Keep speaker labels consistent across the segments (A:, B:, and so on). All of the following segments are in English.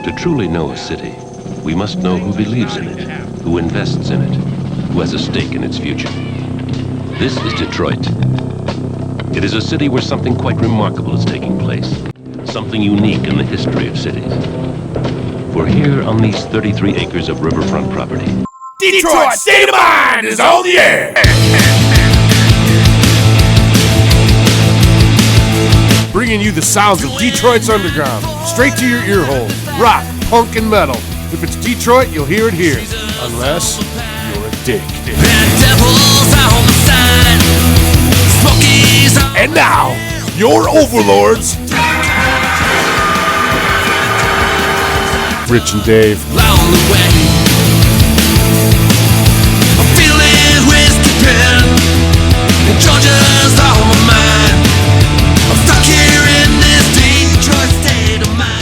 A: To truly know a city, we must know who believes in it, who invests in it, who has a stake in its future. This is Detroit. It is a city where something quite remarkable is taking place, something unique in the history of cities. For here on these 33 acres of riverfront property,
B: Detroit State of Mind is on the air! Bringing you the sounds of Detroit's underground, straight to your ear holes. Rock, punk, and metal. If it's Detroit, you'll hear it here. Unless you're a dick. And now, your overlords, Rich and Dave.
C: I'm feeling whiskey pen, and Georgia's on my mind. I'm stuck here in this Detroit state of mind.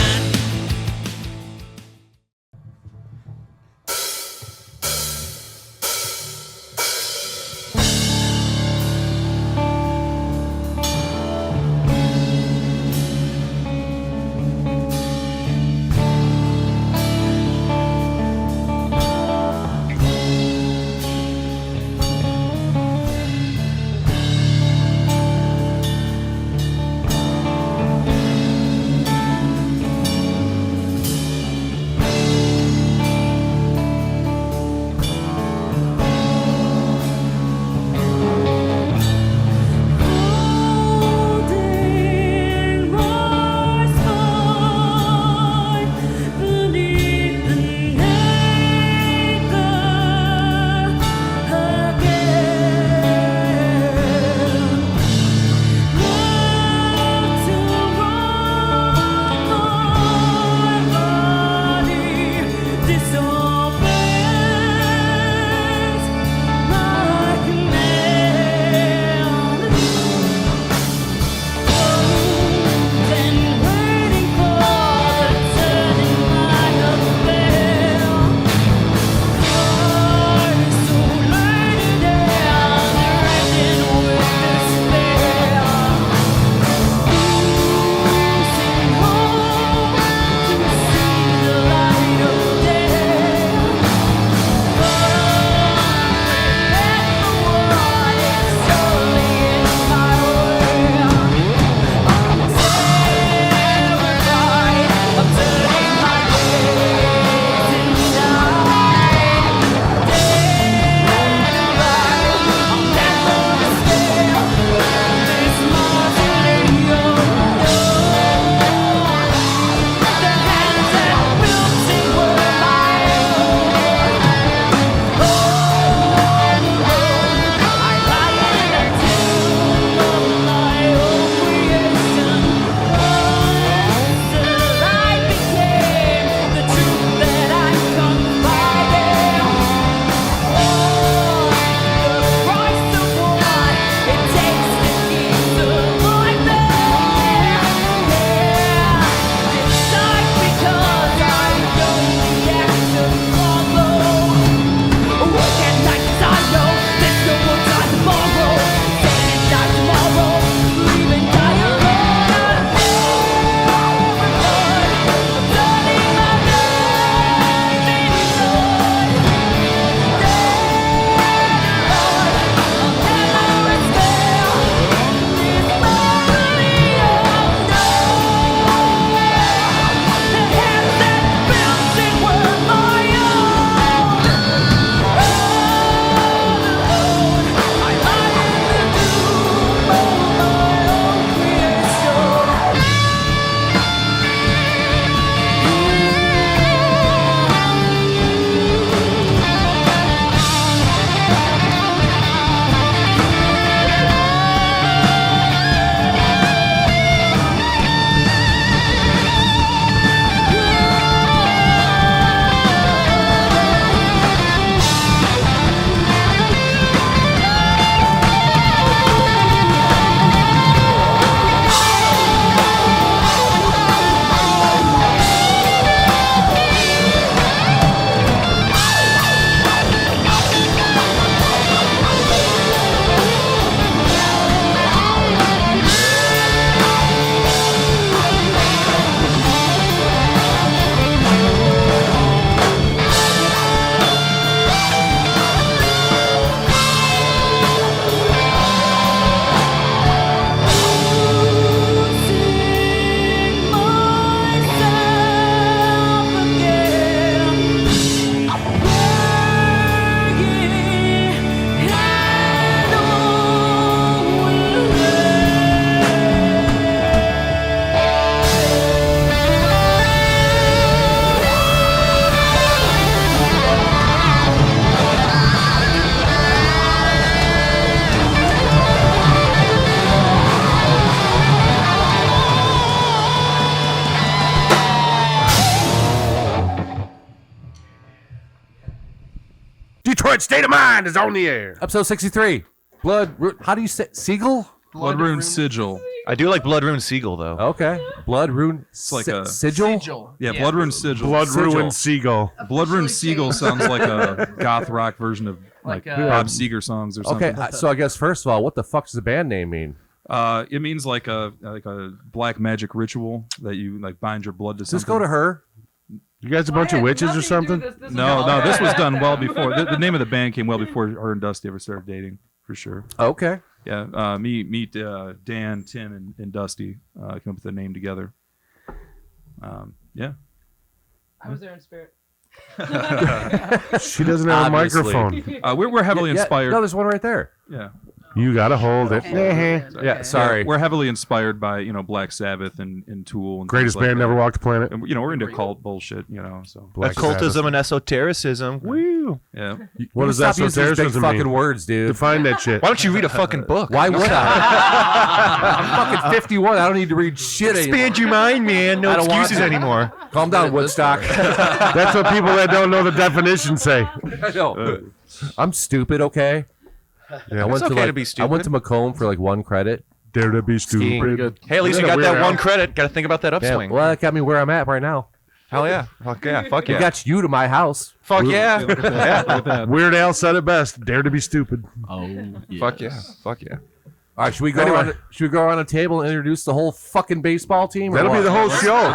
B: Detroit State of Mind is on the air.
D: Episode 63. How do you say Sigil?
E: Blood Rune Sigil.
F: I do like Blood Rune Sigil though.
D: Okay. Blood Rune
E: like a
D: Sigil?
E: Yeah, Blood Rune Sigil.
B: Blood Ruined Seagull.
E: Blood Rune Sigil sounds like a goth rock version of like Bob Seger songs or something.
D: Okay, so I guess first of all, what the fuck does the band name mean?
E: It means like a black magic ritual that you like bind your blood to
D: Does this
E: something.
D: go to her?
B: You guys a bunch of witches or something?
E: No, this was done well before. The name of the band came well before her and Dusty ever started dating, for sure.
D: Okay.
E: Yeah, meet Dan, Tim, and Dusty came up with the name together. Yeah.
G: I was there in spirit.
B: She doesn't have
D: Obviously.
B: a microphone.
E: We're heavily inspired.
D: No, there's one right there.
E: Yeah.
B: You gotta hold it.
D: Yeah, sorry.
E: We're heavily inspired by Black Sabbath and Tool and
B: Greatest
E: things like
B: band
E: that.
B: never walked the planet.
E: And we're into cult bullshit, so
B: Black
F: Occultism
B: Sabbath.
F: and esotericism. Woo!
E: yeah.
B: What does
D: Stop
B: that
D: using these big
B: esotericism
D: fucking
B: mean?
D: words, dude.
B: Define that shit.
F: Why don't you read a fucking book?
D: Why would I? I'm fucking 51. I don't need to read shit anymore.
F: Expand your mind, man. No
D: I don't want
F: excuses
D: to.
F: anymore.
D: Calm down, Woodstock.
B: That's what people that don't know the definition say.
D: I know. I'm stupid, okay? I went
F: okay to be
D: I went to
F: stupid.
D: Macomb for like one credit.
B: Dare to be
D: Skiing.
B: stupid.
F: Hey, at least you
B: Isn't
F: got
B: it
F: that
B: weird
F: one
B: how-
F: credit. Got to think about that
D: Yeah,
F: upswing.
D: well, that got me where I'm at right now.
F: Hell yeah. Fuck yeah. Fuck
D: It
F: yeah.
D: got you to my house.
F: Fuck yeah.
E: Look at that.
B: Weird Al said it best. Dare to be stupid.
G: Oh,
F: Fuck yeah. Fuck yeah.
D: All right, should we go around a table and introduce the whole fucking baseball team? or
B: That'll be
D: what?
B: the whole show.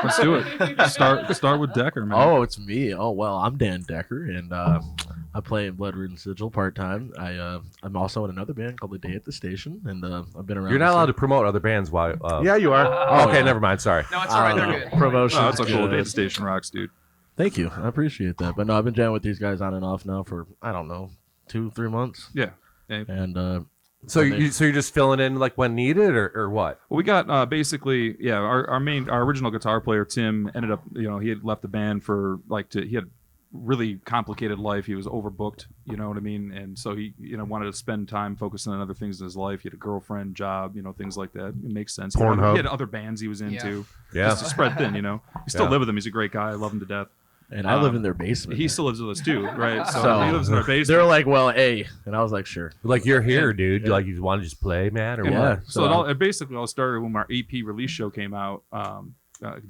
E: Let's do it. Start with Decker, man.
G: Oh, it's me. Oh, well, I'm Dan Decker, and I play in Blood Rune Sigil part time. I'm also in another band called The Day at the Station, and I've been around.
D: You're not allowed to promote other bands while.
B: Yeah, you are.
D: Oh, okay, never mind. Sorry.
H: No, it's all right. They're good.
G: promotion.
E: Oh, it's a cool day. The station rocks, dude.
G: Thank you. I appreciate that. But no, I've been jamming with these guys on and off now for I don't know 2-3 months,
E: Yeah.
G: and
D: So you're just filling in like when needed, or what?
E: Well, we got basically, yeah. Our original guitar player Tim ended up, he had left the band for he had really complicated life. He was overbooked, you know what I mean, and so he wanted to spend time focusing on other things in his life. He had a girlfriend, job, things like that. It makes sense.
B: Pornhub.
E: He had other bands he was into.
D: Yeah.
E: Just to spread thin, You still live with him. He's a great guy. I love him to death.
G: I live in their basement.
E: He still lives with us too, right?
G: So,
E: he lives in our basement.
G: They're like, well, hey, and I was like, sure.
D: Like you're here, dude. Like you want to just play, man, or
E: And,
D: what?
E: So it basically all started when our EP release show came out.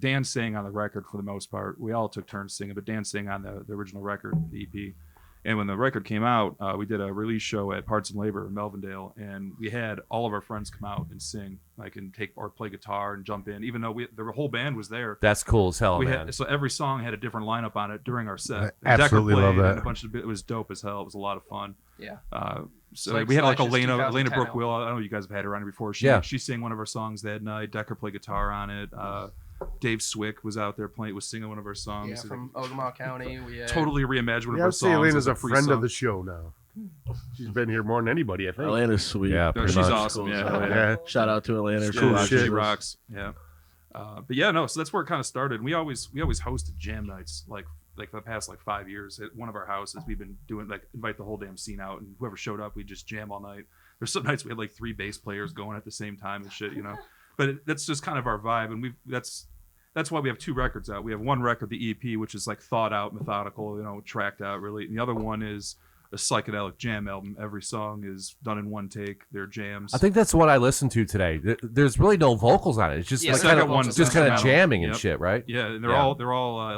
E: Dan sang on the record for the most part. We all took turns singing, but Dan sang on the original record, the EP. And when the record came out, we did a release show at Parts and Labor in Melvindale, and we had all of our friends come out and sing, and play guitar and jump in, even though the whole band was there.
D: That's cool as hell,
E: We
D: man.
E: had, so every song had a different lineup on it during our set.
B: I absolutely
E: Decker
B: love
E: played,
B: that.
E: and a bunch of it was dope as hell. It was a lot of fun.
H: Yeah.
E: So
H: Like
E: we had
H: Slash's
E: Elena
H: 2010
E: Brookwill. I don't know if you guys have had her on here before. She sang one of our songs that night. Decker played guitar on it. Dave Swick was out there was singing one of our songs.
H: Yeah, from Ogama County. We
E: Totally reimagined one of
B: Yeah,
E: our
B: I'd say
E: songs.
B: Elena's
E: as
B: a
E: free
B: friend
E: song.
B: of the show now. She's been here more than anybody, I think.
G: Atlanta's sweet.
D: Yeah,
E: No,
D: pretty
E: she's
D: much.
E: awesome.
G: Cool.
E: Yeah,
B: Yeah.
G: Shout out to Atlanta.
E: Yeah,
B: Cool
E: she
B: shit.
E: rocks. Yeah. But yeah, no. So that's where it kind of started. We always hosted jam nights like for the past 5 years at one of our houses. We've been doing invite the whole damn scene out, and whoever showed up, we just jam all night. There's some nights we had 3 bass players going at the same time and shit, But that's just kind of our vibe, and that's why we have 2 records out. We have one record, the EP, which is thought out, methodical, tracked out really. And the other one is a psychedelic jam album. Every song is done in one take. They're jams.
D: I think that's what I listened to today. There's really no vocals on it. It's just
H: Yeah,
D: like
H: it's like
D: kind
H: a one-
D: of just kind of
E: instrumental.
D: jamming and
E: Yep.
D: shit, right?
E: Yeah, and they're
D: Yeah.
E: all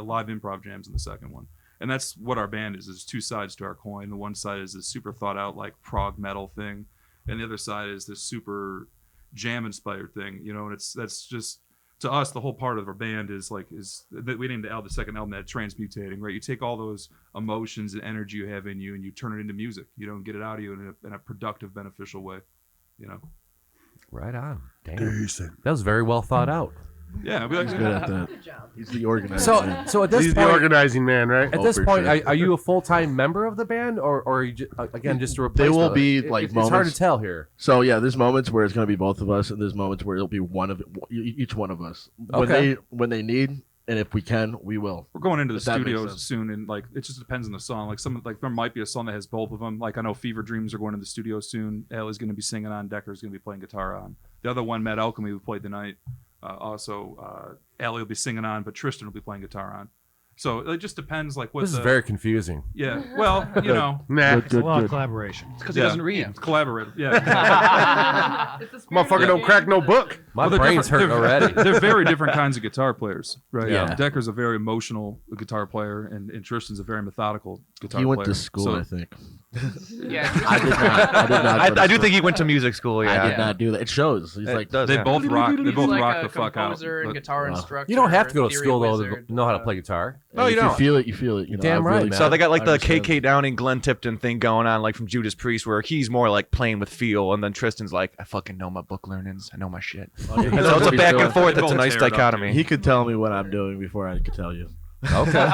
E: live improv jams in the second one. And that's what our band is. There's 2 sides to our coin. The one side is this super thought out prog metal thing, and the other side is this super jam inspired thing. And that's just, to us, the whole part of our band is that we named the second album that transmutating, right? You take all those emotions and energy you have in you and you turn it into music. You don't get it out of you in a productive, beneficial way.
D: Right on. Damn.
B: Decent.
D: That was very well thought out.
E: Yeah, we
G: He's good at that. He's the organizer.
D: So at this
B: He's the
D: point,
B: organizing man, right?
D: at this
G: for
D: point,
G: sure.
D: are you a full-time member of the band, or are you again just a replacement?
G: will be,
D: It's hard
G: moments-
D: to tell here.
G: So yeah, there's moments where it's going to be both of us, and there's moments where it'll be each one of us.
D: Okay.
G: When they need, and if we can, we will.
E: We're going into the
G: If that makes
E: studios
G: sense.
E: soon, and it just depends on the song. There might be a song that has both of them. I know Fever Dreams are going to the studio soon. Allie's going to be singing on. Decker's going to be playing guitar on. The other one, Mad Alchemy, we played tonight. Also, Allie will be singing on, but Tristan will be playing guitar on. So it just depends, like what
B: This is very confusing.
E: Yeah. Well, you know.
B: Nah.
I: It's a lot of collaboration.
F: It's because he doesn't read.
E: It's collaborative. Yeah.
B: Motherfucker don't crack no book.
D: My
E: Well,
D: brain's hurting already.
E: They're very different kinds of guitar players, right?
G: Yeah.
E: Decker's a very emotional guitar player, and Tristan's a very methodical guitar
G: He
E: player.
G: went to school,
E: So-
G: I think.
H: Yeah.
G: I did not. go to
F: I do
G: school.
F: think he went to music school. Yeah,
G: I did not do that. It shows. He's
F: It
G: like,
F: does,
E: They
F: yeah.
E: both rock. They
H: He's
E: both
H: like
E: rock
H: a
E: the fuck out.
H: composer and
E: But-
H: guitar
G: Wow.
H: instructor.
B: You don't have to go to
H: theory
B: school though
H: wizard,
B: to know how to play guitar.
F: No, you
G: if
F: don't.
G: you feel it, you feel it. You know,
B: Damn
G: I've
B: right,
G: really-
B: man.
F: So they got like
G: I
F: the
G: understand.
F: KK Downing, Glenn Tipton thing going on, like from Judas Priest, where he's more like playing with feel, and then Tristan's like, I fucking know my book learnings, I know my shit.
G: Oh, yeah,
F: And so it's a back and forth.
E: They
F: It's a
E: both
F: nice
E: tear it up,
F: dichotomy.
G: He could tell me what I'm doing before I could tell you.
B: Okay.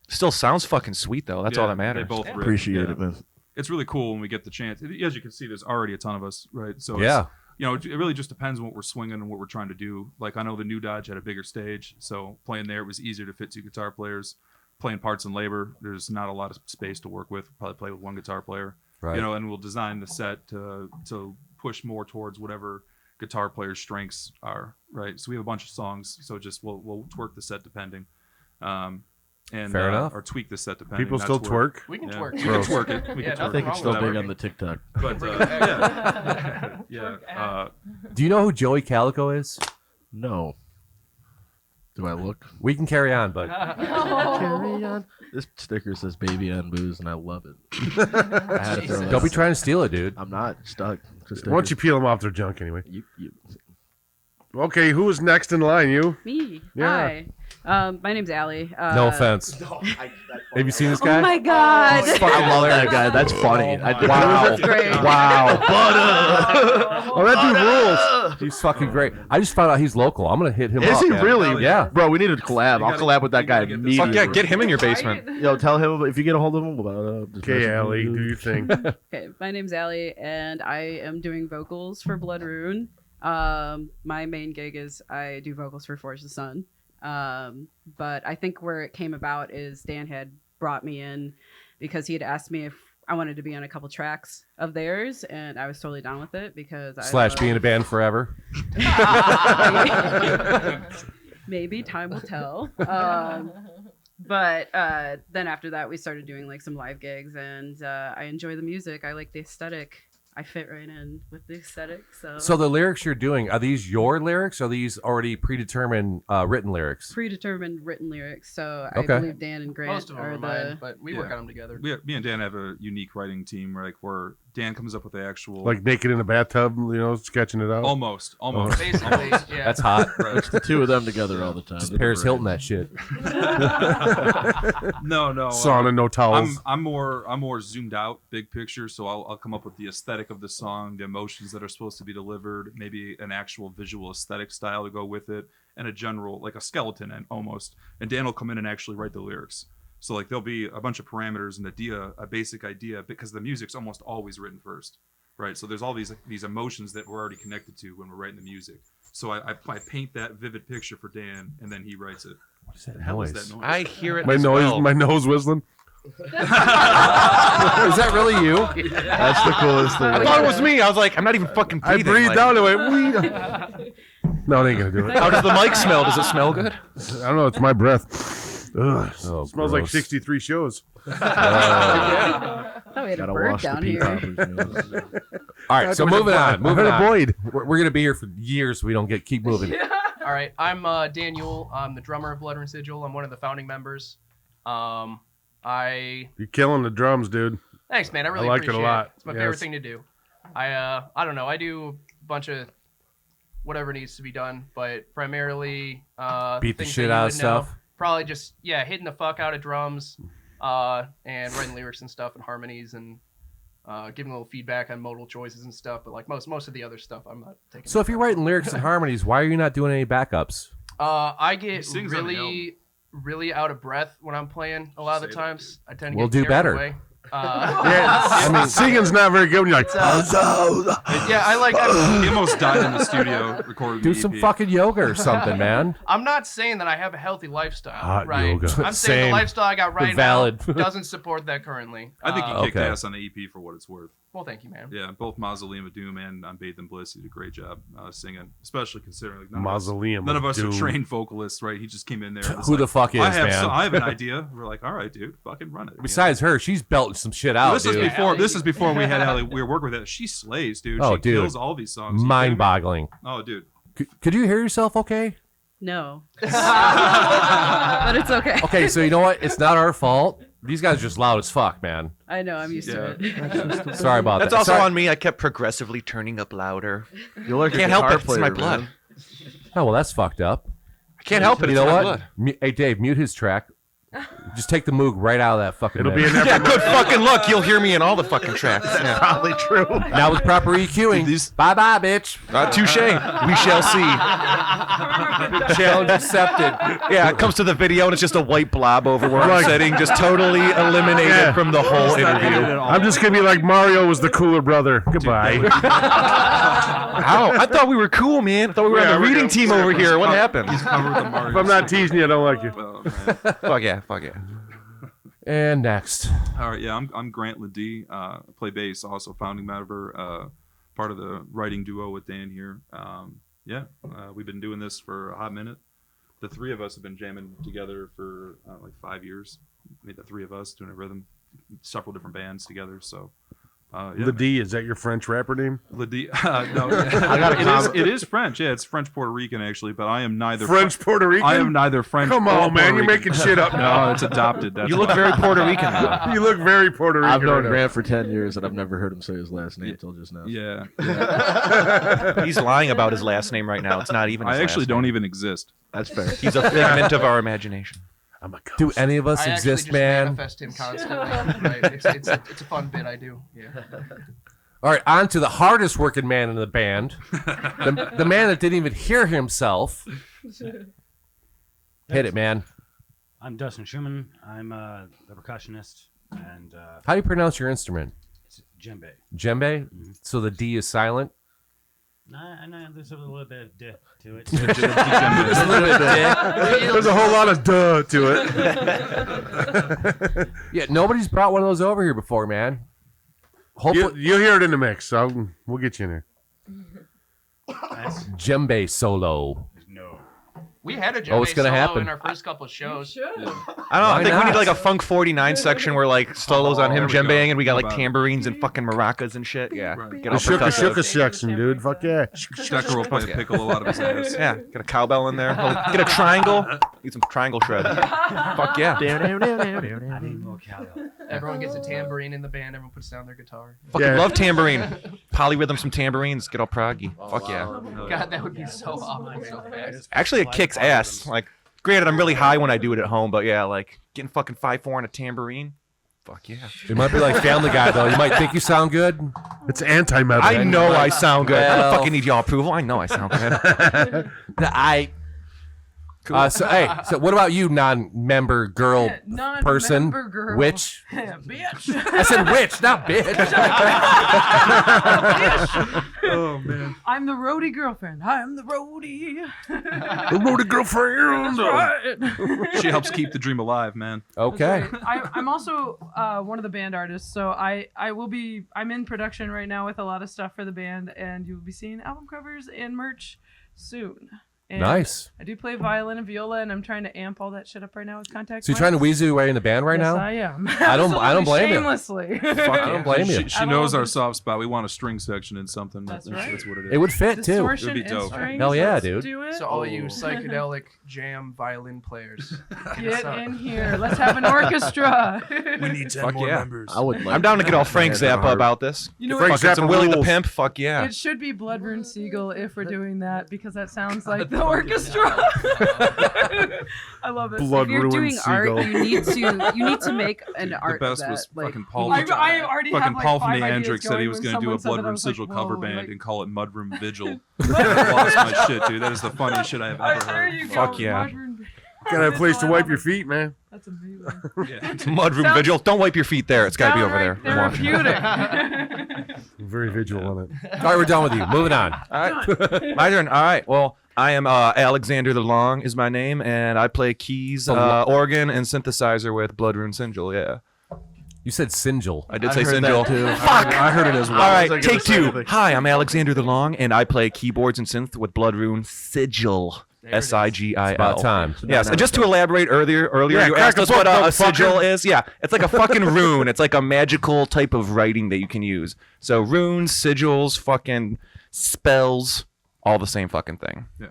F: Still sounds fucking sweet though. That's all that
E: They
F: matters.
E: both rip,
G: Appreciate
E: yeah.
G: it, man.
E: It's really cool when we get the chance. As you can see, there's already a ton of us, right? So it's,
B: Yeah.
E: you know, it really just depends on what we're swinging and what we're trying to do. Like I know the New Dodge had a bigger stage, so playing there it was easier to fit 2 guitar players. Playing Parts and Labor, there's not a lot of space to work with. Probably play with 1 guitar player,
B: Right.
E: you know. And we'll design the set to push more towards whatever guitar player's strengths are, right? So we have a bunch of songs, so just we'll twerk the set depending, and
B: Fair enough.
E: or tweak the set depending.
B: People
E: not
B: still twerk.
H: We can
E: Yeah.
H: twerk.
E: We can twerk it. We
H: Yeah,
E: can
G: I
E: twerk
G: think
E: it.
G: it's still
E: Whatever.
G: big on the TikTok.
E: But yeah, yeah.
B: Do you know who Joey Calico is?
G: No. Do I look?
B: We can carry on, but
G: Carry on. This sticker says "baby on booze" and I love it. I had to throw that
B: don't be
G: out.
B: trying to steal it, dude.
G: I'm not stuck. Just
B: Why don't you peel them off their junk anyway?
G: You.
B: Okay, who is next in line? You?
J: Me.
B: Yeah.
J: Hi. My name's Allie.
B: No offense. Have you seen this guy?
J: Oh my god.
G: I love that guy. That's funny.
B: Wow.
J: That's great.
B: Wow. Oh, that dude rules. He's fucking great. I just found out he's local. I'm gonna hit him up.
G: Is he
B: man.
G: really?
B: Yeah.
G: Bro, we need to collab.
E: You
G: I'll
E: gotta-
G: collab with that
E: you
G: guy
E: gotta get this-
G: immediately.
F: Fuck yeah, get him in your basement.
G: Yo, tell him if you get a hold of him about just
B: Okay,
G: message
B: Allie,
G: me.
B: do your thing.
J: Okay, my name's Allie, and I am doing vocals for Blood Rune. My main gig is I do vocals for Forge the Sun. But I think where it came about is Dan had brought me in because he had asked me if I wanted to be on a couple tracks of theirs, and I was totally down with it because I
B: / be in a band forever.
J: Maybe time will tell. But then after that, we started doing like some live gigs, and I enjoy the music. I like the aesthetic. I fit right in with the aesthetic.
B: So the lyrics you're doing, are these your lyrics? Or are these already predetermined written lyrics?
J: predetermined written lyrics. So I
B: Okay.
J: believe Dan and Grant
H: Most of them
J: are
H: are
J: the.
H: mine, but we work
E: Yeah.
H: on them together.
E: Me and Dan have a unique writing team, like where Dan comes up with the actual,
B: Like naked in a bathtub, you know, sketching it out.
E: almost.
H: Basically, yeah.
B: That's hot.
G: It's the two of them together all the time.
B: Just Paris Hilton that shit.
E: No.
B: Sauna, no towels.
E: I'm more zoomed out, big picture. So I'll come up with the aesthetic of the song, the emotions that are supposed to be delivered, maybe an actual visual aesthetic style to go with it, and a general, like a skeleton and almost. And Dan will come in and actually write the lyrics. So like there'll be a bunch of parameters and a basic idea, because the music's almost always written first, right? So there's all these emotions that we're already connected to when we're writing the music. So I paint that vivid picture for Dan, and then he writes it.
B: What is that
E: Hell is
B: noise?
E: that noise?
F: I hear it.
B: My
F: as
B: nose,
F: well.
B: my nose whistling. Is that really you?
G: That's the coolest thing.
F: I thought it was me. I was like, I'm not even fucking
B: I
F: breathing.
B: breathed
F: like,
B: down and went, "Wee." No, it ain't gonna do it.
F: How does the mic smell? Does it smell good?
B: I don't know. It's my breath. Ugh,
D: Oh,
B: smells like
D: gross.
B: 63 shows.
J: Oh, we had a
G: Gotta
J: bird
G: wash the
J: down
G: pee
J: here.
G: poppers.
B: All right, so There was moving on. I Moving heard a on. Boyd. We're gonna be here for years. So we don't keep moving.
H: All right, I'm Daniel. I'm the drummer of Blood Rune Sigil. I'm one of the founding members.
B: You're killing the drums, dude.
H: Thanks, man. I really
B: like it a
H: appreciate
B: lot.
H: It's my
B: Yes.
H: favorite thing to do. I don't know. I do a bunch of whatever needs to be done, but primarily
B: Beat the
H: things
B: shit
H: that you
B: out of
H: would know.
B: stuff.
H: Probably just hitting the fuck out of drums, and writing lyrics and stuff and harmonies and giving a little feedback on modal choices and stuff. But like most of the other stuff, I'm not taking.
B: So if you're writing lyrics and harmonies, why are you not doing any backups?
H: I
E: He
H: get
E: sings on the
H: really out of breath when I'm playing. A lot of the
E: Say that,
H: times, I tend to
B: We'll
H: get
B: do
H: carried
B: better.
H: away.
B: I mean, singing's not very good when you're like,
H: Yeah,
E: He almost died in the studio recording.
D: Do
E: the
D: some
E: EP.
D: fucking yoga or something, man.
H: I'm not saying that I have a healthy lifestyle,
B: Hot
H: right?
B: yoga.
H: I'm saying
D: Same.
H: the lifestyle I got right
D: Valid.
H: now doesn't support that currently.
E: I think you kicked
D: Okay.
E: ass on the EP for what it's worth.
H: Well, thank you, man.
E: Yeah, both Mausoleum of Doom and on Bathe in Bliss, he did a great job singing, especially considering like,
B: Mausoleum
E: none of
B: of
E: us are
B: Doom.
E: trained vocalists, right? He just came in there. And was
D: Who the
E: like,
D: fuck is,
E: I have
D: man?
E: I have an idea. We're like, all right, dude, fucking run it.
D: Besides her, she's belting some shit out,
E: this
D: dude.
E: is before. This is before we had Allie. We were working with her. She slays, dude.
D: Oh,
E: she
D: dude.
E: kills all these songs. You kidding me?
D: Mind-boggling.
E: Oh, dude.
D: Could you hear yourself okay?
J: No. But it's okay.
D: Okay, so you know what? It's not our fault. These guys are just loud as fuck, man.
J: I know. I'm used to it.
D: Sorry about
F: That's
D: that.
F: also
D: Sorry.
F: on me. I kept progressively turning up louder.
G: You're like a
F: Can't help
G: guitar
F: it. It's in my
G: player,
F: blood.
G: man.
D: Oh, well, that's fucked up.
F: I can't help it.
D: You
F: It's
D: know
F: in my
D: what?
F: blood.
D: Hey, Dave, mute his track. Just take the Moog right out of that fucking
B: It'll be
D: mix.
B: in there.
F: Yeah, good fucking luck. You'll hear me in all the fucking tracks. Yeah.
B: Probably true.
D: Now with proper EQing. Bye-bye, bitch.
F: Touche. We shall see.
D: Challenge accepted.
F: Yeah, it comes to the video and it's just a white blob over where I'm
B: Like-
F: sitting, just totally eliminated
B: Yeah.
F: from the whole interview.
B: I'm just gonna be like Mario was the cooler brother. Goodbye.
F: Ow, I thought we were cool, man. I thought we were
B: Yeah,
F: on the
B: we're
F: reading
B: good.
F: team over here. What happened?
E: He's covered the Mario.
B: If I'm not teasing you, I don't like you.
E: Oh, man.
F: Fuck yeah, fuck yeah.
D: And next.
E: All right, yeah, I'm Grant Ledee. Play bass, also founding member, part of the writing duo with Dan here. We've been doing this for a hot minute. The three of us have been jamming together for like 5 years. I mean, the three of us doing a rhythm, several different bands together. So,
B: The D, is that your French rapper name?
E: Ledee. No, it is French. Yeah, it's French Puerto Rican actually, but I am neither
B: French Puerto Rican?
E: I am neither French.
B: Come
E: or
B: on, man,
E: Puerto
B: you're
E: Rican.
B: making shit up now.
E: No, it's adopted. That's
F: You look
E: why.
F: very Puerto Rican now.
B: You look very Puerto Rican.
G: I've known
B: right now.
G: Grant for 10 years, and I've never heard him say his last name until just now.
E: Yeah.
F: He's lying about his last name right now. It's not even his
E: I actually
F: last
E: don't
F: name.
E: even exist.
G: That's fair.
F: He's a figment of our imagination.
B: I'm a ghost.
D: Do any of us
H: I actually
D: exist,
H: just
D: man?
H: manifest him constantly. Right? It's a fun bit I do. Yeah.
D: All right, on to the hardest working man in the band. The man that didn't even hear himself. Hit it, man.
I: I'm Dustin Schumann. I'm the percussionist, and
D: How do you pronounce your instrument?
I: it's djembe.
D: Djembe? So the D is silent?
I: No, there's a little bit of duh to it.
B: There's a whole lot of duh to it.
D: Yeah, nobody's brought one of those over here before, man. Hopefully,
B: You'll hear it in the mix, so we'll get you in there.
D: djembe solo.
I: No.
H: We had a
D: Oh, it's
H: djembe
D: gonna
H: solo
D: happen.
H: in our first couple of shows.
F: I don't know.
D: Why
F: I think we
D: not?
F: need like a Funk 49 section where like solos on him
E: there we go.
F: djembeing and we got
E: How
F: like
E: about it?
F: tambourines and fucking maracas and shit. Yeah.
E: Right.
F: Get
B: The
F: all
B: shooka
F: percussive.
B: shooka section, dude. Fuck yeah.
E: Decker will play a piccolo out of his ass.
F: Yeah. Get a cowbell in there. Get a triangle. Need some triangle shred. Fuck yeah.
I: I need more cowbell.
H: Everyone gets a tambourine in the band. Everyone puts down their guitar.
F: Fucking
B: Yeah.
F: love tambourine. Polyrhythm some tambourines. Get all proggy. Fuck yeah.
H: God, that would be so awesome. So fast.
F: Actually, it kicks ass. Like, granted, I'm really high when I do it at home, but yeah, like getting fucking 5/4 on a tambourine. Fuck yeah.
D: It might be like Family Guy, though. You might think you sound good.
B: It's anti-metal.
F: I know I sound good. I
D: Well-
F: don't fucking need y'all approval. I know I sound good.
D: So what about you, non-member girl person?
K: Non-member girl.
D: Witch?
K: Bitch.
D: I said witch, not bitch.
E: Oh man.
K: I'm the roadie girlfriend. I'm the roadie.
B: The roadie girlfriend.
K: Right.
E: She helps keep the dream alive, man.
D: Okay.
K: I'm also one of the band artists, so I'm in production right now with a lot of stuff for the band, and you'll be seeing album covers and merch soon. And
D: Nice.
K: I do play violin and viola, and I'm trying to amp all that shit up right now with contact.
D: So you're trying to weasel your way in the band right
K: Yes,
D: now?
K: I am.
D: I don't blame you.
K: Shamelessly.
D: I don't blame you.
E: She knows our soft spot. We want a string section in something.
K: That's
E: That's
K: right.
E: what it is.
D: It would fit too.
K: Distortion
E: It would be
K: and
E: dope.
K: strings,
D: Hell yeah,
K: let's
D: dude.
K: Do it.
H: So all you psychedelic jam violin players,
K: Get in here. Let's have an orchestra.
E: We need 10
F: Fuck
E: more
F: yeah.
E: members.
G: I would like
F: I'm down to get all
G: that
F: Frank
G: band
F: Zappa
G: hard.
F: about this.
K: You know
B: Frank
K: what?
F: Fucking some
B: Zappa
F: Willie the
B: rules.
F: Pimp. Fuck yeah.
K: It should be Blood Rune Sigil if we're doing that because that sounds like the orchestra. I love it.
B: Blood
J: If you're
B: ruined
J: doing art,
B: seagull.
J: you need to make an
E: The
J: art
E: best
J: of that.
E: was
J: like,
E: fucking Paul.
K: I already have
E: Fucking
K: like
E: Paul
K: 5
E: from the
K: ideas
E: Andrix said he was
K: going
E: going to do a
K: when someone
E: Blood Room
K: said that, I was
E: Sigil
K: like,
E: cover
K: whoa,
E: band
K: like-
E: and call it Mudroom Vigil. I lost my shit, dude. That is the funniest shit I have ever
K: There
E: heard.
K: you go.
F: Fuck yeah.
K: Blood Rune-
B: Gotta have a place to wipe your feet, man.
K: That's amazing.
F: Mudroom
K: Sounds-
F: vigil. Don't wipe your feet there. It's got to be over there.
K: Downright therapeutic.
B: I'm very vigilant on it.
D: All right, we're done with you. Moving on.
F: All right. My turn. All right. Well, I am Alexander the Long is my name, and I play keys, organ, and synthesizer with Rune Sigil. Yeah.
D: You said Sigil.
F: I did say Sigil.
G: too.
F: Fuck.
G: I heard it as well.
F: All
G: I was
F: right,
G: like, gonna
F: take
G: say
F: two.
G: anything.
F: Hi, I'm Alexander the Long, and I play keyboards and synth with Rune Sigil. Sigil.
D: About time.
F: Yes, and just to elaborate earlier
B: Yeah,
F: you
B: crack
F: asked
B: a
F: us what
B: book,
F: a
B: motherfucker.
F: sigil is. Yeah, it's like a fucking rune. It's like a magical type of writing that you can use. So runes, sigils, fucking spells, all the same fucking thing.
E: Yeah.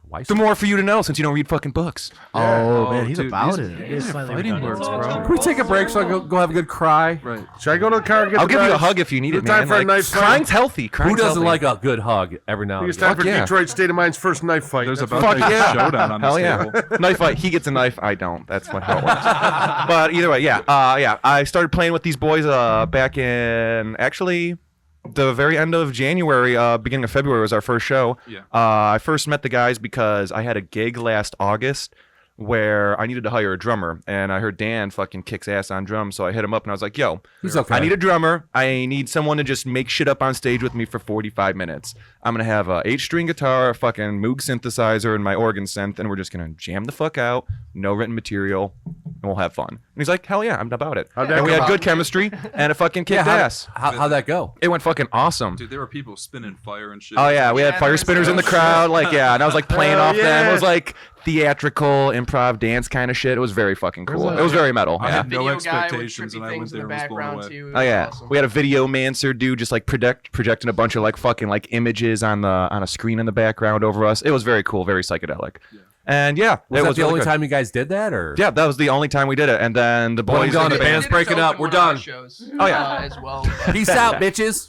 D: Why
F: The more for you to know since you don't read fucking books.
G: Oh, man, he's
E: dude,
G: about
E: these-
G: it.
I: It's slightly
E: fighting
I: redundant.
E: words, bro.
D: Can we take a break so I go have a good cry?
E: Right.
B: Should I go to the car and get
F: I'll
B: the
F: give you a
B: knives?
F: hug if you need
B: Is
F: it,
B: it time
F: man.
B: for a
F: Like,
B: knife fight?
F: crying's healthy.
D: Who
F: Crying's
D: doesn't
F: healthy.
D: like a good hug every now
B: I think
D: and
B: it's
D: then?
B: time
F: Fuck
B: for
F: yeah.
B: Detroit State of Mind's first knife fight.
E: There's
B: That's
E: about
B: what-
F: Fuck
E: to be a
F: yeah.
E: showdown on this
F: Hell yeah.
E: table.
F: Knife fight. He gets a knife. I don't. That's how it works. But either way, yeah. Yeah. I started playing with these boys back in actually the very end of January, beginning of February was our first show.
E: Yeah.
F: I first met the guys because I had a gig last August where I needed to hire a drummer, and I heard Dan fucking kicks ass on drums, so I hit him up and I was like, yo,
D: He's okay.
F: I need a drummer. I need someone to just make shit up on stage with me for 45 minutes. I'm going to have a 8-string guitar, a fucking Moog synthesizer, and my organ synth, and we're just going to jam the fuck out, no written material, and we'll have fun. And he's like, hell yeah, I'm about it.
B: How'd that
F: And we
B: come
F: had
B: out?
F: good chemistry, and it fucking kicked ass.
D: How'd that go?
F: It went fucking awesome.
E: Dude, there were people spinning fire and shit.
F: Oh yeah, we had
H: Yeah,
F: fire
H: there's
F: spinners in the
H: those.
F: crowd, like yeah, and I was like playing
B: Hell
F: off them.
B: yeah.
F: It was like theatrical improv dance kind of shit. It was very fucking cool. It was very metal.
E: I
F: Yeah.
E: had no
H: Video guy with
E: expectations,
H: trippy
E: and I went
H: things in
E: there
H: the
E: and was blown
H: background
E: away.
H: too. It
F: Oh
H: was
F: yeah,
H: awesome.
F: we had a video mancer dude just like projecting a bunch of like fucking like images on a screen in the background over us. It was very cool, very psychedelic. And yeah,
D: Was
F: it
D: that
F: was
D: the
F: really
D: only
F: good.
D: time you guys did that, or?
F: Yeah, that was the only time we did it. And then the boys.
D: done,
F: in
D: the
F: the
D: band's
F: band-
D: breaking up. We're done.
F: Oh, yeah.
H: As well. but-
D: Peace out, bitches.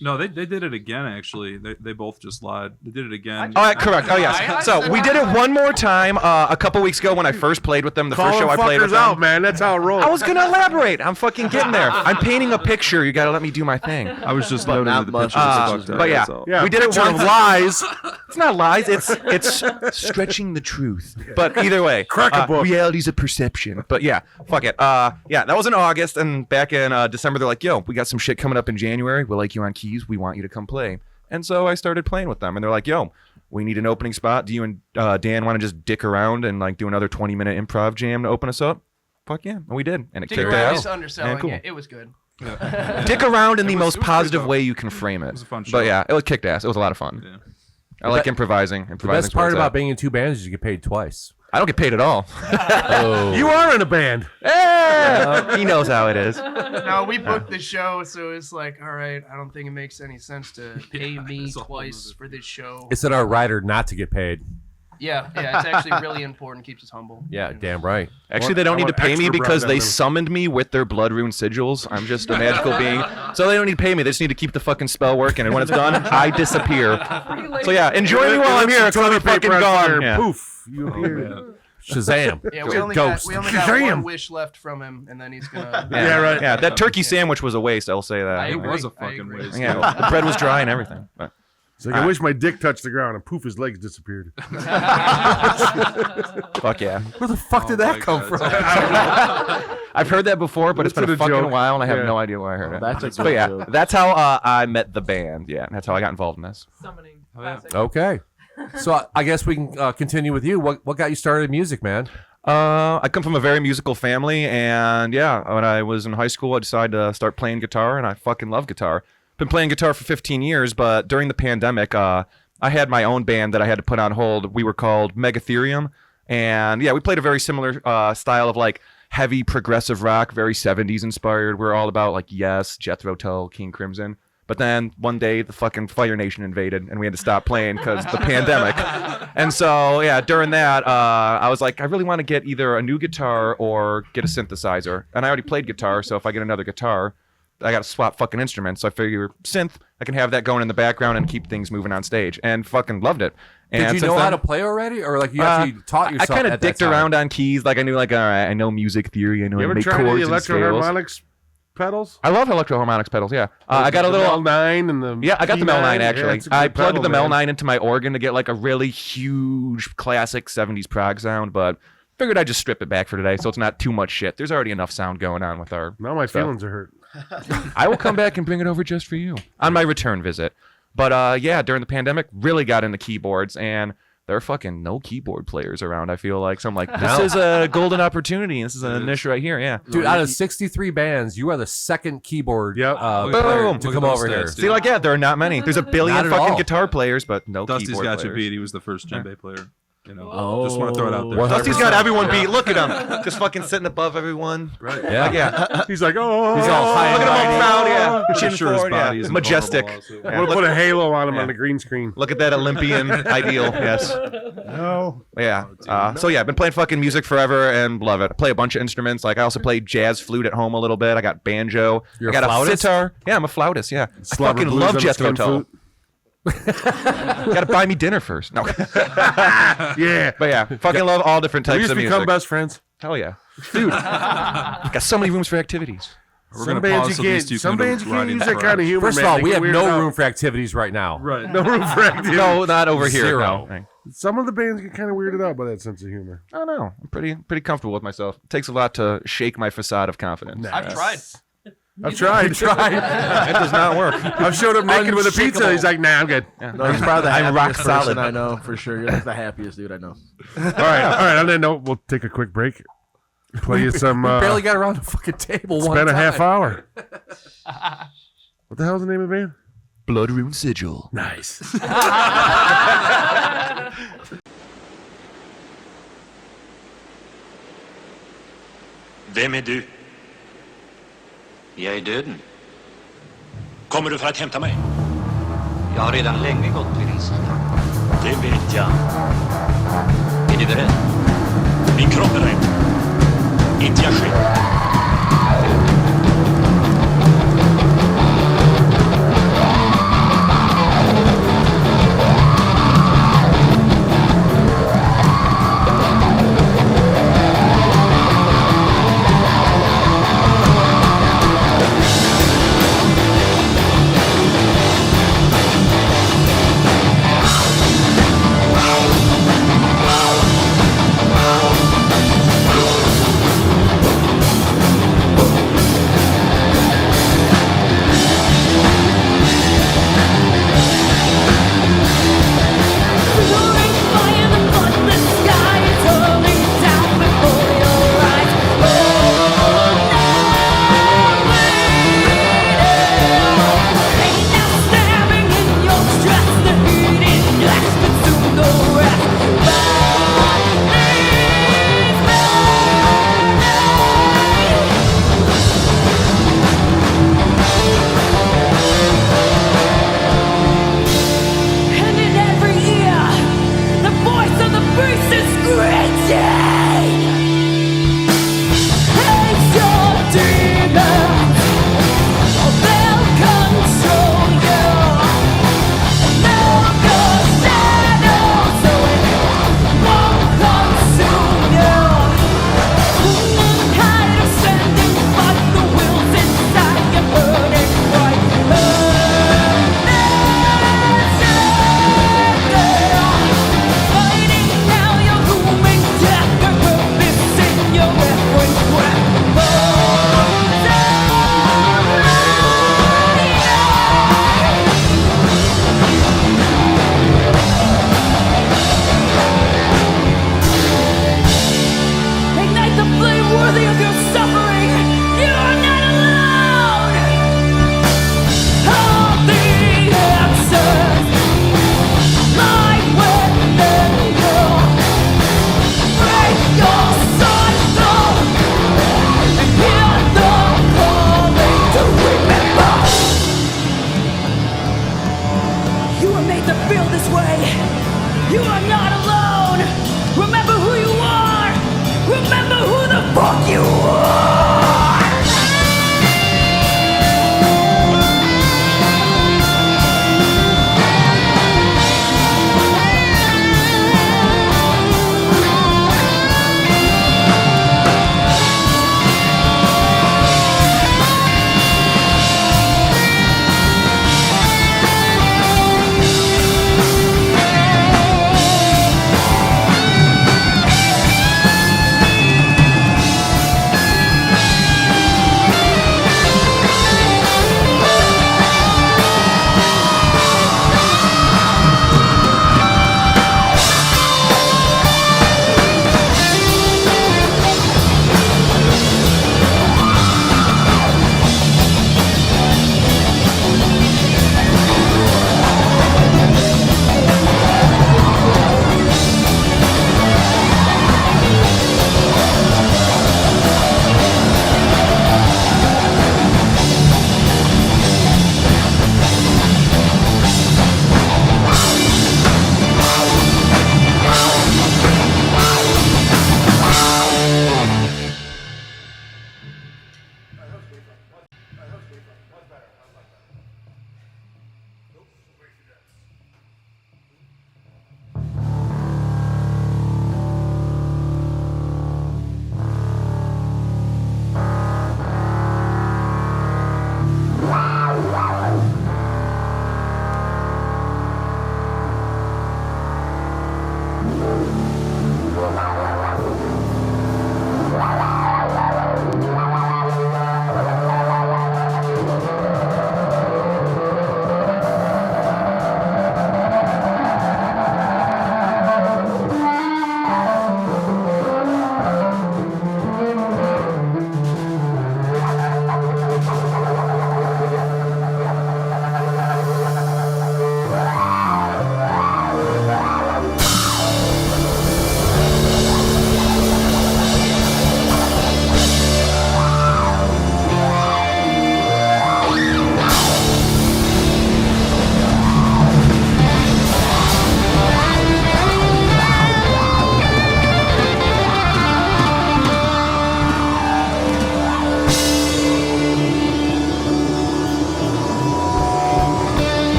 E: No, they did it again. Actually, they both just lied. They did it again.
F: Oh, yeah, correct. Oh,
H: I
F: yes. So
H: said
F: we did it
H: that.
F: one more time a couple weeks ago when I first played with them. The
B: Call
F: first show I
B: them
F: played with
B: fuckers
F: them.
B: out, man. That's how it rolls.
F: I was gonna elaborate. I'm fucking getting there. I'm painting a picture. You gotta let me do my thing.
E: I was just
G: But
E: noting
G: not
E: that the
G: much
E: picture was
G: of
E: fucked up.
F: But yeah,
E: that's all.
B: Yeah,
F: we did it
B: picture
F: one
B: of lies.
F: It's not lies. It's stretching the truth. But either way,
B: Crack a book.
F: reality's a perception. But yeah, fuck it. Yeah, that was in August, and back in December, they're like, "Yo, we got some shit coming up in January. We like you on keys. We want you to come play." And so I started playing with them, and they're like, "Yo, we need an opening spot. Do you and Dan want to just dick around and like do another 20-minute improv jam to open us up?" Fuck yeah, and we did, and it
H: Dick
F: kicked
H: around
F: ass.
H: is underselling
F: Yeah, cool.
H: it. It was good.
F: Dick around in the
E: It was-
F: most
E: it was good,
F: positive
E: though.
F: way you can frame it.
E: was a fun show.
F: But yeah, it was kicked ass. It was a lot of fun.
E: Yeah.
F: I like
D: be-
F: improvising.
D: The best part about being in two bands is you get paid twice.
F: I don't get paid at all.
D: Oh.
B: You are in a band.
F: He knows how it is.
H: No, we booked the show, so it's like, all right, I don't think it makes any sense to pay me
E: it's a whole
H: twice
E: nother-
H: for this show.
D: It's in our rider not to get paid.
H: Yeah, it's actually really important. Keeps us humble.
D: Yeah, damn right.
F: Actually, they don't
B: I
F: need to
B: want
F: pay me
B: extra
F: because
B: brown
F: they
B: down
F: summoned me with their Rune sigils. I'm just a magical being. So they don't need to pay me. They just need to keep the fucking spell working. And when it's done, I disappear. So yeah, enjoy me while I'm here. It's
B: Toilet
F: fucking
B: paper out there,
F: gone. Yeah.
B: Poof. You
E: Oh,
B: appear.
E: man.
D: Shazam.
H: Yeah, we only
D: Ghost.
H: got
B: Shazam.
H: one wish left from him, and then he's gonna.
B: Yeah, right.
F: Yeah, that turkey sandwich was a waste. I'll say that.
H: I
E: It
H: agree.
E: was a
H: I
E: fucking
H: agree.
E: waste.
F: Yeah, the bread was dry and everything. But
B: It's like, I wish my dick touched the ground, and poof, his legs disappeared.
F: fuck yeah.
D: Where the fuck did that
E: my
D: come
E: God.
D: from?
F: I've heard that before, but it's been a
B: It's a
F: fucking
B: joke.
F: while, and I have
B: Yeah.
F: no idea why I heard it.
G: That's a
F: But
G: good
F: yeah,
G: joke.
F: that's how I met the band. Yeah, that's how I got involved in this.
K: Summoning.
E: Oh, yeah.
K: Classic.
D: Okay. So I guess we can continue with you. What got you started in music, man?
F: I come from a very musical family, and yeah, when I was in high school, I decided to start playing guitar, and I fucking love guitar. Been playing guitar for 15 years, but during the pandemic, I had my own band that I had to put on hold. We were called Megatherium, and yeah, we played a very similar style of like heavy progressive rock, very 70s inspired. We're all about like Yes, Jethro Tull, King Crimson. But then one day the fucking Fire Nation invaded and we had to stop playing because the pandemic. And so yeah, during that, I was like, I really want to get either a new guitar or get a synthesizer. And I already played guitar, so if I get another guitar, I got to swap fucking instruments. So I figure synth, I can have that going in the background and keep things moving on stage. And fucking loved it. And
D: Did you
F: since
D: know how
F: then-
D: to play already, or like you actually taught yourself?
F: I kind of
D: at that
F: dicked
D: time?
F: around on keys. Like I knew, like, all right, I know music theory. I know
B: You
F: how to
B: ever
F: make
B: tried
F: chords
B: the
F: and
B: electro
F: scales.
B: harmonics? pedals?
F: I love electro harmonics pedals. Yeah, I got a little
B: L9 and the
F: I got the Mel9 actually. I plugged the
B: Mel9
F: Mel9 into my organ to get like a really huge classic 70s prog sound, but figured I'd just strip it back for today, so it's not too much shit. There's already enough sound going on with our.
B: Now my
F: stuff.
B: feelings are hurt.
F: I will come back and bring it over just for you on my return visit. But yeah, during the pandemic, really got into keyboards, and there are fucking no keyboard players around. I feel like so I'm like, this is a golden opportunity. This is a niche right here. Yeah,
D: Dude, out of 63 bands, you are the second keyboard player
F: Boom.
D: to
E: Look
D: come
E: at those
D: over here.
E: stats, dude.
F: See, like, yeah, there are not many. There's a billion
D: Not at
F: fucking
D: all.
F: guitar players, but no
E: Dusty's
F: keyboard
E: got
F: players.
E: you beat. He was the first djembe player. You know,
G: Oh.
E: just want to throw it out there.
D: 100%.
F: Dusty's got everyone beat. Look at him, just fucking sitting above everyone.
E: Right.
D: Yeah.
F: Like, yeah.
B: He's like, oh,
D: He's all high
F: Look
D: and
F: at him all
D: mighty.
F: proud, yeah.
E: Pretty
F: Chin
E: sure his
F: forward,
E: body
F: yeah.
E: is
F: Majestic.
E: invulnerable also.
F: Yeah.
B: I'm gonna put a halo on him
F: Yeah.
B: on the green screen.
F: Look at that Olympian ideal. Yes.
B: No.
F: Yeah. So yeah, I've been playing fucking music forever and love it. I play a bunch of instruments. Like I also play jazz flute at home a little bit. I got banjo.
D: You're
F: I got
D: a flautist?
F: sitar. Yeah, I'm a flautist. Yeah. I
B: Slobber
F: fucking
B: blues
F: love
B: on the
F: Jethro
B: skin
F: Tull.
B: flute.
F: Got to buy me dinner first. No.
B: Yeah.
F: But yeah, fucking love all different
B: We
F: types
B: used
F: of
B: to become
F: music.
B: best friends.
F: Hell yeah, dude. Got so many rooms for activities.
E: We're
B: Some
E: gonna
B: bands
E: pause
B: you
E: so these
B: can't.
E: two
B: Some
E: can
B: bands you
E: ride
B: can't
E: in
B: use that
E: front.
B: kind of humor.
D: First of
B: man.
D: all,
B: They
D: we
B: get
D: have
B: weirded
D: no
B: out.
D: room for activities right now.
E: Right.
B: No room for activity.
F: No, not over here.
D: Zero.
F: No.
B: Some of the bands get kind of weirded out by that sense of humor.
F: I don't know. I'm pretty comfortable with myself. It takes a lot to shake my facade of confidence.
H: I've tried.
B: I've tried.
F: It does not work.
B: I've showed up naked with a pizza. He's like, nah, I'm good.
G: No, he's probably the
F: I'm rock
G: happiest person
F: solid.
G: I know for sure. You're like the happiest dude I know.
B: All right. On that note, we'll take a quick break. Play you some.
D: Barely got around the fucking table one
B: Spent a
D: time.
B: half hour. What the hell is the name of the band?
F: Blood Rune Sigil.
B: Nice.
L: Vem är du? Jag är döden. Kommer du för att hämta mig? Jag har redan länge gått vid din sida. Det vet jag. Är du beredd? Min kropp är rädd. Inte jag själv.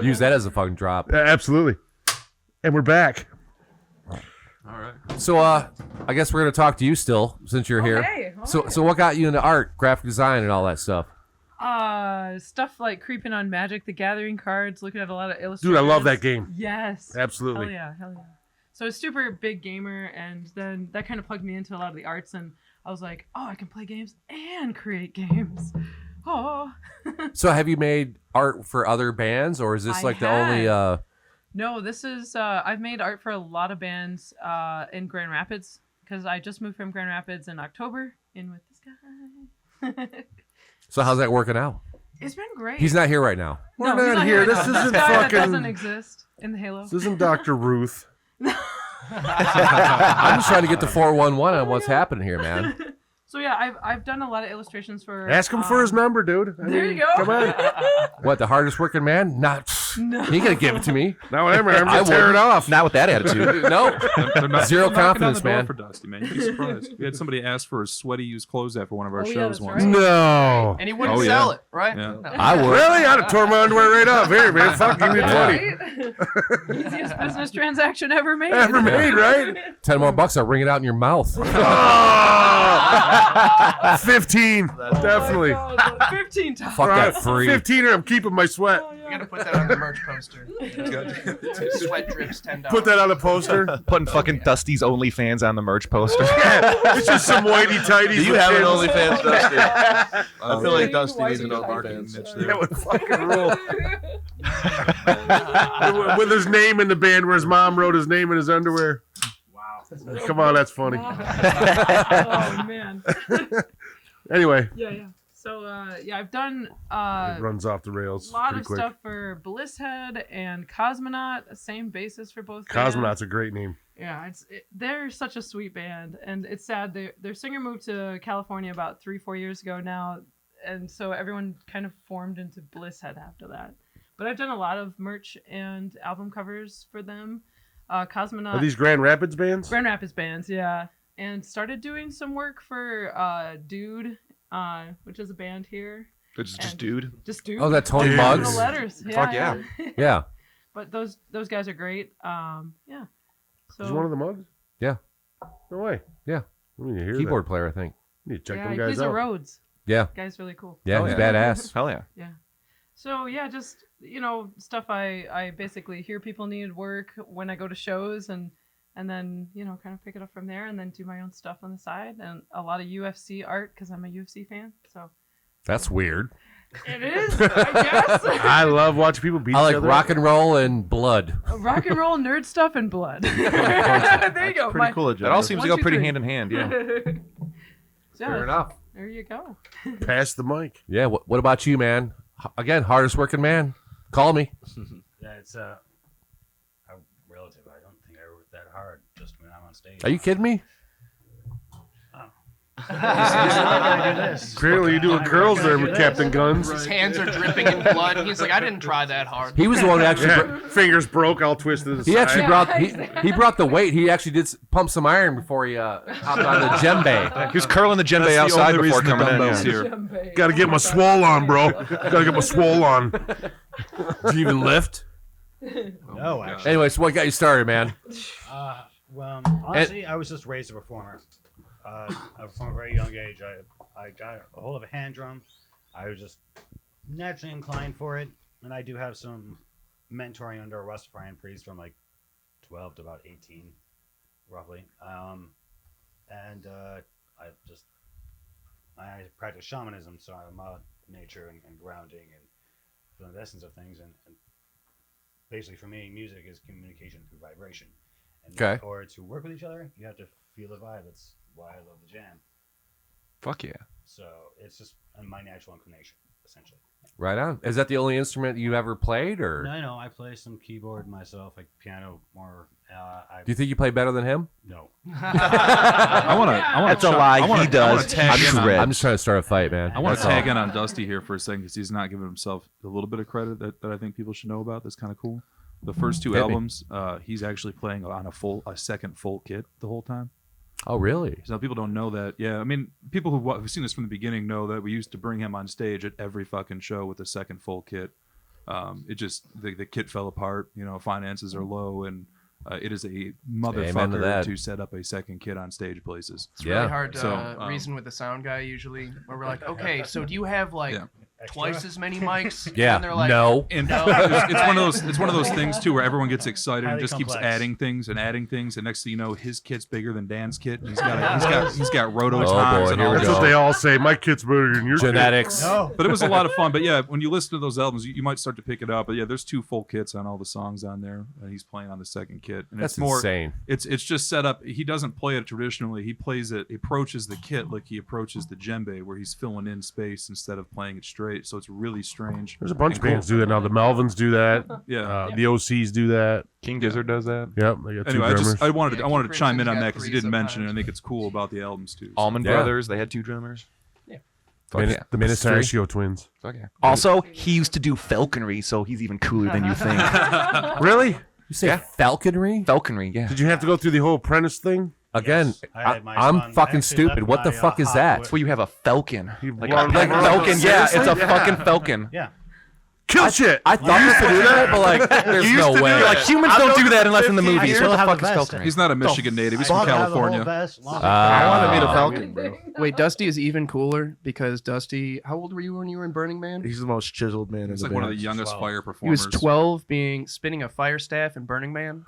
D: Use that as a fucking drop.
B: Absolutely. And we're back.
E: All right.
D: So, I guess we're gonna talk to you still since you're here.
K: Okay, all
D: So, what got you into art, graphic design, and all that stuff?
K: Stuff like creeping on Magic the Gathering cards, looking at a lot of illustrators.
B: Dude, I love that game.
K: Yes.
B: Absolutely.
K: Hell yeah. So I was a super big gamer, and then that kind of plugged me into a lot of the arts, and I was like, oh, I can play games and create games. Oh.
D: So, have you made art for other bands, or is this the only?
K: No, this is. I've made art for a lot of bands in Grand Rapids because I just moved from Grand Rapids in October in with this guy.
D: So, how's that working out?
K: It's been great.
D: He's not here right now.
B: We're
K: he's
B: not here.
K: right
B: This
K: now.
B: isn't
K: guy that
B: fucking.
K: doesn't exist in the Halo.
B: This isn't Dr. Ruth.
D: I'm just trying to get the 411 on what's happening here, man.
K: So yeah, I've done a lot of illustrations for.
B: Ask him for his number, dude.
K: There you go.
B: Come on.
D: What, the hardest working man? Not.
K: No.
D: He gonna give it to me.
B: Now I'm gonna tear it off.
F: Not with that attitude.
D: No. Zero confidence,
E: down the door
D: man.
E: For Dusty, man. You'd be surprised. We had somebody ask for his sweaty used clothes after one of our
K: Oh, yeah,
E: shows
K: that's
E: once.
K: right.
B: No.
H: And he wouldn't
E: Oh,
H: sell
E: yeah.
H: it, right?
E: Yeah.
H: No.
D: I would.
B: Really? I'd have torn my underwear right off. Here, man. Fuck, give me 20.
K: Right? Easiest business transaction ever made.
B: Ever made, right?
D: $10 more, I'll ring it out in your mouth.
B: 15. Definitely.
K: 15 times.
D: Fuck that free.
B: 15 or I'm keeping my sweat.
H: You gotta put that on the merch poster. Sweat drips $10.
B: Put that on a poster.
F: Putting fucking Dusty's OnlyFans on the merch poster.
B: It's just some whitey tighties.
M: Do you have an OnlyFans, Dusty? I feel like
K: Yeah,
M: Dusty needs an
K: whitey
M: OnlyFans.
K: tighties.
B: That would fucking rule. With his name in the band, where his mom wrote his name in his underwear.
K: Wow.
B: Come on, that's funny.
K: Oh man.
B: Anyway,
K: Yeah. So I've done
B: it runs off the rails
K: a lot
B: pretty
K: of
B: quick.
K: stuff for Blisshead and Cosmonaut. Same basis for both.
B: Cosmonaut's
K: bands.
B: a great name.
K: Yeah, they're such a sweet band, and it's sad their singer moved to California about 3-4 years ago now, and so everyone kind of formed into Blisshead after that. But I've done a lot of merch and album covers for them. Cosmonaut.
B: Are these Grand Rapids bands?
K: Grand Rapids bands, yeah. And started doing some work for Dude, which is a band here.
F: It's just
K: And-
F: dude.
K: Just Dude.
D: Oh, that Tony
B: Dude.
D: Muggs?
K: The letters. Yeah,
F: Fuck yeah.
D: Yeah.
K: But those guys are great. Yeah. So
B: Is one of the mugs?
D: Yeah.
B: No way.
D: Yeah.
B: I mean, you hear
D: Keyboard
B: that.
D: player, I think.
B: You need to check
K: yeah,
B: them
K: he
B: guys
K: plays
B: out.
K: the Rhodes.
D: Yeah.
K: Guy's really cool.
D: Yeah,
F: Oh,
D: he's
F: yeah.
D: badass.
F: Hell yeah.
K: Yeah. So yeah, just stuff I basically hear people needed work when I go to shows and then kind of pick it up from there and then do my own stuff on the side and a lot of UFC art because I'm a UFC fan. So
D: That's weird.
K: it is, I guess.
B: I love watching people beat
D: I like
B: each other.
D: rock and roll and blood.
K: Rock and roll, nerd stuff, and blood. There you go.
M: Pretty cool agenda.
F: That all seems to go
K: 1, 2,
F: pretty
K: 3.
F: hand in hand, yeah.
K: So,
D: Fair enough.
K: There you go.
B: Pass the mic.
D: Yeah. What about you, man? Again, hardest working man. Call me.
I: Yeah, it's a relative. I don't think I work that hard just when I'm on stage.
D: Are you kidding me?
B: Apparently, you doing curls there with Captain Guns.
H: His hands are dripping in blood. He's like, I didn't try that hard.
D: He was the one who actually.
B: Yeah, fingers broke, all twisted.
D: He actually
B: aside.
D: brought he brought the weight. He actually did pump some iron before he hopped on the djembe.
F: He was curling the djembe
M: That's the
F: outside
M: only
F: before
M: reason the
F: coming in.
M: dumbbells
F: Yeah.
M: here.
B: Got to get my swole on, bro. Got to get my swole on.
D: Did you even lift?
I: No, actually.
D: Anyway, so what got you started, man?
I: Well, honestly, I was just raised a performer. From a very young age, I got a hold of a hand drum. I was just naturally inclined for it, and I do have some mentoring under a Rastafarian priest from like 12 to about 18, roughly. I practice shamanism, so I'm about nature and grounding and feeling the essence of things. And basically, for me, music is communication through vibration. And
D: Okay.
I: in order to work with each other, you have to feel the vibe. That's why I love the jam.
F: Fuck yeah.
I: So it's just my natural inclination, essentially.
D: Right on. Is that the only instrument you ever played, or
I: No, I play some keyboard myself, like piano more.
D: do you think you play better than him?
I: No.
E: I want to.
F: That's a lie. He does.
D: I'm
F: Shred.
D: just trying to start a fight, man.
E: I want to
D: That's all.
E: tag in on Dusty here for a second because he's not giving himself a little bit of credit that I think people should know about. That's kind of cool. The first two
D: Hit me.
E: albums, he's actually playing on a second full kit the whole time.
D: Oh, really?
E: So people don't know that. Yeah, I mean, people who've seen this from the beginning know that we used to bring him on stage at every fucking show with a second full kit. It just the kit fell apart. You know, finances are low, and it is a
D: Amen to
E: motherfucker
D: that.
E: to set up a second kit on stage places.
H: It's really hard to reason with the sound guy usually, where we're like, okay, so do you have like twice as many mics?
D: Yeah.
H: And they're like,
D: No.
E: And
H: no.
E: it's one of those things too where everyone gets excited and
I: Highly
E: just keeps
I: complex.
E: adding things, and next thing you know, his kit's bigger than Dan's kit. He's got roto
D: Oh,
E: times
D: boy,
E: and
D: here
E: all
D: we
B: That's
E: this.
B: what they all say. My kid's better than your kid.
D: Genetics.
I: No.
E: But it was a lot of fun. But yeah, when you listen to those albums, you might start to pick it up. But yeah, there's 2 full kits on all the songs on there, and he's playing on the second kit. And
D: That's
E: it's more
D: insane.
E: It's just set up. He doesn't play it traditionally. He plays it. He approaches the kit like he approaches the djembe, where he's filling in space instead of playing it straight. So it's really strange.
B: There's a bunch
E: and
B: of
E: cool.
B: bands do that now. The Melvins do that.
E: Yeah.
B: The OCs do that.
F: King Gizzard does that.
B: Yep. They got 2
E: Anyway,
B: drummers.
E: I wanted to
H: King
E: chime in
H: Crimson's
E: on
H: got
E: that because he
H: 3
E: didn't mention it. I
H: sometimes.
E: think it's cool about the albums too. So.
F: Allman
D: Yeah.
F: Brothers, they had 2 drummers.
H: Yeah.
F: Fuck yeah.
B: The Ministratio twins.
F: Fuck yeah. Also, he used to do falconry, so he's even cooler than you think.
B: Really?
D: You say falconry?
F: Falconry, yeah.
B: Did you have to go through the whole apprentice thing?
D: Again,
I: Yes. I had my
D: I'm
I: son
D: fucking
I: actually
D: stupid.
I: left
D: What the
I: my,
D: fuck is
I: hot
D: that?
I: wood-
F: Where you have a falcon.
B: You
F: Like
B: run
F: a big
B: around-
F: falcon. Yeah, it's a
B: Seriously?
F: fucking falcon.
I: Yeah.
B: Kill shit.
D: I thought you could do that, but like, there's no way.
F: Like humans don't do that unless in the
I: I
F: movies.
I: still
F: What the
I: have
F: fuck
I: the
F: is
I: vest.
F: falconry?
E: He's not a Michigan native. He's from
I: I have the whole
E: California.
I: vest, long-
M: I want to meet a falcon, bro.
H: Wait, Dusty is even cooler because Dusty, how old were you when you were in Burning Man?
M: He's the most chiseled man in
E: He's
M: the
E: like one of
M: band.
E: the youngest
I: 12.
E: fire
H: He
E: performers.
H: was 12, spinning a fire staff in Burning Man.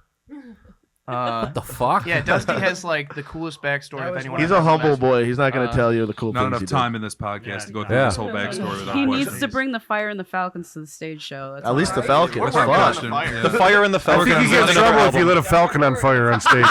D: What the fuck?
H: Yeah, Dusty has like the coolest backstory of anyone.
M: He's
H: I've
M: a
H: ever
M: humble
H: met.
M: boy. He's not going to tell you the cool
E: Not
M: things
E: enough
M: he did.
E: time in this podcast to go through
D: Yeah.
E: this whole backstory without
J: He
E: questions.
J: needs to bring the fire and the falcons to the stage show. That's
M: At least the
J: all.
M: falcon.
H: We're
M: It's
H: working
M: fun.
H: on the fire.
F: The fire and the
B: I
F: falcon.
B: think you
F: is
B: get in
F: another
B: trouble if you
F: album.
B: lit a falcon on fire on stage.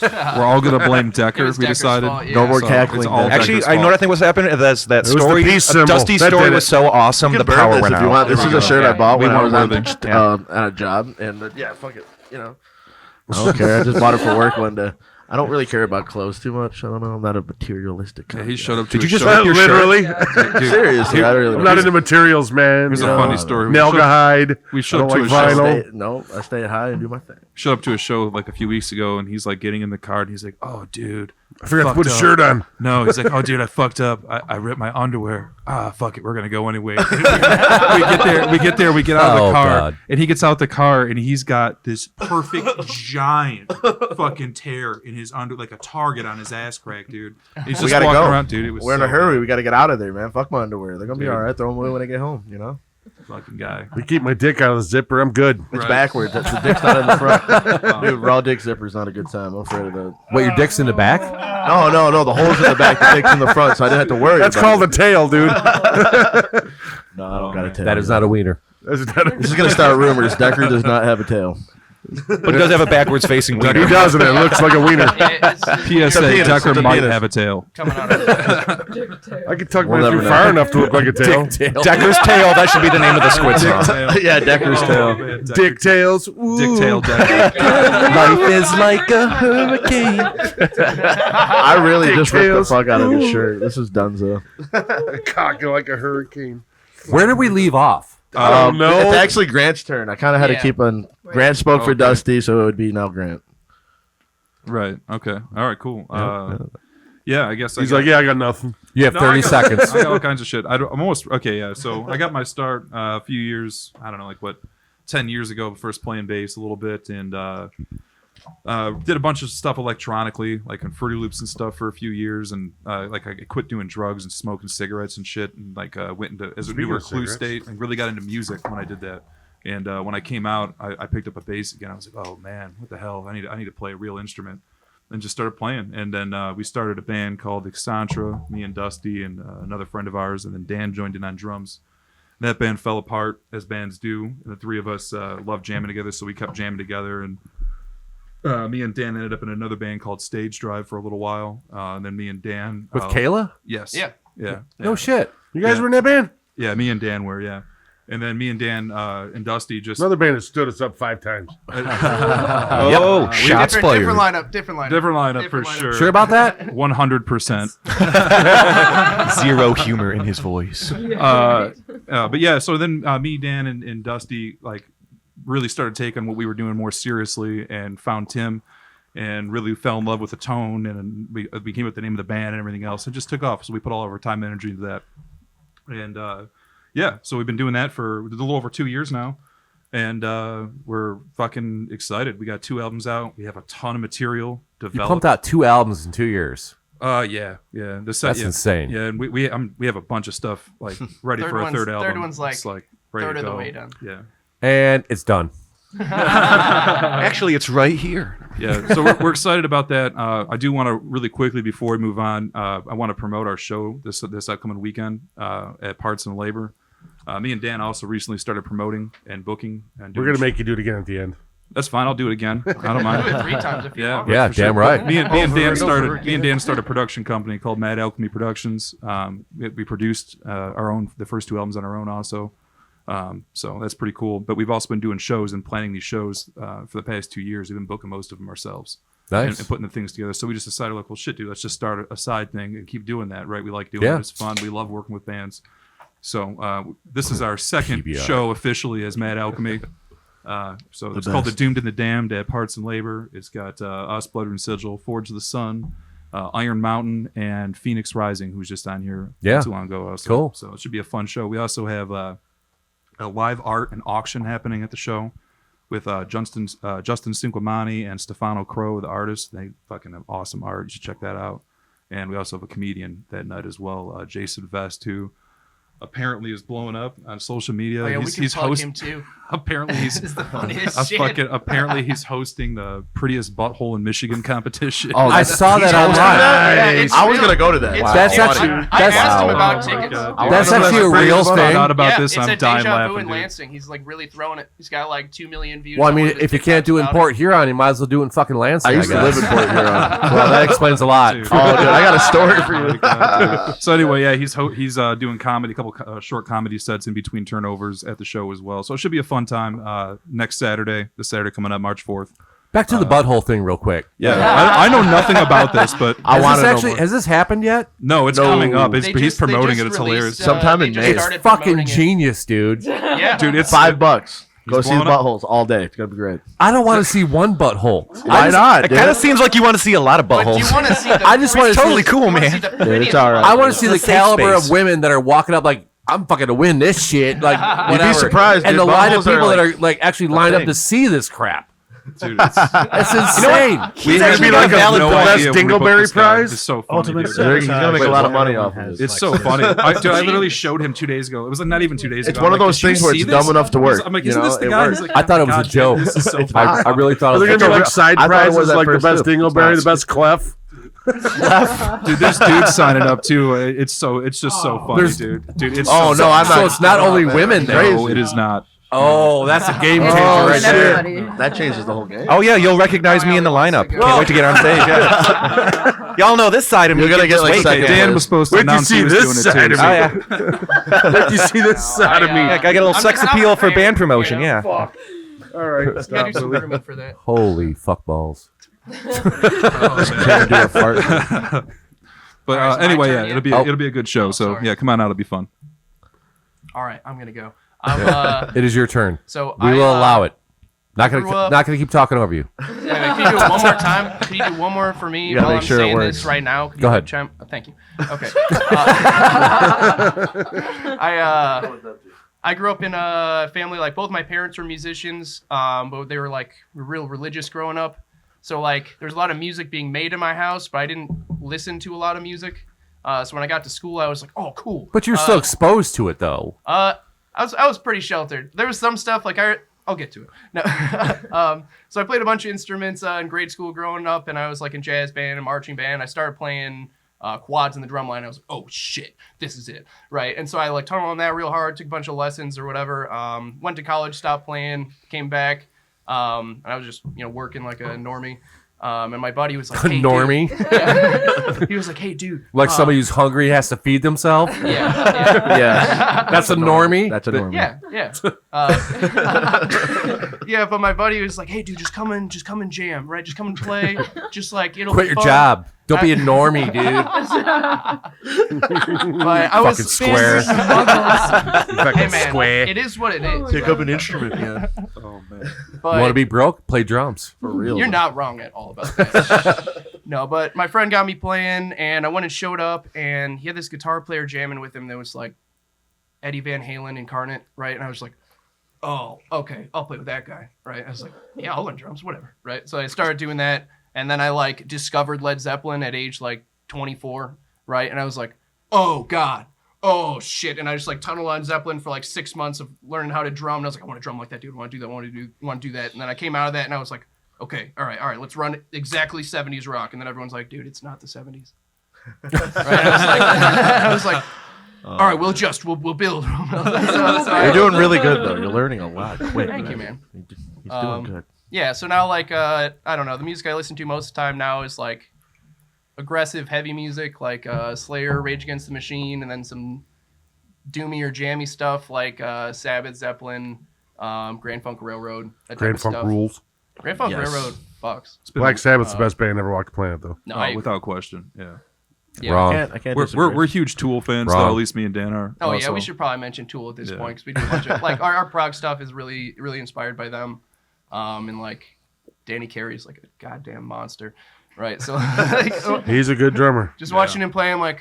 E: We're all gonna blame Decker.
H: was
E: We
H: Decker's
E: decided.
H: fault, yeah.
M: No more
E: So
M: cackling.
E: it's all
M: Decker.
F: Actually,
E: Decker's
F: I know what I
E: fault.
F: think was happening. That's that
B: was the
F: story.
B: peace symbol.
F: Dusty's
B: That
F: story
B: did
F: was
B: it.
F: so awesome.
M: You
F: The
M: can burn
F: power
M: this
F: went
M: if you
F: out.
M: want. This is a shirt I bought when I was on a job, and yeah, fuck it. You know, I don't care. I just bought it for work one day. I don't really care about clothes too much. I don't know. I'm not a materialistic.
E: Yeah,
M: kind
E: he
M: of
E: showed
M: guy.
E: up to
F: Did you
E: a
F: just
E: show.
F: rip your shirt?
B: Literally?
M: Seriously, I really
B: I'm not into materials, man.
E: Here's
B: you
E: a
B: know.
E: funny story. We
B: Malgahide.
E: We
B: I
E: showed
B: don't
E: up to
B: like
E: a show.
B: vinyl.
M: No, I stay high and do my thing.
E: Showed up to a show like a few weeks ago, and he's like getting in the car, and he's like, "Oh, dude,
B: I forgot to
E: fucked
B: put a
E: up."
B: shirt on.
E: No, he's like, "Oh, dude, I fucked up. I ripped my underwear. Ah, fuck it, we're gonna go anyway." We get there, we get out of the
D: Oh,
E: car,
D: God.
E: and he gets out the car, and he's got this perfect giant fucking tear in his under, like a target on his ass crack, dude. He's
M: We
E: just
M: gotta
E: walking
M: go.
E: around, dude. It was
M: We're in
E: so
M: a hurry. We got to get out of there, man. Fuck my underwear. They're gonna be
E: Dude.
M: all right. Throw them away when I get home. You know,
E: fucking guy.
B: I keep my dick out of the zipper. I'm good.
M: it's
E: Right.
M: backwards. That's the dick's not in the front. Dude, raw dick zipper's not a good time. I'm afraid of that.
D: What, your dick's in the back?
M: No. The hole's in the back. The dick's in the front, so I didn't have to worry.
B: That's
M: about
B: called
M: it.
B: a tail, dude.
M: No, I don't got a tail.
D: That is not a wiener.
B: That's not
M: This is gonna start rumors. Decker does not have a tail.
F: But it does have a backwards facing
B: He
F: wiener.
B: doesn't. It looks like a wiener.
H: Yeah, it's
E: PSA:
M: penis,
E: Decker
M: it's a
E: might
M: penis.
E: have a tail.
H: coming out of it.
B: I can tuck
M: We'll
B: my
M: never
B: through
M: know.
B: far enough to look like a tail.
F: Decker's tail. That should be the name of the squid song.
M: Yeah, Decker's tail.
E: Man,
B: Dick tails. Ooh.
E: Dick tail Decker.
D: Life is like a hurricane.
M: I really
B: Dick
M: just ripped the
B: tails.
M: fuck out of his shirt. This is Dunzo.
B: Cock like a hurricane.
D: Where did we leave off?
B: I don't know.
M: It's actually Grant's turn. I kind of had
H: Yeah.
M: to keep on. Grant spoke for
E: Okay.
M: Dusty, so it would be now Grant.
E: Right. Okay. All right. Cool. Yeah. I guess
B: He's
E: I
B: like, yeah, I got nothing.
D: You have
E: No,
D: 30
E: I got-
D: seconds.
E: I got all kinds of shit. I'm almost okay. Yeah. So I got my start a few years. I don't know, like what, 10 years ago. First playing bass a little bit, and did a bunch of stuff electronically, like on Fruity Loops and stuff for a few years, and like I quit doing drugs and smoking cigarettes and shit, and like went into as a
B: Speaking
E: new
B: of
E: recluse
B: cigarettes.
E: state, and really got into music when I did that. And when I came out, I picked up a bass again. I was like, oh man, what the hell? I need to play a real instrument. And just started playing. And then we started a band called Exantra, me and Dusty and another friend of ours, and then Dan joined in on drums. That band fell apart, as bands do. And the three of us loved jamming together, so we kept jamming together. And me and Dan ended up in another band called Stage Drive for a little while. And then me and Dan...
D: With Kayla?
E: Yes.
H: Yeah.
E: Yeah.
D: No shit.
B: You guys
E: Yeah.
B: were in that band?
E: Yeah, me and Dan were, yeah. And then me and Dan and Dusty just
B: Another band that stood us up 5 times.
F: Shots fired.
H: Different lineup. Different lineup
E: for sure.
D: Sure about that?
E: 100%.
F: Zero humor in his voice.
E: But yeah, so then me, Dan, and Dusty like really started taking what we were doing more seriously and found Tim and really fell in love with the tone and we came up with the name of the band and everything else. It just took off. So we put all of our time and energy into that. And yeah, so we've been doing that for a little over 2 years now. And we're fucking excited. We got 2 albums out. We have a ton of material developed.
D: You pumped out 2 albums in 2 years.
E: Yeah.
D: That's insane.
E: Yeah, and we have a bunch of stuff like ready for a third album.
H: Third one's like,
E: it's like ready
H: third
E: to
H: of the
E: go.
H: way done.
E: Yeah.
D: And it's done.
F: Actually, it's right here.
E: Yeah, so we're excited about that. I do want to really quickly before we move on. I want to promote our show this upcoming weekend at Parts and Labor. Me and Dan also recently started promoting and booking. And
B: We're gonna make you do it again at the end.
E: That's fine. I'll do it again. I don't mind.
H: Do it 3 times if you want.
D: Yeah,
E: for sure.
D: damn right.
E: Me and Dan started a production company called Mad Alchemy Productions. We produced the first 2 albums on our own also. So that's pretty cool. But we've also been doing shows and planning these shows for the past 2 years. We've been booking most of them ourselves.
D: Nice.
E: And putting the things together. So we just decided, like, well, shit, dude, let's just start a side thing and keep doing that, right? We like doing it. It's fun. We love working with bands. So this is our second show officially as Mad Alchemy. So it's called The Doomed and the Damned at Parts and Labor. It's got us, Blood Rune Sigil, Forge of the Sun, Iron Mountain, and Phoenix Rising, who's just on here not too long ago. Also.
D: Cool.
E: So it should be a fun show. We also have a live art and auction happening at the show with Justin Cinquemani and Stefano Crow, the artist. They fucking have awesome art. You should check that out. And we also have a comedian that night as well, Jason Vest, who apparently is blowing up on social media.
H: Oh, yeah, we can plug him too.
E: Apparently he's
H: It's the funniest shit.
E: apparently he's hosting the prettiest butthole in Michigan competition.
D: Oh, I saw that online.
H: It's
M: I was
H: real.
M: gonna go to that.
H: It's
D: That's
H: real.
D: actually-
H: I asked him about tickets.
D: That's actually a real thing.
E: Out about this,
H: it's
E: I'm
H: a
E: dying
H: Deja Vu
E: laughing.
H: in
E: Dude.
H: Lansing. He's like really throwing it. He's got like 2 million views.
D: Well, I
H: on
D: mean,
H: one of his
D: if you can't do it in
H: TikToks
D: Port
H: about
D: Huron, you might as well do it in fucking Lansing.
M: I used to live in Port Huron.
D: Well, that explains a lot.
E: Dude.
M: Oh, dude, I got a story for you.
E: So anyway, yeah, he's doing comedy, a couple short comedy sets in between turnovers at the show as well. So it should be a fun time next Saturday, this Saturday coming up, March 4th.
D: Back to the butthole thing real quick.
E: Yeah, I know nothing about this, but
D: Has this happened yet?
E: No, it's coming up.
H: They
E: He's
H: just
E: promoting it. It's
H: released,
E: hilarious.
M: Sometime
H: they
M: in
H: just
M: May.
H: started
D: It's fucking
H: promoting it.
D: genius, dude.
H: Yeah,
E: Dude, it's
M: $5. Go see the
E: blowing up.
M: buttholes all day. It's gonna be great.
D: I don't want to see one butthole.
M: Why not?
F: It kind of seems like you want to see a lot of
H: But do you
F: buttholes.
H: want to see the
D: I just wanna see-
F: Totally cool,
H: you wanna
F: man.
H: see the
M: Dude, it's
H: prettiest
M: all right.
D: I want to see the
F: It's a safe
D: caliber
F: space.
D: of women that are walking up like, I'm fucking to win this shit. Like, whatever.
M: surprised,
D: And
M: dude.
D: the line of
M: Buttholes are
D: people that
M: like
D: are like actually lined up
M: thing.
D: to see this crap.
E: Dude, it's
D: That's insane.
F: We
B: It's
F: actually
B: gonna be like
F: got
B: a
F: valid
B: no
F: point.
B: best
E: idea when we booked
B: Dingleberry
E: this guy.
B: prize.
E: It's so funny.
I: Ultimate
E: dude.
M: He's gonna make a lot of money off of this.
E: It's so funny. Dude, I literally showed him 2 days ago. It was like not even 2 days
M: It's
E: ago.
M: one
E: I'm
M: of
E: like,
M: those
E: "Did you
M: things where
E: see
M: it's
E: this?"
M: dumb enough to work.
E: I'm like,
M: you
E: isn't
M: know?
E: this the
M: It
E: guy?
M: works.
E: He's like,
D: I thought it was a
E: "God,
D: joke.
E: This is so
D: I
E: funny.
D: really thought it
B: Are
D: was
B: they
D: a
B: gonna do
D: joke.
B: like side
M: I thought it was
B: prizes
M: at
B: like the
M: first
B: best
M: too.
B: Dingleberry, the best clef?
E: Dude, there's dudes signing up too. It's just so funny,
D: There's-
E: dude. Dude, it's
M: Oh,
E: so
M: no, I'm
D: So
M: not.
D: it's not only women there.
E: No, it is not.
D: Oh, that's a game changer
M: Oh,
D: right there.
J: Everybody.
M: That changes the whole game.
F: Oh yeah, you'll recognize me in the lineup. Can't wait to get on stage. Yeah. Y'all know this side of me.
M: You're gonna get
F: Just
M: like
F: wait.
M: second
E: Dan
M: place.
E: was supposed to
B: Wait till you
E: announce
B: see
E: he was
B: this
E: doing it
B: side
E: too.
B: of
F: Oh
B: me.
F: yeah.
B: Let you see this side of me.
F: Yeah, gotta get a little sex appeal for band promotion. Yeah.
B: All right,
H: You gotta
B: stop.
H: do some grooming for that.
D: Holy fuck balls.
E: But
H: Alright, it's my
E: anyway,
H: turn
E: yeah,
H: yet?
E: it'll be a good show. So
H: sorry.
E: yeah, come on out. It'll be fun.
H: All right, I'm gonna go. I'm,
D: It is your turn.
H: so
D: We will allow it. Not
H: grew
D: gonna
H: up-
D: not gonna keep talking over you.
H: Anyway, can you do it one more time? Can you do one more for me
M: You gotta
H: while
M: make
H: I'm
M: sure it
H: saying
M: works.
H: this right now? Can
D: Go
H: you
D: ahead.
H: chime- thank you. Okay. I grew up in a family like both my parents were musicians, but they were like real religious growing up. So like there's a lot of music being made in my house, but I didn't listen to a lot of music. So when I got to school, I was like, oh, cool.
D: But you're still exposed to it though.
H: I was pretty sheltered. There was some stuff like I'll get to it. No, so I played a bunch of instruments in grade school growing up, and I was like in jazz band and marching band. I started playing quads in the drum line. I was like, oh shit, this is it, right? And so I like tunneled on that real hard, took a bunch of lessons or whatever. Went to college, stopped playing, came back, and I was just working like a normie. And my buddy was like, hey,
D: Normie.
H: dude. Yeah. He was like, hey, dude.
D: Like somebody who's hungry has to feed themselves.
H: Yeah.
D: That's a normie.
M: That's a normie.
H: Yeah. Yeah, but my buddy was like, hey, dude, just come and jam, right? Just come and play. Just like, it'll
D: Quit
H: be
D: your
H: fun.
D: job. Don't be a normie, dude.
H: But I was
D: Fucking square.
H: Hey, man, it is what it is.
M: Pick up an instrument, man.
E: Oh man.
H: But
D: You want to be broke? Play drums.
M: For real.
H: You're not wrong at all about that. No, but my friend got me playing, and I went and showed up, and he had this guitar player jamming with him that was like Eddie Van Halen incarnate, right? And I was like, oh, okay, I'll play with that guy, right? I was like, yeah, I'll learn drums, whatever, right? So I started doing that, and then I like discovered Led Zeppelin at age like 24, right? And I was like, oh God, oh shit, and I just like tunneled on Zeppelin for like 6 months of learning how to drum, and I was like, I want to drum like that dude, I want to do that, I want to do that, and then I came out of that, and I was like, okay, all right, let's run exactly 70s rock, and then everyone's like, dude, it's not the 70s. Right? I was like, all right, we'll adjust. We'll build.
M: You're doing really good though. You're learning a lot quick.
H: Thank you, man.
M: He's doing good.
H: Yeah, so now like I don't know, the music I listen to most of the time now is like aggressive, heavy music like Slayer, Rage Against the Machine, and then some doomy or jammy stuff like Sabbath, Zeppelin, Grand Funk Railroad. That type
B: Grand
H: of
B: Funk
H: stuff.
B: rules.
H: Grand Funk Railroad fucks.
B: Black Sabbath's the best band ever walked the planet, though.
H: No,
E: without question. Yeah.
H: Yeah.
B: Wrong.
M: I can't
E: We're huge Tool fans,
B: Wrong.
E: though. At least me and Dan are.
H: Oh yeah,
E: also.
H: we should probably mention Tool at this
E: Yeah.
H: point because we do a bunch of like our prog stuff is really inspired by them, and like Danny Carey's like a goddamn monster, right? So like,
B: He's a good drummer.
H: just watching him play, I'm like,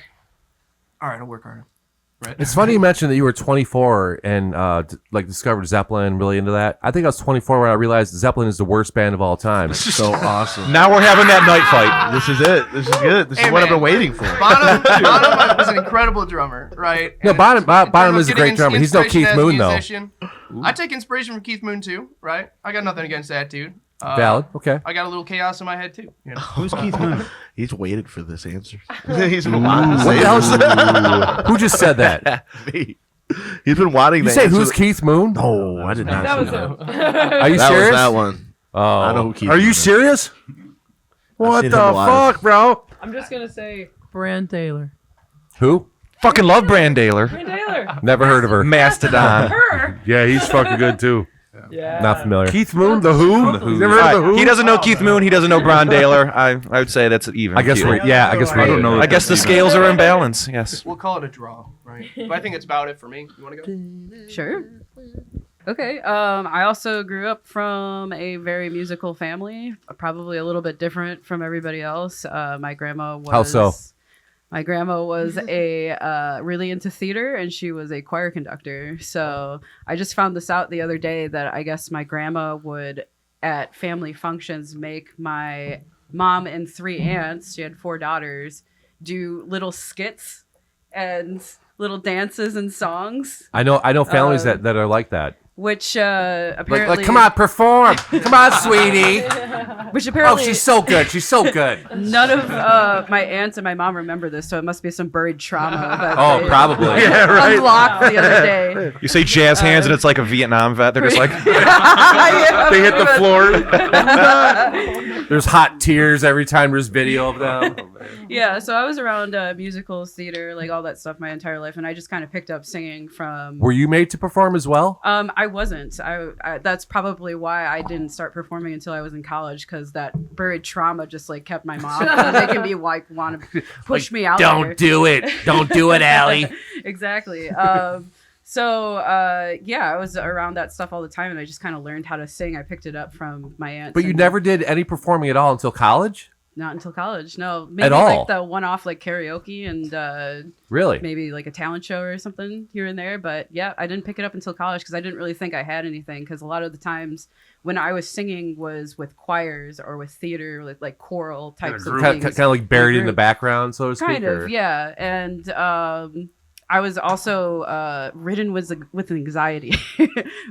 H: all right, I'll work harder, right?
D: It's funny you mentioned that you were 24 and like discovered Zeppelin, really into that. I think I was 24 when I realized Zeppelin is the worst band of all time.
M: It's so awesome.
F: Now we're having that night fight.
M: This is it. This is good. This
H: Hey,
M: is what I've
H: man.
M: been waiting for.
H: Bonham was an incredible drummer, right?
D: No,
H: And
D: Bonham
H: in terms
D: is a
H: of
D: great
H: getting
D: drummer. He's no
H: inspiration
D: Keith
H: as a
D: Moon, though.
H: musician, I take inspiration from Keith Moon too, right? I got nothing against that dude.
D: Valid. Okay.
H: I got a little chaos in my head too. You know?
I: Who's Keith Moon?
M: He's waited for this answer. He's been wanting to
D: What
M: say
D: the hell
M: this.
D: is that? Who just said that?
M: Me. He's been wanting
D: You
M: to
D: say
M: answer
D: who's
M: the-
D: Keith Moon?
M: No, I did not
K: That
M: say
K: was
M: that.
K: him.
D: Are you
M: That
D: serious?
M: was that one.
D: Oh.
M: I know who Keith
B: Are
M: Moon
B: you
M: is.
B: serious? What
M: seen
B: the
M: him live.
B: fuck, bro?
K: I'm just gonna say Brand Taylor.
D: Who?
F: Fucking love Brandaler.
K: Brand Taylor.
D: Never heard of her.
F: Mastodon.
K: Her.
B: Yeah, he's fucking good too.
K: Yeah.
D: Not familiar.
B: Keith Moon, The Who?
E: The Who.
B: You never heard of The Who?
F: He doesn't know Keith Moon. He doesn't know Brandaler. I would say that's even.
D: I guess
F: keel.
D: we're I guess we're
E: I don't know.
F: I guess the scales are in balance. Yes.
H: We'll call it a draw, right? But I think it's about it for me. You want to go?
J: Sure. Okay. I also grew up from a very musical family, probably a little bit different from everybody else. My grandma was.
D: How so?
J: My grandma was a really into theater, and she was a choir conductor. So I just found this out the other day that I guess my grandma would, at family functions, make my mom and 3 aunts, she had 4 daughters, do little skits and little dances and songs.
D: I know families that are like that.
J: Which apparently,
D: Like, come on, perform. Come on, sweetie.
J: which
D: Oh,
J: apparently,
D: she's so good. She's so good.
J: none of my aunts and my mom remember this, so it must be some buried trauma. That
D: Oh,
J: they
D: probably.
B: Yeah, right.
J: Unlocked the other day.
F: You say jazz hands and it's like a Vietnam vet. They're just like,
J: Yeah,
B: They hit the floor.
D: There's hot tears every time there's video of them.
J: Yeah, so I was around musicals, theater, like all that stuff my entire life, and I just kind of picked up singing from.
D: Were you made to perform as well?
J: I wasn't. I that's probably why I didn't start performing until I was in college, because that buried trauma just like kept my mom from making me like want to push me out there.
D: Don't do it. Don't do it, Allie.
J: Exactly. So I was around that stuff all the time, and I just kind of learned how to sing. I picked it up from my aunt.
D: But you never did any performing at all until college?
J: Not until college. No, maybe
D: At all?
J: like the one-off like karaoke and
D: Really?
J: maybe like a talent show or something here and there. But yeah, I didn't pick it up until college because I didn't really think I had anything. Because a lot of the times when I was singing was with choirs or with theater, like choral types of
D: Kind
J: things.
D: of like buried in the
J: group.
D: background, so to speak?
J: Kind
D: or-
J: of, yeah. And I was also ridden with anxiety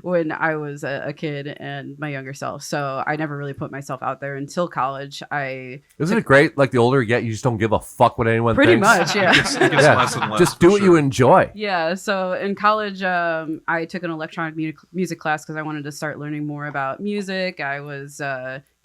J: when I was a kid and my younger self. So I never really put myself out there until college.
D: Isn't it great? Like the older you get, you just don't give a fuck what anyone
J: Pretty
D: thinks.
J: much, yeah.
E: It gets less and less,
D: Just do
E: for
D: what
E: sure.
D: you enjoy.
J: Yeah, so in college, I took an electronic music class because I wanted to start learning more about music. I was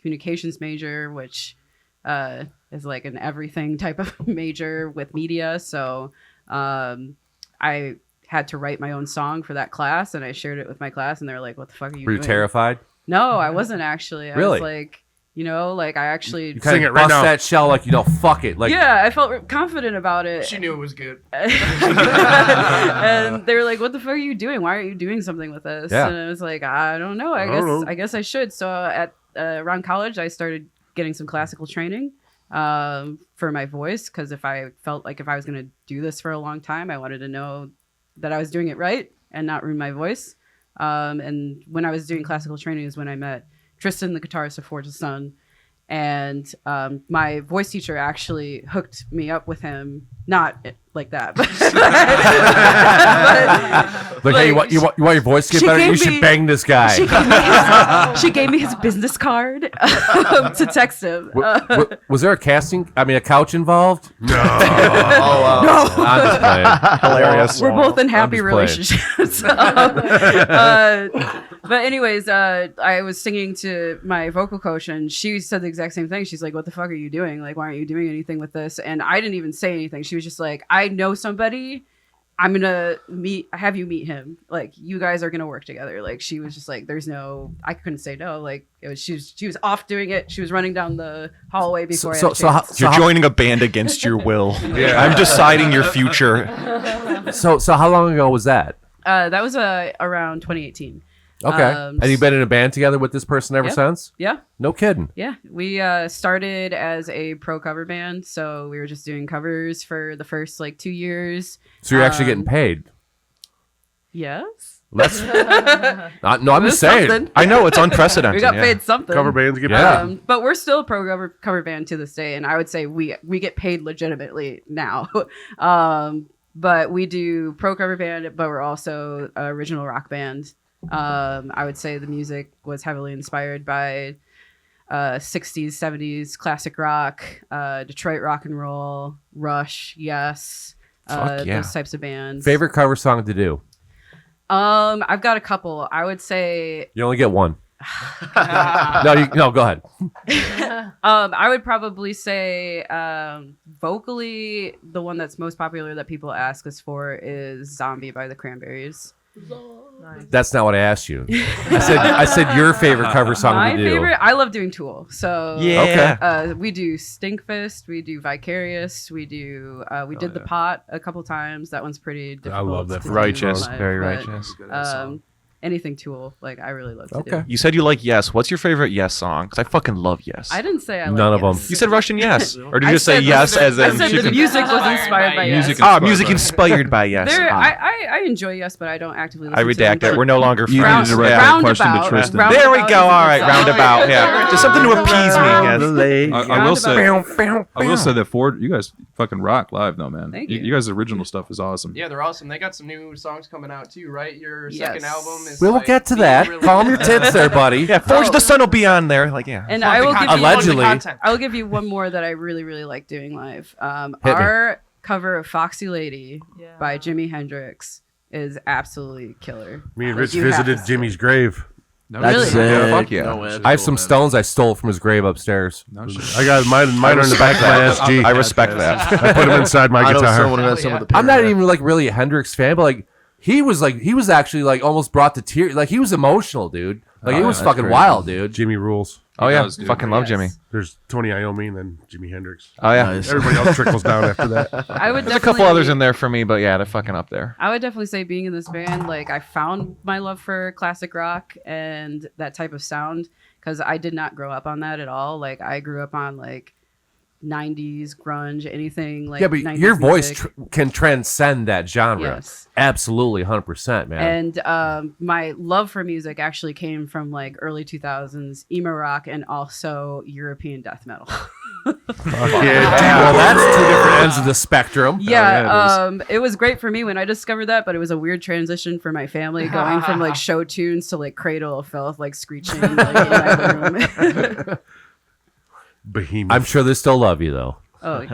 J: communications major, which is like an everything type of major with media. So I had to write my own song for that class, and I shared it with my class, and they were like, "What the fuck are you
D: Were you
J: doing?"
D: terrified?
J: No, I wasn't actually. I
D: Really?
J: was like, I actually
D: You kind of bust that shell like, fuck it. Like,
J: yeah, I felt confident about it.
H: She knew it was good.
J: And they were like, "What the fuck are you doing? Why aren't you doing something with this?"
D: Yeah.
J: And I was like, "I don't know. I guess I should." So at around college, I started getting some classical training for my voice, because if I felt like if I was going to do this for a long time, I wanted to know that I was doing it right and not ruin my voice. And when I was doing classical training is when I met Tristan, the guitarist of Forge the Sun. And my voice teacher actually hooked me up with him, not like that, but
D: like, hey, you want your voice to get better? You should bang this guy.
J: She gave me his business card to text him.
D: Was there a couch involved? No.
J: No.
D: I'm just playing.
F: Hilarious.
J: We're both in happy
D: I'm just playing.
J: relationships. But anyways, I was singing to my vocal coach, and she said the exact same thing. She's like, "What the fuck are you doing? Like, why aren't you doing anything with this?" And I didn't even say anything. She was just like, "I know somebody. I'm gonna have you meet him. Like, you guys are gonna work together." Like, she was just like, I couldn't say no. Like, she was off doing it. She was running down the hallway before I had a chance.
F: You're joining a band against your will. Yeah. I'm deciding your future.
D: So how long ago was that?
J: That was around 2018.
D: Okay. And you've been in a band together with this person ever since?
J: Yeah.
D: No kidding.
J: Yeah. We started as a pro cover band, so we were just doing covers for the first 2 years.
D: So you're actually getting paid?
J: Yes.
D: That's no, I'm just saying.
J: Something.
F: I know, it's unprecedented.
J: We got paid something.
B: Cover bands get
J: paid. But we're still a pro cover band to this day, and I would say we get paid legitimately now. But we do pro cover band, but we're also an original rock band. I would say the music was heavily inspired by 60s, 70s classic rock, Detroit rock and roll, Rush, Yes, those types of bands.
D: Favorite cover song to do?
J: I've got a couple. I would say
D: you only get one. No, go ahead.
J: I would probably say vocally, the one that's most popular that people ask us for is "Zombie" by the Cranberries.
K: Nice.
D: That's not what I asked you. I said your favorite cover song
J: My
D: to do.
J: favorite, I love doing Tool. So
D: yeah,
J: we do Stinkfist, we do Vicarious, we do we did The Pot a couple times. That one's pretty difficult.
B: I love that.
F: Righteous,
J: live,
F: very
J: but,
F: righteous.
J: Anything Tool, I really love to do.
F: You said you like Yes. What's your favorite Yes song? Because I fucking love Yes.
J: I didn't say I like
D: None of
J: Yes.
D: them.
F: You said Russian Yes, or did you
J: I
F: just say
J: said
F: Yes as in?
J: I said the music was inspired by Yes.
F: Music inspired by Yes.
J: I enjoy Yes, but I don't actively listen
F: I
J: to them,
F: redact it.
J: but
F: We're no longer
N: You
F: friends.
N: needed to direct that question to Tristan.
F: There we
J: Roundabout
F: go.
J: is a
F: All
J: good
F: right,
J: song.
F: roundabout. Yeah, just something to appease me. Yes.
E: I will say that Ford, you guys fucking rock live though, man.
J: Thank
E: You
J: you.
E: guys' original stuff is awesome.
H: Yeah, they're awesome. They got some new songs coming out too, right? Your second album is.
D: We will get to that.
H: Really
D: Calm your tits there, buddy.
F: Yeah, Forge the Sun will be on there. Yeah.
J: And I will give you
D: allegedly.
J: I will give you one more that I really, really like doing live. Our cover of "Foxy Lady" by Jimi Hendrix is absolutely killer.
B: Me and
J: Like,
B: Rich
J: you have
B: visited
J: to see
B: Jimmy's
J: it.
B: grave.
J: Really?
F: Fuck yeah.
M: No way.
D: I have some stones I stole from his grave upstairs.
E: No shit.
B: I got mine are in the back of my SG.
F: I respect that.
B: I put them inside my
M: I know
B: guitar.
M: someone who has some of the
D: I'm not
M: paragraph.
D: even really a Hendrix fan, but he was actually almost brought to tears. He was emotional, dude. It was
N: that's
D: fucking
N: crazy.
D: wild, dude.
B: Jimmy rules.
F: Oh yeah,
E: does, dude.
F: fucking love
J: Yes.
F: Jimmy.
B: There's Tony Iommi and then Jimi Hendrix.
F: Oh yeah.
M: Nice.
B: Everybody else trickles down after that.
J: I would
F: There's a couple others in there for me, but yeah, they're fucking up there.
J: I would definitely say being in this band, I found my love for classic rock and that type of sound because I did not grow up on that at all. I grew up on 90s grunge, anything
D: Yeah, but
J: 90s
D: your voice
J: music.
D: can transcend that genre.
J: Yes.
D: Absolutely, 100%, man.
J: And my love for music actually came from early 2000s emo rock and also European death metal.
D: Well, that's two different ends of the spectrum.
J: Yeah, it was great for me when I discovered that, but it was a weird transition for my family going from show tunes to Cradle of Filth, screeching in my room.
B: Behemoth.
D: I'm sure they still love you, though.
J: Oh,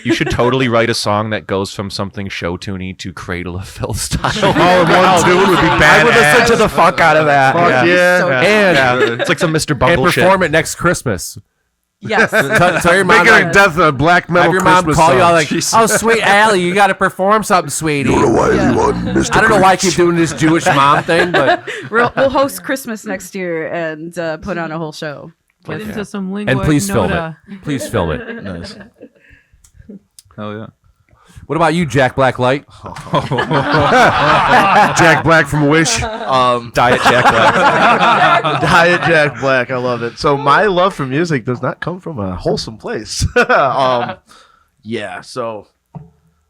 F: You should totally write a song that goes from something show-tuney to Cradle of Filth style.
B: All in one tune would be badass.
F: I would listen to the fuck out of that.
B: Fuck yeah.
J: So
D: And
F: It's like some Mr.
D: and
F: Bumble shit.
D: perform it next Christmas.
J: yes.
D: Tell your mom,
B: Making
D: like,
B: a death of black metal
D: have your mom
B: Christmas
D: call you all
B: song.
D: like, "Oh, sweet Allie, you got to perform something, sweetie."
J: Yeah.
D: I don't know why I keep doing this Jewish mom thing, but
J: We'll host Christmas next year and put on a whole show.
K: Get into some lingua
D: and please film
K: ignota.
D: it. Please film it.
M: Nice.
E: Hell yeah.
D: What about you, Jack Blacklight?
B: Jack Black from Wish.
F: Diet Jack Black.
M: Diet Jack Black. I love it. So my love for music does not come from a wholesome place. Yeah. So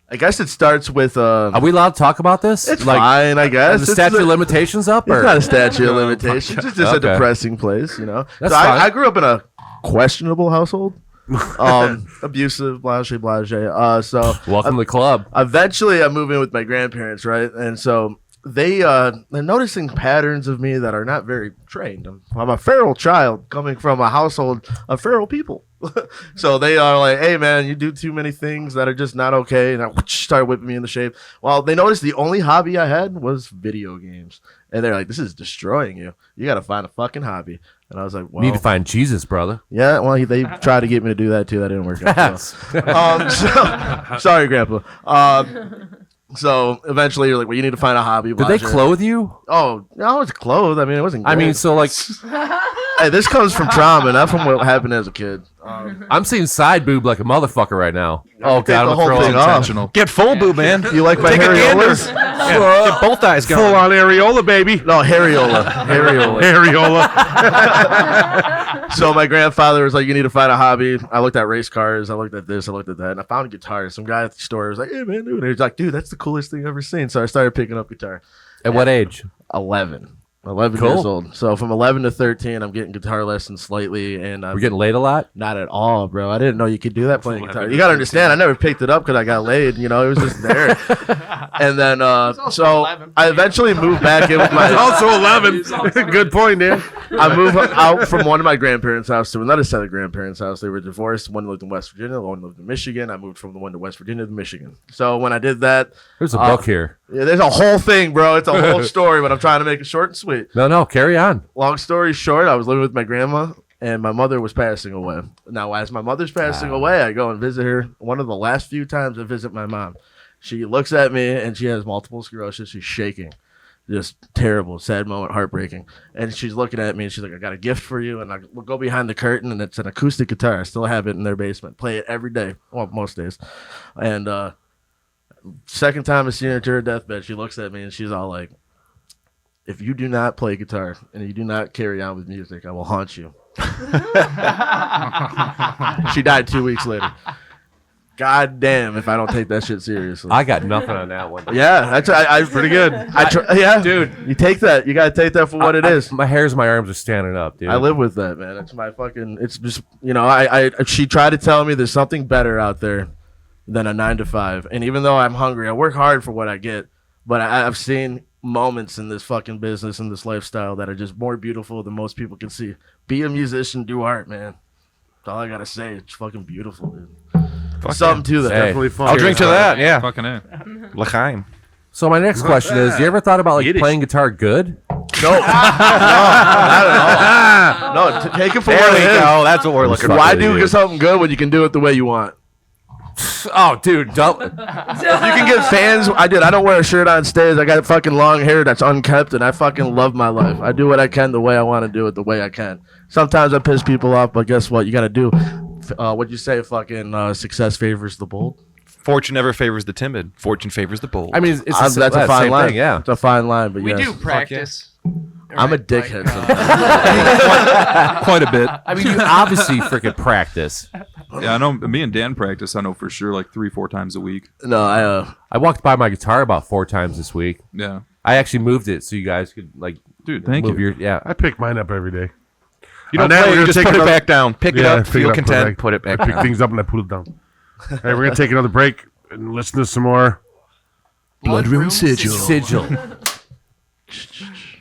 M: I guess it starts with.
D: Are we allowed to talk about this?
M: It's fine, I guess.
D: Is the statute of limitations up?
M: It's
D: Or?
M: not a statute of limitations. It's just a
D: Okay.
M: depressing place, you know.
D: That's
M: So
D: fine.
M: I grew up in a questionable household. Abusive, blase. So
D: Welcome to the club.
M: eventually I move in with my grandparents, right? And so they're noticing patterns of me that are not very trained. I'm a feral child coming from a household of feral people. So they are like, "Hey man, you do too many things that are just not okay," and I start whipping me in the shape. Well, they noticed the only hobby I had was video games, and they're like, "This is destroying you. You got to find a fucking hobby." And I was like, "Well,
D: Need to find Jesus, brother.
M: yeah." Well, they tried to get me to do that too. That didn't work out. So, sorry, Grandpa. So eventually, you're like, "Well, you need to find a hobby."
D: Did they
M: blah,
D: clothe you?
M: Oh, no, I was clothed. I mean, it wasn't.
D: I mean,
M: great.
D: so like,
M: Hey, this comes from trauma, not from what happened as a kid.
D: I'm seeing side boob like a motherfucker right now.
M: Oh, take the whole thing off.
F: Get full boob, man.
M: You like my
F: Take a
M: areolas?
F: gander. Get both eyes going.
B: Full on areola, baby.
M: No, areola.
B: Areola.
M: So my grandfather was like, "You need to find a hobby." I looked at race cars. I looked at this. I looked at that. And I found a guitar. Some guy at the store was like, "Hey, man, dude." And he was like, "Dude, that's the coolest thing I've ever seen." So I started picking up guitar.
D: At what age?
M: 11. 11
D: Cool.
M: years old. So from 11 to 13, I'm getting guitar lessons slightly, and
D: We're getting laid a lot.
M: not at all, bro. I didn't know you could do that playing guitar. You gotta understand, I never picked it up because I got laid. You know, it was just there. And then, so
H: 11.
M: I eventually moved back in with my.
B: Also 11. Good point, Dan.
M: I moved out from one of my grandparents' house to another set of grandparents' house. They were divorced. One lived in West Virginia, one lived in Michigan. I moved from the one to West Virginia to Michigan. So when I did that,
D: There's a book here.
M: yeah, there's a whole thing, bro. It's a whole story, but I'm trying to make it short and sweet.
D: No, carry on.
M: Long story short, I was living with my grandma, and my mother was passing away. Now, as my mother's passing away, I go and visit her. One of the last few times I visit my mom, she looks at me, and she has multiple sclerosis. She's shaking. Just terrible, sad moment, heartbreaking. And she's looking at me, and she's like, "I got a gift for you." And we'll go behind the curtain, and it's an acoustic guitar. I still have it in their basement. Play it every day. Well, most days. And second time I seen her to her deathbed, she looks at me, and she's all like, "If you do not play guitar and you do not carry on with music, I will haunt you." She died 2 weeks later. God damn if I don't take that shit seriously.
D: I got nothing on that one.
M: Yeah, that's I pretty good. Yeah, dude, you take that. You gotta take that for what it is.
D: My hairs, my arms are standing up, dude.
M: I live with that, man. It's my fucking. It's just I she tried to tell me there's something better out there than a 9 to 5, and even though I'm hungry, I work hard for what I get. But I've seen moments in this fucking business and this lifestyle that are just more beautiful than most people can see. Be a musician, do art, man. That's all I gotta say. It's fucking beautiful, dude. Something to that.
D: Hey,
B: Definitely fun.
F: I'll drink to that. Yeah.
E: Fucking A.
F: L'chaim.
D: So my next question is: you ever thought about like
B: Yiddish.
D: playing guitar good?
M: No, not at all. No, take it for
F: There
M: what
F: we
M: it is.
F: go. That's what we're looking for.
M: Why do something good when you can do it the way you want?
D: Oh, dude, don't.
M: If you can get fans, I don't wear a shirt on stage. I got fucking long hair that's unkept, and I fucking love my life. I do what I can the way I want to do it the way I can. Sometimes I piss people off, but guess what? You got to do. What'd you say? Fucking success favors the bold.
F: Fortune never favors the timid. Fortune favors the bold.
D: I mean, it's
M: That's a fine
D: same
M: line.
D: thing, yeah.
M: It's a fine line, but
H: We
M: yes.
H: do practice.
M: I'm a
H: Right,
M: dickhead.
H: like-
M: sometimes.
F: quite a bit.
D: I mean, you obviously freaking practice.
E: Yeah, I know. Me and Dan practice. I know for sure, like 3-4 times a week.
M: No,
D: I walked by my guitar about 4 times this week.
E: Yeah,
D: I actually moved it so you guys could like,
E: dude. Thank
D: move
E: you.
D: your yeah.
B: I pick mine up every day.
F: You don't
B: On that,
F: play,
B: we're
F: you
B: gonna
F: just
B: take
F: put it
B: another-
F: back down. Pick it
B: Yeah,
F: up,
B: pick
F: feel
B: it up,
F: content, put it back
B: I pick
F: down.
B: things up and I put it down. All right, we're gonna take another break and listen to some more.
M: Blood Rune Sigil.
D: Sigil.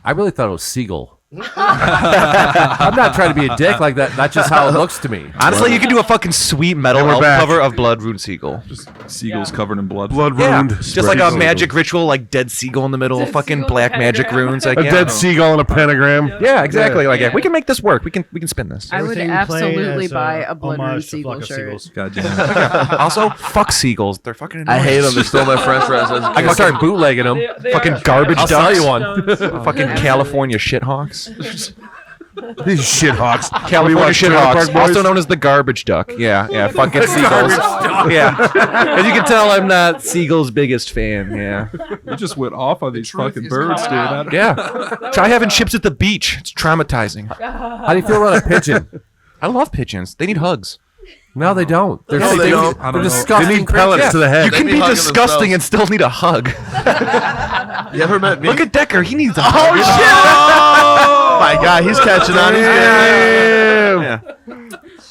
D: I really thought it was Siegel. I'm not trying to be a dick like that. That's just how it looks to me.
F: Honestly, you could do a fucking sweet metal
B: And we're
F: album
B: back.
F: cover of Blood Rune Siegel.
E: Just seagulls covered in blood.
B: Blood
F: Yeah,
B: ruined.
F: just like a magic ritual, like dead seagull in the middle,
K: Dead
F: fucking
K: seagull
F: black
K: and
F: magic
K: pentagram.
F: runes. Like,
B: A
F: yeah.
B: dead seagull and a pentagram.
F: Yeah, exactly. Like,
K: Yeah.
F: we can make this work. We can spin this.
J: I would
I: Everything played
J: absolutely
I: as
J: buy a Blood Rune
I: homage to
J: Siegel
I: Flock of
J: shirt.
I: Seagulls.
E: God damn.
F: Also, fuck seagulls. They're fucking annoying.
M: I hate them. They're still my French fries.
D: I can start bootlegging them.
K: They
F: Fucking
K: are
F: garbage
D: I'll
F: ducks.
D: sell you one.
F: Fucking California shithawks.
B: These shithawks.
F: California
B: watch Trailer
F: shithawks,
B: Park Boys?
F: also known as the garbage duck. Yeah, fucking seagulls. Yeah, as you can tell, I'm not Seagull's biggest fan. Yeah,
E: You just went off on these
H: truth
E: fucking
H: is
E: birds, dude.
H: coming out.
F: yeah. Try having chips at the beach. It's traumatizing.
D: How do you feel about a pigeon?
F: I love pigeons. They need hugs.
D: No, they don't. They're,
M: No, they don't.
E: I don't
D: They're
E: know.
D: disgusting.
B: They need pellets
D: creatures.
B: to the head.
F: You
M: They
F: can
M: be
F: be
M: hugging
F: disgusting
M: themselves.
F: and still need a hug.
M: You ever met me?
F: Look at Decker. He needs a hug.
M: Oh shit! Oh my god, he's catching on. He's
B: Damn.
M: yeah.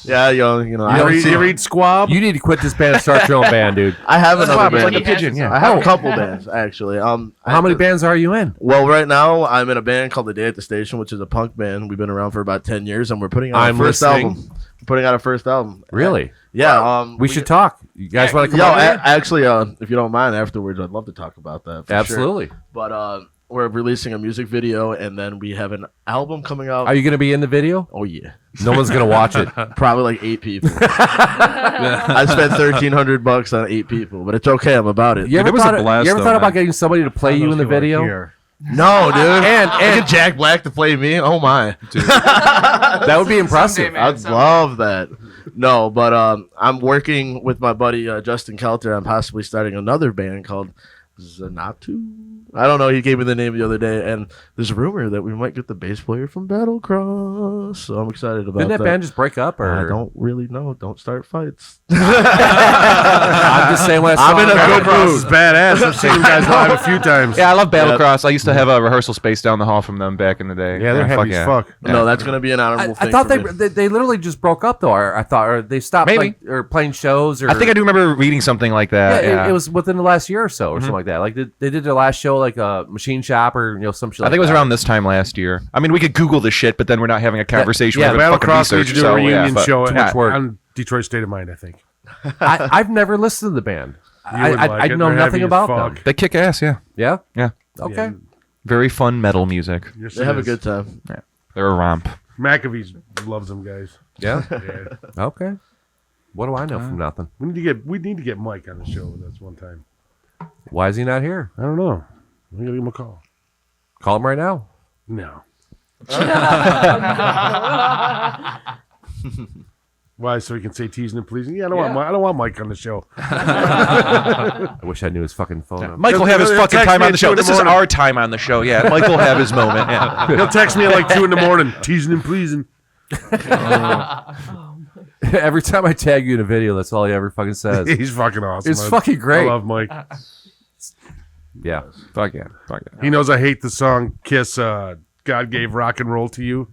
M: Yeah, you know,
B: You ever eat squab?
D: You need to quit this band and start your own band, dude.
M: I have another
F: Squab is
M: band.
F: like a pigeon. Yeah.
M: I have a couple bands actually.
D: How many bands are you in?
M: Well, right now I'm in a band called The Day at the Station, which is a punk band. We've been around for about 10 years, and we're putting out
D: I'm
M: our first
D: listening.
M: album. We're putting out our first album.
D: Really?
M: Yeah.
D: We should talk. You guys want to come
M: Yo,
D: over here?
M: actually, if you don't mind, afterwards, I'd love to talk about that. For
D: Absolutely.
M: Sure. But we're releasing a music video, and then we have an album coming out.
D: Are you going to be in the video?
M: Oh yeah.
D: No one's going to watch it.
M: Probably like 8 people. I spent $1,300 on 8 people, but it's okay. I'm about it.
D: You ever
E: It was a
D: thought,
E: blast,
D: you ever
E: though,
D: thought about
E: man.
D: getting somebody to play you in the video?
M: No, dude.
D: And
M: get Jack Black to play me. Oh my.
D: That would be impressive.
H: Someday, man,
M: I'd
H: someday.
M: love that. No, but I'm working with my buddy Justin Kelter on possibly starting another band called Zanatu. I don't know. He gave me the name the other day, and there's a rumor that we might get the bass player from Battlecross. So I'm excited about
D: Didn't that
M: that.
D: band just break up? Or
M: I don't really know. Don't start fights.
D: I'm just saying when I saw
M: I'm in a good
B: Battlecross
M: mood.
B: is badass. I've seen you guys live a few times.
F: Yeah, I love Battlecross. I used to have a rehearsal space down the hall from them back in the day.
B: Yeah, they're heavy as fuck.
M: No, that's gonna be an honorable
D: I
M: thing.
D: thought
M: for
D: they,
M: me.
D: they literally just broke up though. Or I thought, or they stopped
F: Maybe.
D: like, or playing shows. Or
F: I think I do remember reading something like that.
D: Yeah,
F: Yeah,
D: it was within the last year or so, or something like that. Like they did their last show like a machine shop or some shit.
F: I think it was around this time last year. I mean, we could Google this shit, but then we're not having a conversation.
D: yeah,
F: we're having fucking
B: Battlecross needs
F: research.
B: to do a
F: So,
B: reunion
F: yeah, but-
B: show
D: too much work.
B: on Detroit State of Mind, I think.
D: I've never listened to the band.
B: You would like
D: I
B: it.
D: know
B: They're
D: nothing
B: heavy as
D: about
B: fuck.
D: them.
F: They kick ass. Yeah,
D: Yeah.
F: yeah.
D: Okay.
B: Yeah.
F: Very fun metal music.
B: Yes,
M: They
B: it
M: have a
B: is.
M: good time.
F: They're a romp.
B: McAfee's loves them guys.
D: Yeah.
B: Yeah.
D: Okay. What do I know from nothing?
B: We need to get Mike on the show with us one time.
D: Why is he not here?
B: I don't know. We gotta give him a call.
D: Call him right now.
B: No. Why? So he can say teasing and pleasing? Yeah, I don't want Mike on the show.
D: I wish I knew his fucking phone number.
F: Mike will have his
B: He'll
F: fucking
B: text
F: time
B: me
F: on
B: at
F: the
B: 2
F: show.
B: in the
F: This is
B: morning.
F: our time on the show. Yeah, Mike will have his moment. Yeah.
B: He'll text me at like 2 a.m, teasing and pleasing.
D: Every time I tag you in a video, that's all he ever fucking says.
B: He's fucking awesome.
D: It's fucking great.
B: I love Mike.
D: Yeah.
F: Fuck yeah. Fuck yeah.
B: He knows I hate the song Kiss, God Gave Rock and Roll to You.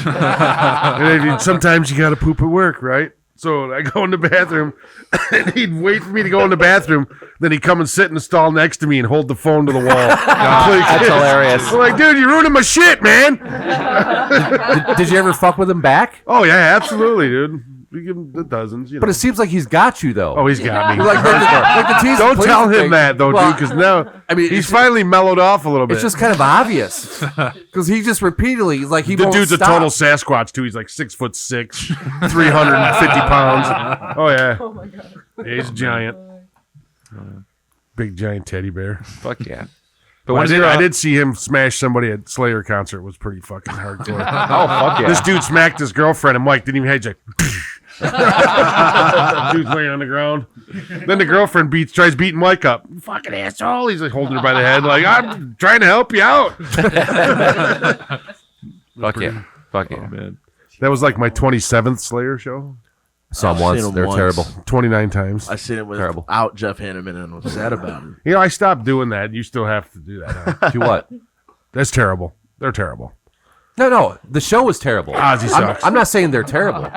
B: And sometimes you got to poop at work, right? So I go in the bathroom, and he'd wait for me to go in the bathroom. Then he'd come and sit in the stall next to me and hold the phone to the wall.
F: That's hilarious.
B: I'm like, dude, you're ruining my shit, man.
D: Did you ever fuck with him back?
B: Oh, yeah, absolutely, dude. We give him the dozens, you know.
D: But it seems like he's got you though.
B: Oh, he's got me.
D: like the tease
B: Don't
D: and please
B: tell him
D: thing.
B: that, though,
D: Well,
B: dude, because now
D: I mean,
B: he's
D: it's-
B: finally mellowed off a little bit.
D: It's just kind of obvious because he just repeatedly like he
B: The
D: won't
B: dude's
D: stop.
B: a total Sasquatch too. He's like 6'6", 350 pounds. Oh yeah.
K: Oh my god.
B: Yeah, he's a giant. Big giant teddy bear.
F: Fuck yeah.
B: But
F: when
B: I did see him smash somebody at Slayer concert. It was pretty fucking hardcore.
F: Oh fuck yeah.
B: This dude smacked his girlfriend, and Mike didn't even hedge. Like, dude's laying on the ground. Then the girlfriend tries beating Mike up. You fucking asshole! He's like holding her by the head, like I'm trying to help you out.
F: Fuck yeah. Fuck yeah.
E: Man.
B: That was like my 27th Slayer show.
D: Saw him
M: I've
D: once.
M: seen him
D: They're
M: once.
D: terrible.
B: 29 times.
M: I seen it
D: Terrible.
M: without Jeff Hanneman and was sad about it.
B: You know, I stopped doing that. You still have to do that. Huh?
D: To what?
B: That's terrible. They're terrible.
D: No. The show was terrible.
B: Ozzy sucks.
D: I'm not saying they're terrible.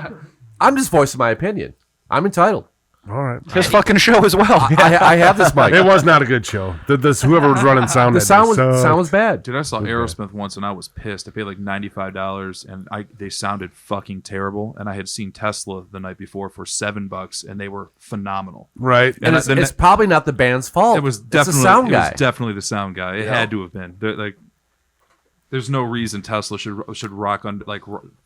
D: I'm just voicing my opinion. I'm entitled.
B: All right.
F: His fucking show as well.
D: I have this mic.
B: It was not a good show. This whoever was running sound.
D: The
B: that
D: sound
B: day
D: was
B: sucked.
D: bad.
E: Dude, I saw Aerosmith once and I was pissed. I paid like $95 and they sounded fucking terrible. And I had seen Tesla the night before for $7 and they were phenomenal.
B: Right.
D: And it's probably not the band's fault.
E: It was
D: It's
E: definitely
D: the sound guy.
E: It was definitely the sound guy. It had to have been. There's no reason Tesla should rock on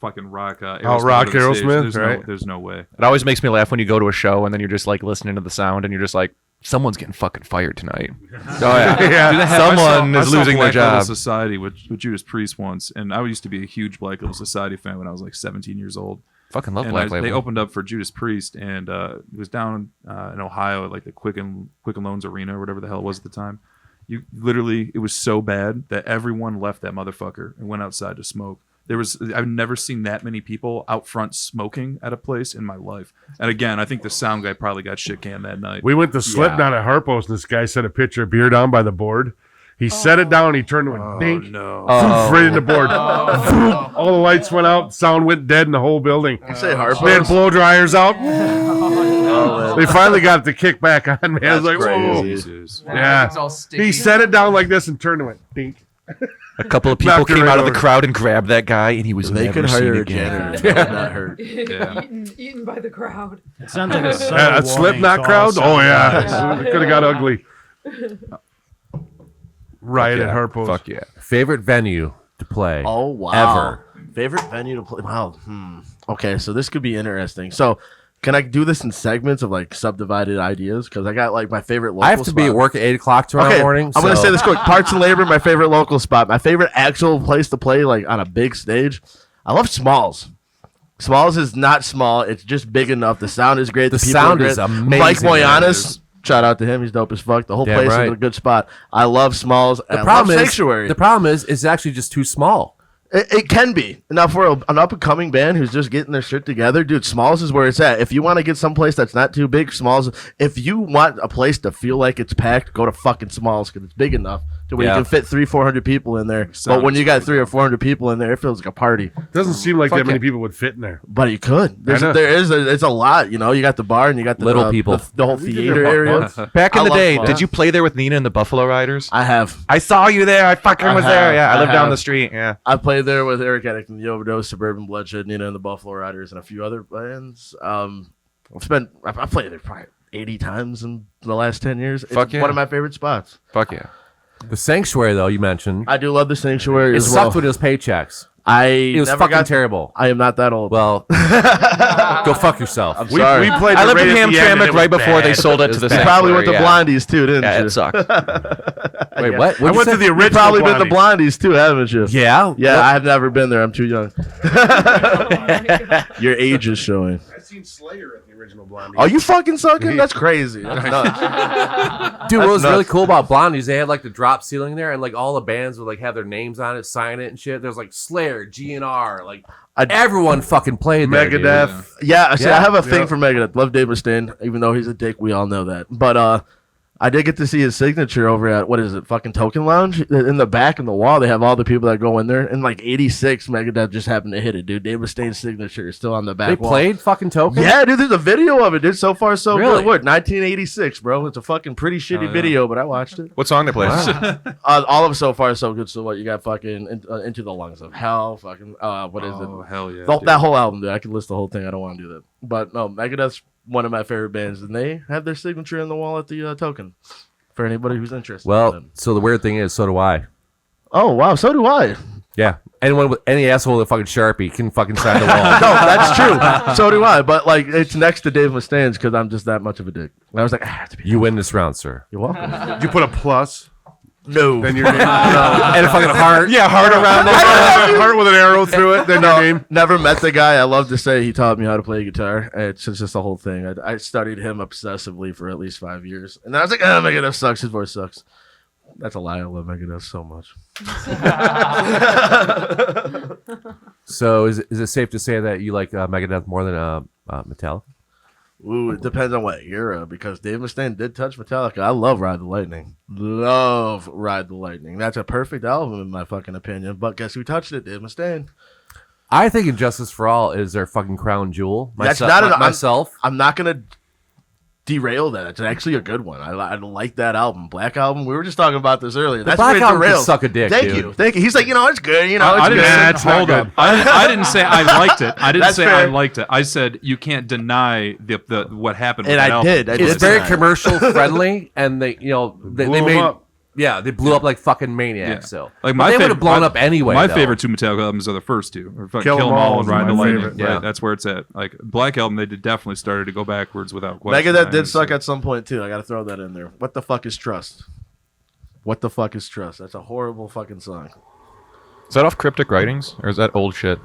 E: fucking rock. Aerosmith
B: rock
E: to the stage.
B: Aerosmith, right?
E: There's no way.
F: It always makes me laugh when you go to a show and then you're just like listening to the sound and you're just like, someone's getting fucking fired tonight. Oh yeah,
B: Yeah.
F: someone
E: I
F: is
E: saw
F: losing their
E: Black Label
F: job.
E: Society with Judas Priest once, and I used to be a huge Black Label Society fan when I was like 17 years old.
F: Fucking love
E: And
F: Black Label.
E: They opened up for Judas Priest, and it was down in Ohio at like the Quicken Loans Arena or whatever the hell it was at the time. It was so bad that everyone left that motherfucker and went outside to smoke. I've never seen that many people out front smoking at a place in my life. And again, I think the sound guy probably got shit canned that night.
B: We went to Slipknot at Harpo's, and this guy set a pitcher of beer down by the board. He set it down, and he turned to a dink.
E: No.
B: Right in the board. All the lights went out, sound went dead in the whole building.
M: You say Harpo's?
B: They had blow dryers out. They finally got it to kick back on, man. I was like, whoa.
E: Jesus.
B: Yeah.
H: It's all sticky.
B: He set it down like this and turned and went dink.
F: A couple of people
B: Knocked it
F: came
B: right
F: out of the
B: over.
F: crowd and grabbed that guy, and he was
M: They
F: never
M: could
F: seen
M: hire a
F: again.
M: janitor. That would not hurt.
E: Yeah.
K: Eaten by the crowd.
I: It sounds like a
B: A
I: subtle
B: Slipknot
I: warning
B: crowd?
I: to all
B: Oh, yeah.
I: sound
B: It could have got ugly. Right
F: Fuck
B: at
F: yeah.
B: Harpo's.
F: Fuck yeah.
D: Favorite venue to play.
M: Oh wow!
D: Ever.
M: Favorite venue to play? Wow. Okay, so this could be interesting. So, can I do this in segments of like subdivided ideas? Because I got like my favorite local.
D: I have to be at
M: spot.
D: work at 8 o'clock tomorrow morning.
M: I'm gonna
D: so-
M: say this quick. Parts and Labor, my favorite local spot. My favorite actual place to play, like on a big stage. I love Smalls. Smalls is not small. It's just big enough. The sound is great.
D: The
M: people
D: sound
M: are great.
D: is amazing.
M: Mike
D: Yeah, it
M: Moyanis.
D: is.
M: Shout out to him. He's dope as fuck. The whole
D: Damn
M: place
D: right.
M: is a good spot. I love Smalls.
D: The
M: I
D: problem
M: love
D: is
M: Sanctuary.
D: the problem is it's actually just too small.
M: It can be. Now, for an up-and-coming band who's just getting their shit together, dude, Smalls is where it's at. If you want to get someplace that's not too big, Smalls. If you want a place to feel like it's packed, go to fucking Smalls because it's big enough to where
D: Yeah.
M: you can fit 300-400 people in there. But when you got 300 or 400 people in there, it feels like a party.
B: Doesn't seem like
M: Fuck
B: that many
M: it.
B: people would fit in there.
M: But you could.
B: I know.
M: It's a lot. You know, you got the bar and you got the
D: Little people.
M: the whole theater area.
F: Back in
M: I
F: the
M: love
F: day,
M: Smalls.
F: did you play there with Nina and the Buffalo Riders?
M: I have.
F: I saw you there. I fucking was there.
M: have.
F: Yeah, I
M: I
F: lived down
M: have.
F: the street. Yeah.
M: I played there with Eric Addict and the Overdose, Suburban Bloodshed, Nina and the Buffalo Riders, and a few other bands. I've played there probably 80 times in the last 10 years. It's
F: Fuck yeah.
M: one of my favorite spots.
F: Fuck yeah.
D: The Sanctuary, though, you mentioned.
M: I do love the Sanctuary
D: It
M: as well.
D: sucked with those paychecks.
M: It
D: was fucking terrible.
M: I am not that old.
D: Well, go fuck yourself.
M: I'm sorry.
B: We played
F: I
B: the
F: lived in
B: right at the end and
F: Hamtramck
B: it
F: right
B: was
F: before they
B: bad.
F: sold it to the
M: you probably went to
F: Sanctuary,
M: Blondies too, didn't
F: Yeah,
M: you?
F: it sucked.
D: Wait, what?
B: I went to the
M: You
B: original
M: probably been to
B: Blondie.
M: Blondies too, haven't you?
D: Yeah.
M: Yeah,
D: What?
M: I have never been there. I'm too young. Your age is showing.
B: I've seen Slayer at the original Blondie.
M: Are you fucking sucking? That's crazy. That's nuts.
D: Dude, what was
M: That's
D: really
M: nuts.
D: cool about Blondies, they had like the drop ceiling there, and like all the bands would like have their names on it, sign it and shit. There's like Slayer, GNR, like everyone fucking played there, dude.
B: Megadeth.
M: Yeah, see,
D: Yeah.
M: I have a thing
B: Yeah.
M: for Megadeth. Love Dave Mustaine, even though he's a dick. We all know that. But I did get to see his signature over at, what is it, fucking Token Lounge? In the back in the wall, they have all the people that go in there. And like 86, Megadeth just happened to hit it, dude. Dave Mustaine's signature is still on the back
D: They
M: wall.
D: played fucking Token?
M: Yeah, dude, there's a video of it, dude. So far, so
D: Really?
M: good. What, 1986, bro? It's a fucking pretty shitty video, but I watched it.
F: What song they play?
M: All of So Far, So Good. So what? You got fucking Into the Lungs of Hell, fucking, what is
E: Oh,
M: it?
E: hell yeah.
M: The-
E: dude.
M: that whole album, dude. I could list the whole thing. I don't want to do that. But no, Megadeth's one of my favorite bands, and they have their signature in the wall at the Token. For anybody who's interested. in
D: Well,
M: them.
D: so the weird thing is, so do I.
M: Oh wow, so do I.
D: Yeah. Anyone with any asshole with a fucking Sharpie can fucking sign the wall.
M: No, that's true. So do I. But like, it's next to Dave Mustaine's because I'm just that much of a dick. And I was like, I have to be.
D: You win this round, sir.
M: You're welcome.
B: Did you put a plus?
M: No.
B: Then your name.
D: And a fucking heart.
F: Yeah, heart around it.
B: Heart with an arrow through it. Then your name.
M: Never met the guy. I love to say he taught me how to play guitar. It's just the whole thing. I studied him obsessively for at least 5 years. And then I was like, oh, Megadeth sucks. His voice sucks. That's a lie. I love Megadeth so much.
D: So is it safe to say that you like Megadeth more than Metallica?
M: Ooh, it depends on what era, because Dave Mustaine did touch Metallica. I love Ride the Lightning. Love Ride the Lightning. That's a perfect album in my fucking opinion. But guess who touched it? Dave Mustaine.
D: I think Injustice for All is their fucking crown jewel.
M: That's not an-
D: myself.
M: I'm not gonna. derail that. It's actually a good one. I like that album. Black Album. We were just talking about this earlier. That's
D: Black
M: where it
D: Album can
M: derails.
D: suck a dick,
M: Thank
D: dude.
M: you. Thank you. He's like, it's good. It's
E: I
M: good.
E: didn't say, hold up. I didn't say I liked it. I didn't
M: That's
E: say
M: fair.
E: I liked it. I said you can't deny the what happened.
M: And
E: with that
M: I
E: album.
M: did.
D: It's very commercial friendly, and they
B: Blew
D: they
B: 'em
D: made
B: up.
D: they blew up like fucking maniacs. So
E: Like
D: but they would have blown up anyway.
E: My
D: though.
E: favorite two Metallica albums are the first two, or
B: Kill 'Em All
E: and
B: is
E: Ride the
B: my
E: Lightning.
B: favorite.
E: Right,
D: Yeah.
E: that's where it's at. Like Black Album, they definitely started to go backwards without question.
M: Megadeth did suck at some point too. I got to throw that in there. What the fuck is Trust? What the fuck is Trust? That's a horrible fucking song.
F: Is that off Cryptic Writings or is that old shit?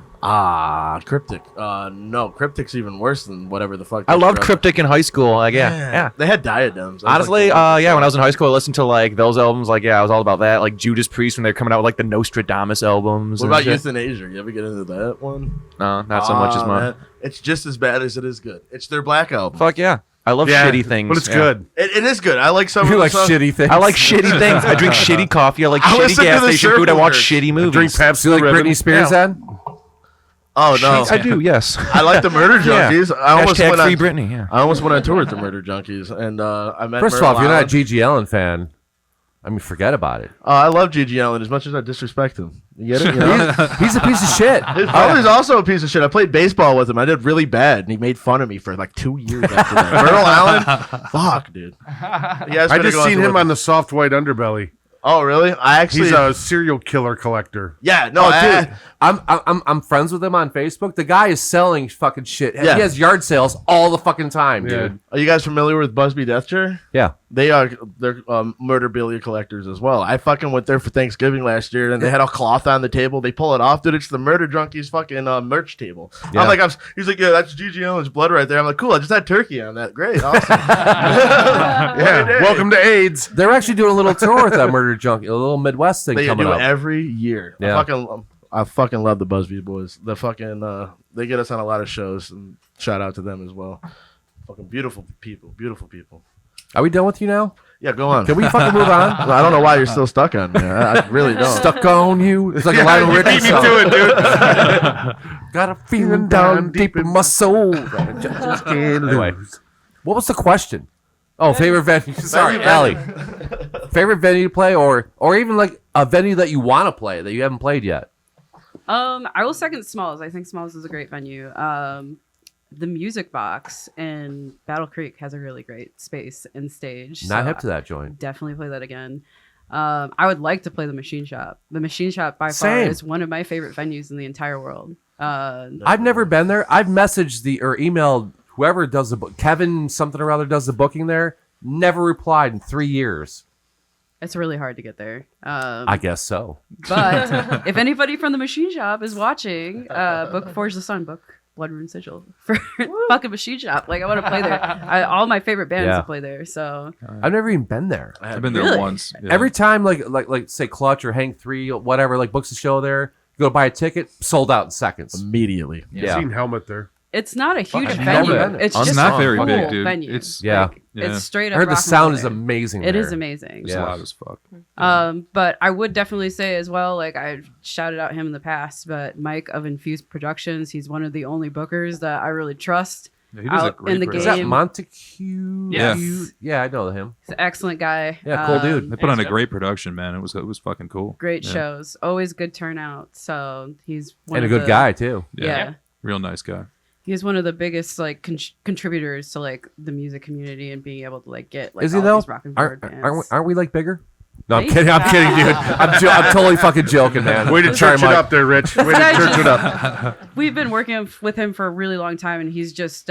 M: Cryptic. No, Cryptic's even worse than whatever the fuck.
F: I
M: they
F: loved
M: tried.
F: Cryptic in high school. Like, yeah.
M: They had diadems. I was
F: Honestly,
M: like,
F: yeah, when I was in high school, I listened to like those albums. Like, yeah, I was all about that. Like Judas Priest when they were coming out with like the Nostradamus albums.
M: What
F: and
M: about
F: shit.
M: Euthanasia? You ever get into that one?
F: No, not so much as mine.
M: man. It's just as bad as it is good. It's their Black Album.
F: Fuck yeah, I love
B: Yeah,
F: shitty things,
B: but it's
F: yeah.
B: good.
M: It is good. I like some
D: You
M: of
D: like
M: the songs.
D: shitty things.
F: I like shitty things. I drink shitty coffee. I like
M: I
F: shitty
M: listen to
F: gas
M: the
F: station food. I
M: Circle
F: watch
M: Jerks.
F: shitty movies.
B: Drink Pepsi.
D: Do you like
B: Ribbon.
D: Britney Spears,
F: Yeah.
D: then?
M: Oh no,
F: I do. Yes.
M: I like the Murder
F: Yeah.
M: Junkies. I almost
F: Hashtag
M: went
F: free
M: on.
F: Britney. Yeah.
M: I almost went on tour with the Murder Junkies, and I met.
D: First of
M: Merle
D: all, if you're not a
M: Allen.
D: G.G. Allen fan, I mean, forget about it.
M: I love G.G. Allen as much as I disrespect him. You get it? You know?
D: He's a piece of shit.
M: His brother's also a piece of shit. I played baseball with him. I did really bad, and he made fun of me for like 2 years after that. Merle Allen, fuck, dude.
B: I just seen him on the Soft White Underbelly.
M: Oh, really? I actually.
B: He's a serial killer collector.
M: Yeah, no,
D: Oh, dude, I'm friends with him on Facebook. The guy is selling fucking shit.
M: Yeah.
D: He has yard sales all the fucking time, dude.
M: Are you guys familiar with Busby Death Chair?
D: Yeah.
M: They're murderabilia collectors as well. I fucking went there for Thanksgiving last year, and they had a cloth on the table. They pull it off, dude. It's the Murder Junkies fucking merch table.
D: Yeah.
M: I'm like, he's like, yeah, that's G.G. Allen's blood right there. I'm like, cool. I just had turkey on that. Great, awesome.
B: Yeah, welcome to AIDS.
D: They're actually doing a little tour with that Murder Junkie, a little Midwest thing
M: They
D: coming
M: do
D: up.
M: it every year.
D: Yeah.
M: I fucking love the Busby boys. The fucking they get us on a lot of shows, and shout out to them as well. Fucking beautiful people.
D: Are we done with you now?
M: Yeah, go on.
D: Can we fucking move on?
M: Well, I don't know why you're still stuck on me. I really don't.
D: Stuck on you. It's like a Lionel Richie song. Got a feeling down deep in my soul. Anyway, what was the question? Oh, favorite venue. Sorry, Allie. Favorite venue to play, or even like a venue that you want to play that you haven't played yet.
J: I will second Smalls. I think Smalls is a great venue. The Music Box in Battle Creek has a really great space and stage.
D: Not
J: so
D: hip to that joint.
J: Definitely play that again. I would like to play the Machine Shop. The Machine Shop by far
D: Same.
J: is one of my favorite venues in the entire world.
D: I've never been there. I've messaged or emailed whoever does the book. Kevin something or other does the booking there. Never replied in 3 years.
J: It's really hard to get there.
D: I guess so.
J: But if anybody from the Machine Shop is watching, book Forge the Sun, book Blood Rune Sigil for fucking Machine Shop. Like, I want to play there. All my favorite bands
D: Yeah.
J: to play there. So
D: I've never even been there.
E: I've been there
J: Really?
E: once. Yeah.
D: Every time, like say Clutch or Hang 3, whatever, like books a show there, you go to buy a ticket, sold out in seconds.
M: Immediately.
D: Yeah.
B: Seen Helmet there.
J: it's not a huge
D: I've
J: venue.
D: never been there.
J: It's
E: It's
J: just
E: not
J: a
E: very
J: cool
E: big, dude.
J: venue.
E: It's
D: Yeah.
E: yeah.
J: It's straight
D: I
J: up.
D: heard the
J: rock and
D: sound
J: roll
D: is
J: there.
D: amazing.
J: It
D: there.
J: is amazing.
E: It's
D: Yeah.
E: loud as fuck.
J: But I would definitely say as well, like I've shouted out him in the past, but Mike of Infused Productions, he's one of the only bookers that I really trust.
E: Yeah, he does a
J: out
E: great
J: in the
E: production.
D: Is that
J: game.
D: Montague?
E: Yes.
D: Yeah, I know him.
J: He's an excellent guy.
D: Yeah, cool dude.
E: They put on a great production, man. It was fucking cool.
J: Great
E: Yeah.
J: shows, always good turnout. So he's one
D: And a
J: of
D: good
J: the-
D: guy, too.
J: Yeah.
E: Real nice guy.
J: He's one of the biggest like contributors to like the music community and being able to like get like
D: Is he
J: all
D: though?
J: these rock and roll bands.
D: Aren't we like bigger? No, I'm
J: Maybe.
D: kidding. I'm kidding, dude. I'm totally fucking joking, man.
B: Way to
D: Sorry,
B: church it
D: Mike.
B: up there, Rich. Way to church it up.
J: We've been working with him for a really long time, and he's just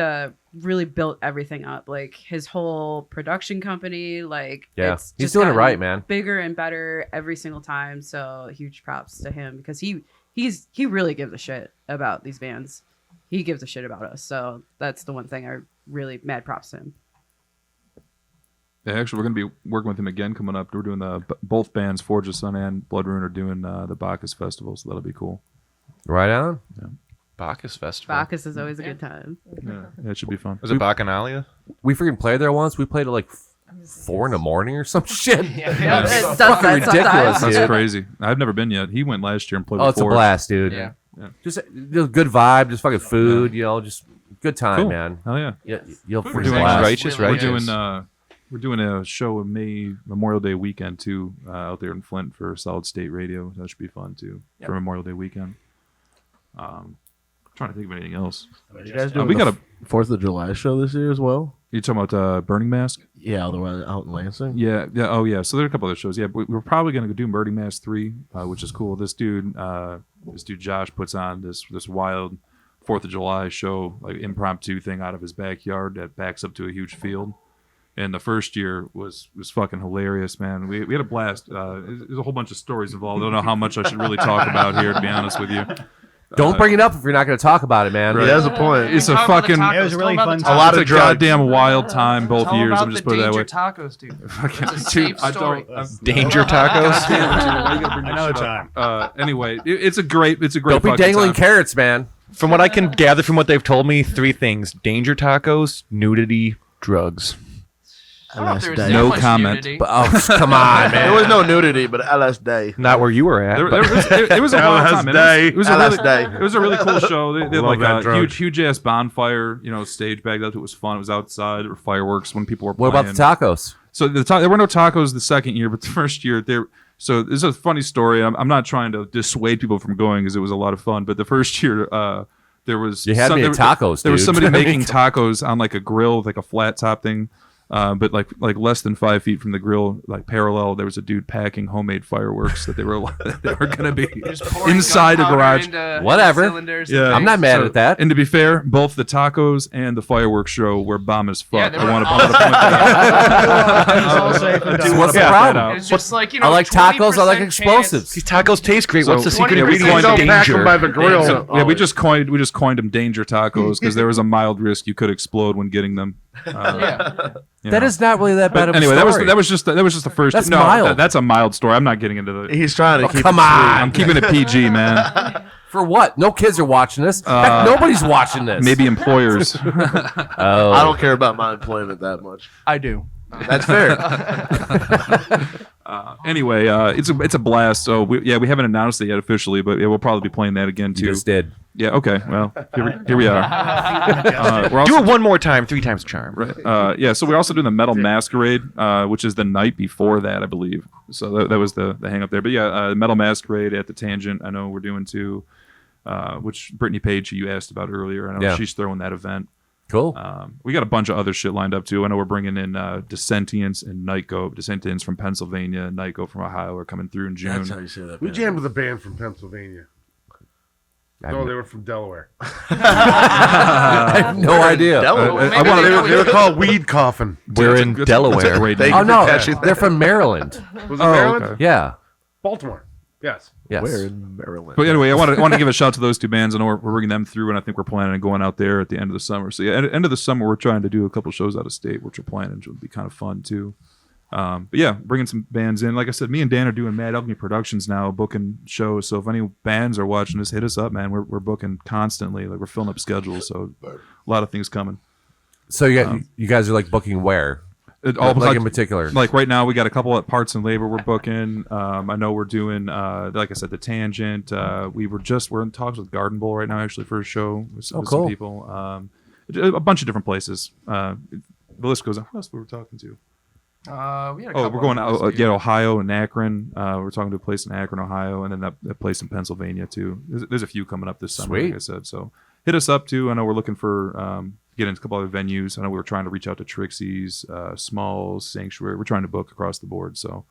J: really built everything up. Like his whole production company, like
D: Yeah.
J: it's
D: He's
J: just
D: doing it
J: gotten
D: right, man.
J: Bigger and better every single time. So huge props to him because he really gives a shit about these bands. He gives a shit about us. So that's the one thing I really mad props to him.
E: Yeah, actually, we're going to be working with him again coming up. We're doing both bands, Forge the Sun and Blood Rune, are doing the Bacchus Festival, so that'll be cool.
D: Right on.
E: Yeah,
F: Bacchus Festival.
J: Bacchus is always a good time.
E: yeah, it should be fun.
F: Was it Bacchanalia?
D: We freaking played there once. We played at like 4 in the morning or some shit.
J: Yeah,
E: Yeah.
J: it does
D: Fucking
J: that sometimes.
D: ridiculous,
E: That's
D: dude.
E: crazy. I've never been yet. He went last year and played
D: Oh,
E: with
D: it's a
E: Forge.
D: blast, dude.
E: Yeah.
D: Just good vibe, just fucking food, you know, just good time,
E: Cool.
D: man.
E: Hell yeah.
D: You'll
E: We're
D: freaking
E: doing
D: blast.
F: Righteous,
E: We're
F: righteous.
E: doing a show in May, Memorial Day weekend too, out there in Flint for Solid State Radio. That should be fun too for Memorial Day weekend. Trying to think of anything else.
M: You guys doing
E: we got a.
M: 4th of July show this year as well?
E: You talking about Burning Mask?
M: Yeah, otherwise out in Lansing.
E: Yeah. Oh yeah. So there are a couple other shows. Yeah, we're probably gonna do Burning Mask 3, which is cool. This dude Josh puts on this wild 4th of July show, like impromptu thing out of his backyard that backs up to a huge field. And the first year was fucking hilarious, man. We had a blast. There's a whole bunch of stories involved. I don't know how much I should really talk about here, to be honest with you.
D: Don't bring it up if you're not going to talk about it, man.
E: Right.
M: He has a point.
E: It's a fucking.
I: It was a really fun
H: A
I: time.
H: lot
E: It's a goddamn wild time both
H: Tell
E: years.
H: about
E: I'm just
H: the
E: putting it that
H: danger
E: way.
H: tacos, dude.
E: Fucking-
H: It's a
E: dude,
H: safe
E: I
H: story.
E: don't.
F: Danger tacos.
I: Another time.
E: Anyway, it's a great. It's a great.
D: Don't be
E: fucking
D: dangling
E: time.
D: carrots, man.
F: From what I can gather from what they've told me, 3 things: danger tacos, nudity, drugs.
H: I don't know if there was
M: LSD.
H: that
E: No
H: much
E: comment.
H: nudity.
D: But, oh, come on, man.
M: There was no nudity, but LSD.
F: Not where you were at.
E: It was a wild time. Man. It was a really,
M: LSD.
E: it was a really cool show. They had
B: Love
E: like
B: that
E: a
B: drug.
E: huge ass bonfire, stage bagged up. It was fun. It was outside. There were fireworks when people were
D: What
E: playing.
D: about the tacos?
E: So there were no tacos the second year, but the first year there. So this is a funny story. I'm not trying to dissuade people from going because it was a lot of fun. But the first year, there was
D: You had me at tacos,
E: There was
D: dude.
E: somebody making tacos on like a grill with like a flat top thing. But like less than 5 feet from the grill, like parallel, there was a dude packing homemade fireworks that they were gonna be
H: Just pouring
E: inside a
H: gunpowder
E: garage.
H: into
D: Whatever.
H: cylinders and
E: Yeah,
D: I'm not
H: things.
D: mad at that.
E: And to be fair, both the tacos and the fireworks show were bomb as fuck.
H: Yeah, they
E: I
H: were
E: want to
H: awesome.
E: point that
I: It's all safe and done.
D: What's the
E: out.
D: problem?
H: It's just like,
D: I like tacos. I like
H: 20%
D: explosives.
F: These tacos taste great.
E: So-
F: What's the secret
H: 20%
F: ingredient?
B: Don't pack them
F: Danger.
B: by the grill.
E: So, yeah, we just coined them danger tacos because there was a mild risk you could explode when getting them.
H: Yeah.
D: That is not really that bad
E: But
D: of
E: anyway,
D: a story.
E: that was just the first.
D: That's
E: no,
D: mild.
E: That's a mild story. I'm not getting into the.
M: He's trying to keep
D: come
M: it
D: on.
E: I'm keeping it PG, man.
D: For what? No kids are watching this. Heck, nobody's watching this.
E: Maybe employers.
M: sweet.
D: Oh.
M: I don't care about my employment that much.
H: I do.
M: That's fair.
E: Anyway, it's a blast. So we haven't announced it yet officially, but we'll probably be playing that again too.
D: You just did.
E: Yeah. Okay. Well, here we are. We're
F: Do
E: also,
F: it one more time, 3 times charm.
E: right. Yeah. So we're also doing the Metal Masquerade, which is the night before that, I believe. So that was the hang up there. But yeah, Metal Masquerade at the Tangent. I know we're doing too. Which Brittany Page, who you asked about earlier, I know she's throwing that event.
D: Cool.
E: We got a bunch of other shit lined up too. I know we're bringing in Dissentients and Nightgo. Dissentients from Pennsylvania and Nightgo from Ohio are coming through in June.
M: That's how you say that.
B: We
M: man.
B: jammed with a band from Pennsylvania. No, they were from Delaware.
D: I have no idea.
M: Delaware.
E: I wanna-
B: They were called Weed Coffin.
F: We're in
E: That's a
F: Delaware.
E: great
M: Thank
E: name.
D: Oh no,
M: catching
D: they're from Maryland.
B: Was it
E: Oh,
B: Maryland?
E: okay.
D: Yeah.
B: Baltimore. Yes.
D: Yes.
M: Where in Maryland?
E: But anyway, I want to give a shout out to those two bands. I know we're bringing them through, and I think we're planning on going out there at the end of the summer. So yeah, at the end of the summer, we're trying to do a couple shows out of state, which we're planning, which would be kind of fun too. But yeah, bringing some bands in. Like I said, me and Dan are doing Mad Alchemy Productions now, booking shows. So if any bands are watching this, hit us up, man. We're booking constantly. Like we're filling up schedules, so a lot of things coming.
D: So you guys are like booking where?
E: All
D: Like in particular.
E: Like right now, we got a couple at Parts and Labor we're booking. I know we're doing, like I said, the Tangent. We're in talks with Garden Bowl right now, actually, for a show with
D: cool.
E: some people. A bunch of different places. The list goes on. Who else were we talking to?
H: We had a
E: We're
H: couple
E: going
H: of
E: out, Ohio and Akron. We're talking to a place in Akron, Ohio, and then that place in Pennsylvania too. There's a few coming up this summer,
D: Sweet.
E: like I said. So hit us up too. I know we're looking for getting into a couple other venues. I know we were trying to reach out to Trixie's, Smalls, Sanctuary. We're trying to book across the board. So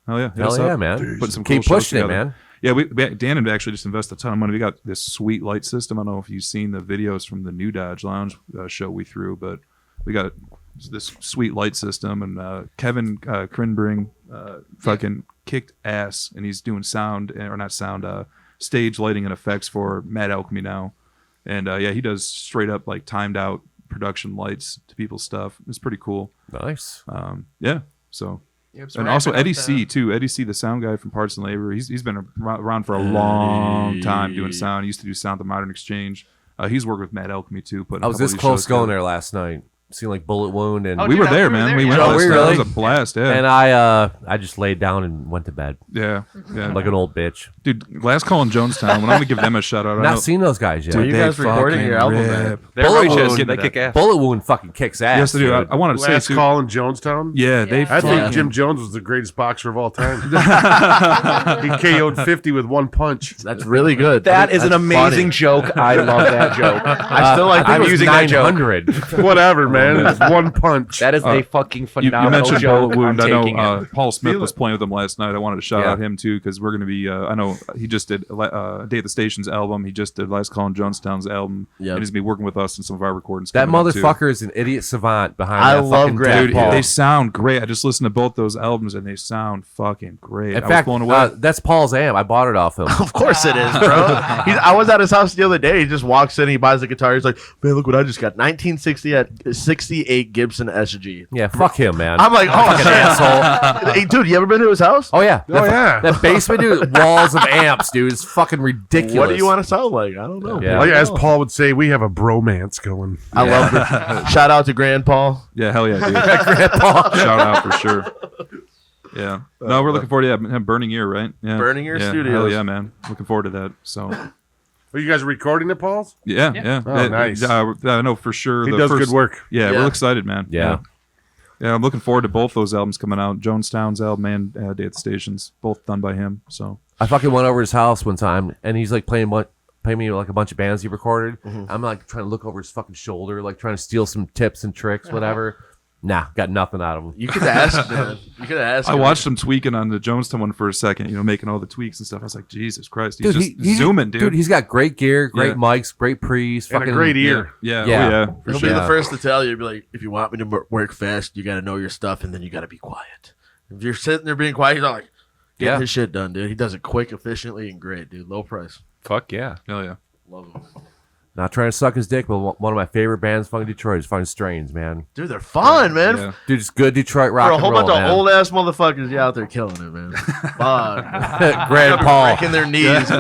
E: hell yeah, hit us
D: Hell yeah,
E: up.
D: man.
E: Put some
D: Keep
E: cool shows
D: pushing it,
E: together.
D: man.
E: Yeah, Dan had actually just invested a ton of money. We got this sweet light system. I don't know if you've seen the videos from the New Dodge Lounge show we threw, but we got this sweet light system, and Kevin Krinbring fucking kicked ass, and he's doing stage lighting and effects for Mad Alchemy now. And yeah, he does straight up like timed out production lights to people's stuff. It's pretty cool.
D: Nice.
E: Yeah. So
H: Yep,
E: and also Eddie C too. Eddie C, the sound guy from Parts and Labor. He's been around for a long time doing sound. He used to do sound at the Modern Exchange. He's worked with Mad Alchemy too.
D: I was this close going there last night. seen like Bullet Wound, and
H: Oh,
E: We
H: dude,
E: were there,
H: we were
E: man.
H: there,
E: We
H: yeah.
E: went
D: Oh,
E: last
D: were you
E: night. It was
D: really?
E: a blast, yeah.
D: and I just laid down and went to bed
E: yeah.
D: like an old bitch.
E: Dude, last call in Jonestown. When I'm gonna give them a shout out. I know,
D: Not seen those guys yet.
E: dude,
M: you
E: they
M: guys recording
E: fucking
M: your album,
E: rip.
M: man?
F: They're
D: Bullet
F: righteous.
D: Wound.
F: They kick ass.
D: Bullet Wound fucking kicks ass.
E: Yes, they do.
D: dude.
E: I wanted to say
B: Last
E: too.
B: call in Jonestown.
E: Yeah, they.
B: I think
E: fucking-
B: Jim Jones was the greatest boxer of all time. He KO'd 50 with one punch.
M: That's really good.
F: That is an
M: That's
F: amazing
M: funny.
F: joke. I love that joke.
M: I still like.
D: I think
F: I'm
D: it was
F: using that joke.
D: 900.
B: Whatever, man. It's one punch.
F: That is a fucking
E: You
F: phenomenal
E: mentioned
F: joke.
E: Bullet Wound.
F: I'm
E: I
F: taking
E: know
F: it.
E: Paul Smith was playing with them last night. I wanted to shout
D: Yeah.
E: out him too because we're going to be. I know he just did Day at the Station's album. He just did Last Call in Jonestown's album.
M: Yep.
E: And he's going to be working with us in some of our recordings.
D: That
E: coming up, too.
D: motherfucker is an idiot savant behind
M: I
D: that
M: love
D: fucking
M: Grant
E: Dude,
D: Paul.
E: they sound great. I just listened to both those albums and they sound fucking great.
D: In
E: I
D: fact,
E: was blown away.
D: that's Paul's amp. I bought it off him.
M: Of course it is, bro. I was at his house the other day. He just walks in, he buys a guitar. He's like, "Man, look what I just got! 1968 Gibson SG."
D: Yeah, fuck him, man.
M: I'm like, "Oh shit,
D: asshole.
M: Hey, dude, you ever been to his house?
D: Oh yeah.
B: Oh, yeah.
D: That basement, dude. Walls of amps, dude. It's fucking ridiculous.
M: What do you want to sound like? I don't know.
D: Yeah.
B: Like, as Paul would say, we have a bromance going.
M: I love it. Shout out to Grand Paul.
E: Yeah, hell yeah, dude.
D: Grandpa?
E: Shout out for sure. Yeah. No, we're looking forward to have Burning Ear, right? Yeah.
M: Burning Ear
E: yeah.
M: Studios.
E: Hell yeah, man. Looking forward to that. So,
B: Are you guys recording it, Paul's?
E: yeah.
B: Oh, nice.
E: I know for sure.
B: He
E: the
B: does
E: first-
B: good work.
E: Yeah,
M: Yeah.
E: we're excited, man.
D: Yeah.
E: Yeah, I'm looking forward to both those albums coming out. Jonestown's album and Day at the Stations, both done by him. So,
D: I fucking went over his house one time, and he's like playing me like a bunch of bands he recorded. I'm like trying to look over his fucking shoulder, like trying to steal some tips and tricks, whatever. Nah, got nothing out of him.
M: You could ask, man. You could ask.
E: I
M: him.
E: watched him tweaking on the Jonestown one for a second, making all the tweaks and stuff. I was like, Jesus Christ. He's just zooming, dude.
D: He's got great gear, great
E: Yeah.
D: mics, great pre's,
B: And a
D: fucking
B: great ear.
E: Yeah,
D: Yeah.
E: Oh, yeah, for
M: He'll
E: sure.
M: be the first to tell you. He'll be like, if you want me to work fast, you got to know your stuff, and then you got to be quiet. If you're sitting there being quiet, he's not like, getting
D: Yeah.
M: his shit done, dude. He does it quick, efficiently, and great, dude. Low price.
F: Fuck yeah.
E: Hell yeah.
M: Love him.
D: Not trying to suck his dick, but one of my favorite bands, fucking Detroit, is fucking Strains, man.
M: Dude, they're fun, man.
E: Yeah.
D: Dude, it's good Detroit rock
M: For a
D: and
M: whole
D: roll,
M: bunch of
D: man.
M: old ass motherfuckers, you out there killing it, man. Fuck.
D: Grand Paul.
M: Breaking their knees, bro.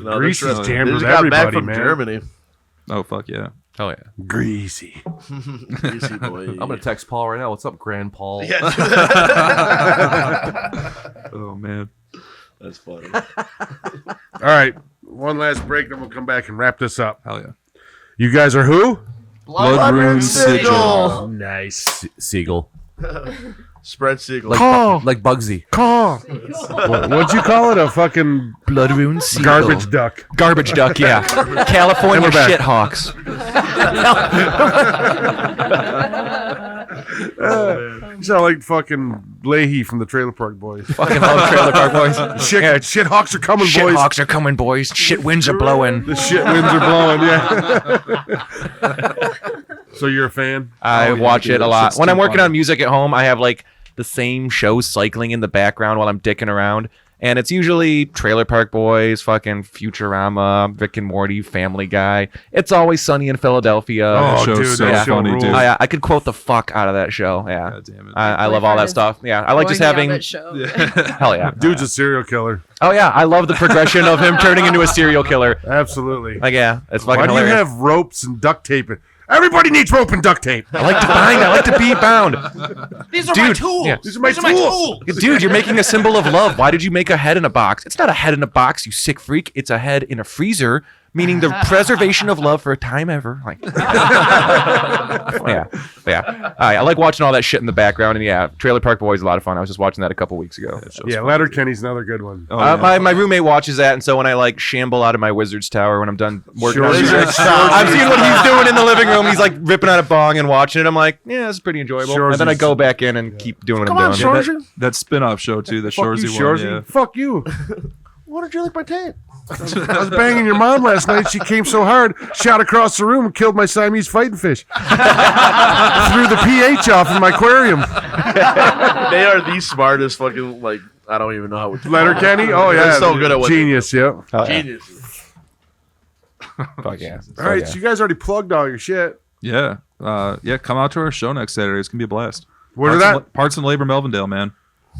M: No,
B: Grease
M: they're-
B: is jammed
M: they
B: with
M: just got back
B: everybody,
M: from
B: man.
M: Germany.
E: Oh, fuck yeah.
F: Hell yeah.
B: Greasy.
M: Greasy boy.
D: I'm gonna text Paul right now. What's up, Grand Paul?
M: Yeah, do that.
E: Oh, man.
M: That's funny.
B: All right. One last break, then we'll come back and wrap this up.
E: Hell yeah.
B: You guys are who?
M: Blood Rune Sigil.
B: Nice.
D: Siegel.
M: Spread Sigil.
D: Like Bugsy.
B: Call. What'd you call it? A fucking
F: Blood Rune Sigil.
B: garbage duck.
F: Garbage duck, yeah. California
B: And we're back.
F: shithawks.
B: You sound like fucking Leahy from the Trailer Park Boys.
F: Fucking love Trailer Park Boys.
B: Shit hawks are coming, boys.
F: Shithawks are coming, boys. Shit winds are blowing.
B: The shit winds are blowing, yeah. So you're a fan?
F: I
E: Oh, yeah,
F: watch
E: dude,
F: it a lot.
E: it's
F: When I'm
E: too
F: working
E: funny.
F: on music at home, I have like the same shows cycling in the background while I'm dicking around. And it's usually Trailer Park Boys, fucking Futurama, Rick and Morty, Family Guy. It's Always Sunny in Philadelphia.
B: Oh,
E: show's
B: dude,
E: so
B: that show
E: funny,
B: rules.
E: dude.
F: I could quote the fuck out of that show. Yeah.
E: God damn it.
F: I love all that stuff. Yeah. I like just having.
J: Show.
F: Hell yeah.
B: Dude's a serial killer.
F: Oh yeah. I love the progression of him turning into a serial killer.
B: Absolutely.
F: Like, yeah. It's fucking
B: Why do you
F: hilarious.
B: have ropes and duct tape? Everybody needs rope and duct tape.
F: I like to bind. I like to be bound.
H: These are my
F: Dude,
H: tools.
F: yeah.
B: These are my tools.
F: Dude, you're making a symbol of love. Why did you make a head in a box? It's not a head in a box, you sick freak. It's a head in a freezer, meaning the preservation of love for a time ever. Like, yeah. I like watching all that shit in the background, and yeah, Trailer Park Boys is a lot of fun. I was just watching that a couple weeks ago.
B: Yeah, Letterkenny's another good one.
E: Oh, yeah.
F: My roommate watches that, and so when I like shamble out of my wizard's tower when I'm done working on
B: Shorzy.
F: music, I'm seeing what he's doing in the living room. He's like ripping out a bong and watching it. I'm like, yeah, this is pretty enjoyable. And then I
B: Shorzy's-
F: go back in and keep doing what
M: Come
F: I'm
M: on,
F: doing.
M: Shorzy.
E: That spin-off show, too, the
B: Fuck you,
E: Shorzy one.
B: Shorzy.
E: Yeah.
B: Fuck you.
M: Why don't you like my taint?
B: I was banging your mom last night. She came so hard, shot across the room and killed my Siamese fighting fish. Threw the pH off in my aquarium.
M: They are the smartest fucking, like, I don't even know how to.
B: Letterkenny? Oh, yeah.
M: They're so good at what they
B: Genius, yeah.
F: Oh, yeah.
M: Genius.
F: Fuck yeah.
B: All right, so you guys already plugged all your shit.
E: Yeah. Come out to our show next Saturday. It's going to be a blast.
B: Where's
E: Parts
B: that?
E: and Parts and Labor, Melvindale, man.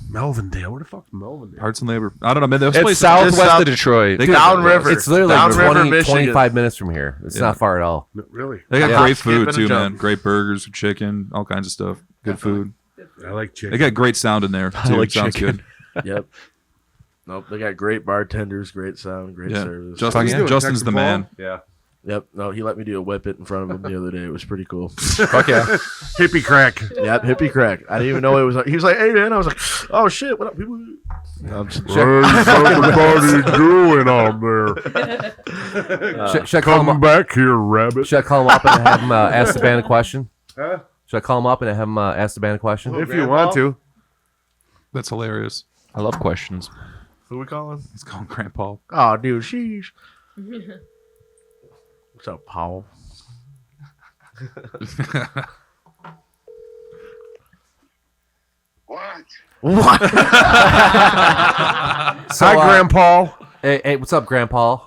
B: Melvindale. Where the fuck's Melvindale?
E: Parts and labor. I don't know, man. Those
F: It's
E: places,
F: southwest of Detroit.
E: They got-
M: Downriver.
D: It's literally like
M: Downriver,
D: 20,
M: Michigan.
D: 25 minutes from here. It's not far at all.
B: No, really?
E: They got
M: Yeah.
E: great
M: Skip and
E: food
M: a
E: too,
M: jump.
E: man. Great burgers, chicken, all kinds of stuff. Good food.
B: I like chicken.
E: They got great sound in there too.
F: like
E: It sounds
F: chicken.
E: good.
M: Yep. Nope. They got great bartenders, great sound, great
E: Yeah.
M: service.
E: Justin's the man.
D: Yeah.
M: Yep. No, he let me do a whip it in front of him the other day. It was pretty cool.
F: Fuck yeah.
B: Hippie crack.
M: Yep. Hippie crack. I didn't even know it was. He was like, "Hey man," I was like, "Oh shit, what up, people?"
B: What's everybody doing on there?
D: Should I call him
B: Come
D: up?
B: back here, rabbit.
D: Should I call him up and have him ask the band a question?
B: Huh?
D: Should I call him up and have him ask the band a question?
B: If you want to.
E: That's hilarious.
F: I love questions.
M: Who we calling?
E: He's calling Grandpa.
M: Oh, dude, sheesh. What's up, Paul?
N: What?
M: What?
D: So,
B: Hi, Grandpa.
D: Hey, what's up, Grandpa?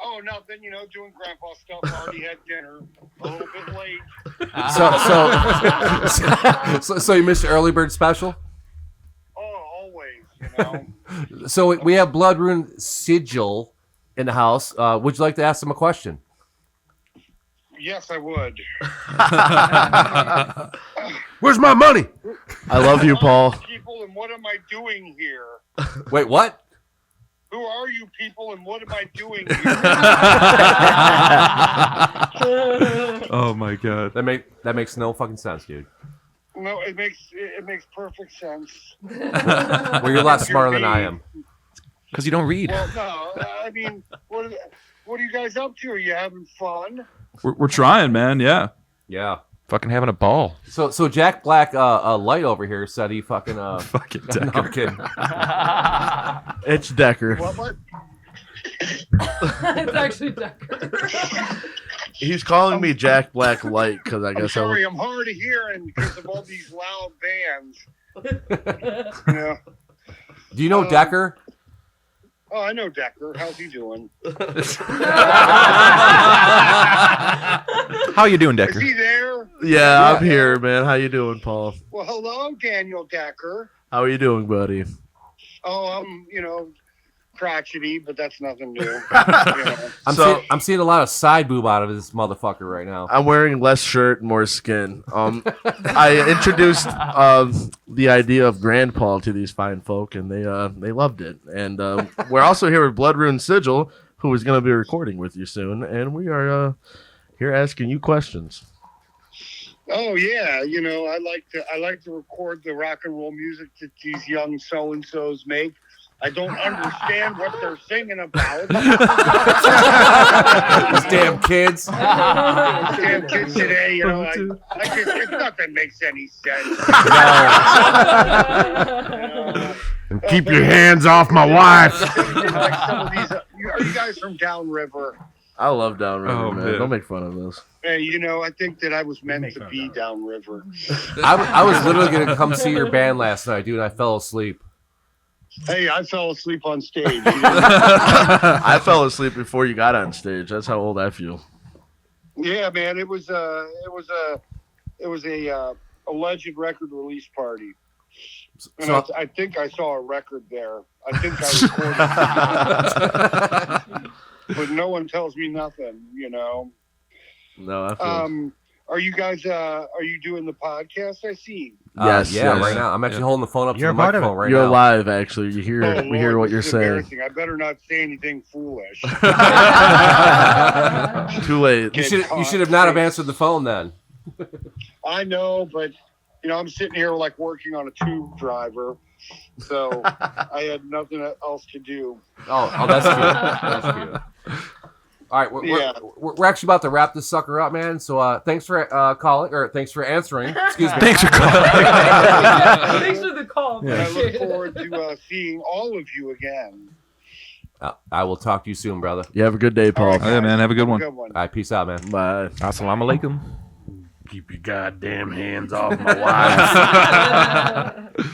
N: Oh, nothing. You know, doing grandpa stuff. Already had dinner. A little bit late.
D: So you missed the early bird special?
N: Oh, always. You know.
D: So we have Blood Rune Sigil in the house. Would you like to ask him a question?
N: Yes, I would.
B: Where's my money?
M: I love you, Paul.
N: People, and what am I doing here?
D: Wait, what?
N: Who are you people, and what am I doing here?
E: Oh my god.
D: That makes no fucking sense, dude.
N: No, it makes perfect sense.
D: Well, you're a lot smarter than I am.
F: Because you don't read.
N: Well, no, I mean, what are you guys up to? Are you having fun?
E: We're trying, man. Yeah.
D: Yeah.
F: Fucking having a ball.
D: So Jack Black, light over here said he fucking
E: Fucking
D: no, I'm kidding.
M: It's Decker.
N: What?
K: It's actually Decker.
M: He's calling me Jack Black Light because I
N: I'm
M: guess
N: sorry, I'm hard of hearing because of all these loud bands. You know?
D: Do you know Decker?
N: Oh, I know Decker. How's he doing?
F: How you doing,
N: Is
F: Decker?
N: he there?
M: Yeah, I'm here, man. How you doing, Paul?
N: Well, hello, Daniel Decker.
M: How are you doing, buddy?
N: Oh, I'm, crotchety, but that's nothing new. You know.
D: I'm seeing a lot of side boob out of this motherfucker right now.
M: I'm wearing less shirt and more skin. I introduced the idea of Grandpa to these fine folk, and they loved it. And we're also here with Blood Rune Sigil, who is going to be recording with you soon, and we are here asking you questions.
N: Oh yeah, I like to record the rock and roll music that these young so and so's make. I don't understand what they're singing about.
D: These damn kids.
N: Damn kids today, nothing makes any sense.
B: And keep your hands off my wife.
N: Like some of these, are you guys from Downriver?
M: I love Downriver,
E: Oh,
M: man.
E: man.
M: Don't make fun of us.
N: Hey, I think that I was meant to be Downriver.
D: I was literally gonna come see your band last night, dude. And I fell asleep.
N: Hey, I fell asleep on stage.
M: I fell asleep before you got on stage. That's how old I feel.
N: Yeah, man, it was a alleged record release party. And I think I saw a record there. I think I recorded. But no one tells me nothing,
M: No, I feel.
N: Are you guys are you doing the podcast? I see.
M: Yes,
D: yeah,
M: yes.
D: right now. I'm actually holding the phone up
I: You're
D: to the
I: a part of
D: microphone right
M: You're
D: now.
M: live, actually. We hear
N: Lord,
M: what
N: this
M: you're
N: is
M: saying.
N: embarrassing. I better not say anything foolish.
M: Too late.
D: You should have not have answered the phone then.
N: I know, but I'm sitting here like working on a tube driver, so I had nothing else to do.
D: Oh, that's cute. That's cute. All right, we're actually about to wrap this sucker up, man. So thanks for calling, or thanks for answering. Excuse me.
F: Thanks for calling.
K: Thanks for the call.
N: And I look forward to seeing all of you again.
D: I will talk to you soon, brother.
M: You have a good day, Paul.
N: All right,
E: Oh, yeah, man. Have a good one.
N: Good one.
D: All right, peace out, man.
M: Bye.
F: Assalamu alaikum.
B: Keep your goddamn hands off my wife.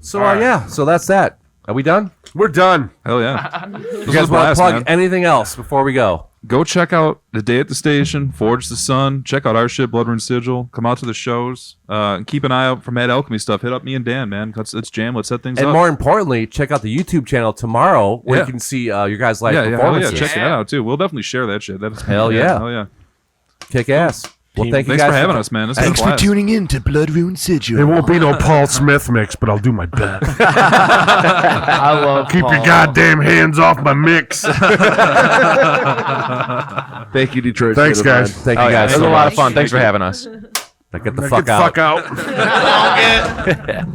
D: So yeah, so that's that. Are we done?
B: We're done.
E: Hell yeah.
D: You guys want to plug anything else before we go?
E: go check out The Day at the Station, Forge the Sun. Check out our shit, Blood Rune Sigil. Come out to the shows. And keep an eye out for Mad Alchemy stuff. Hit up me and Dan, man. Let's jam. Let's set things up.
D: And more importantly, check out the YouTube channel tomorrow where you can see your guys' live performances.
E: Check that out too. We'll definitely share that shit. That's
D: Hell yeah.
E: Hell yeah.
D: Kick ass. Well, thanks
E: for having us, man.
O: Thanks for tuning in to Blood Rune Sigil.
B: There won't be no Paul Smith mix, but I'll do my best.
M: I love
B: Keep
M: Paul.
B: your goddamn hands off my mix.
M: Thank you, Detroit.
B: Thanks,
M: State of
B: guys.
M: Mind.
D: Thank you guys.
F: It was
D: so
F: a lot
D: much.
F: of fun. Thanks for having us.
D: Now get the
B: Now
D: fuck
B: get
D: out.
B: the fuck out.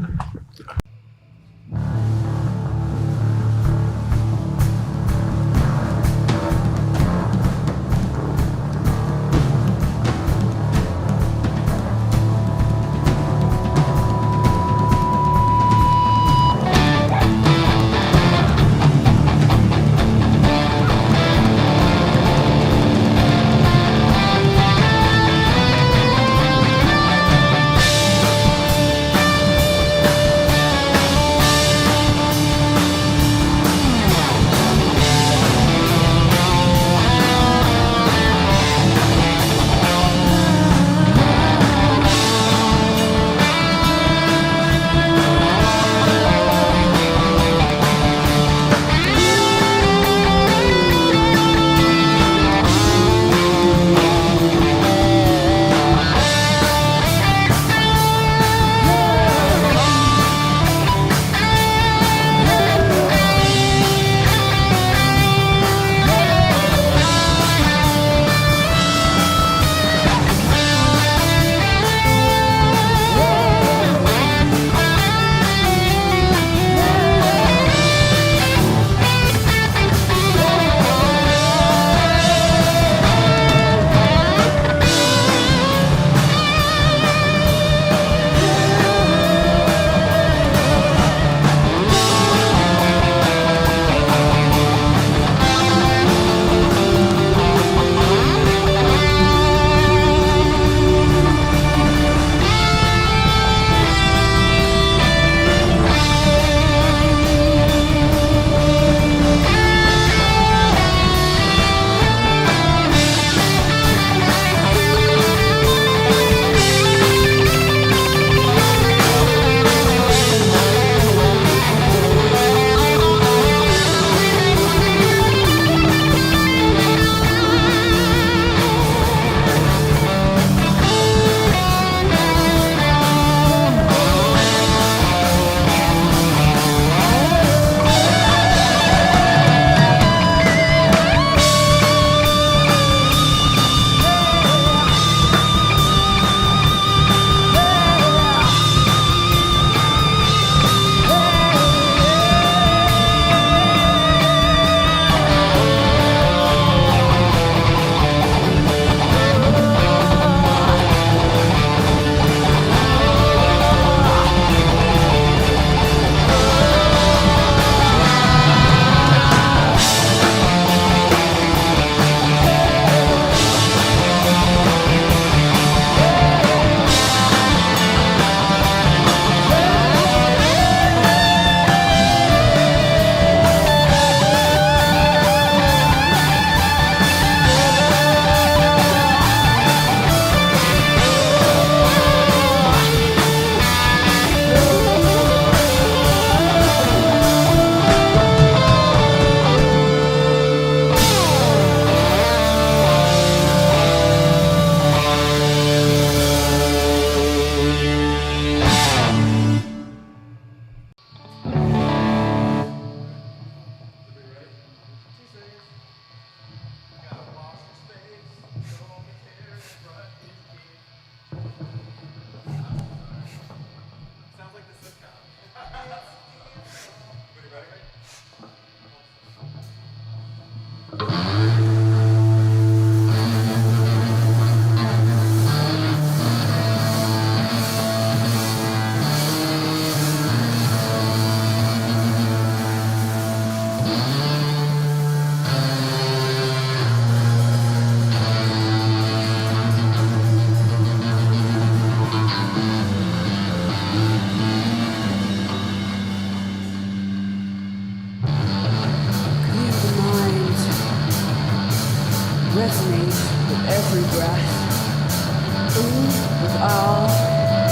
P: every breath. Ooh, with all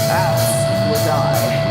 P: ass will die.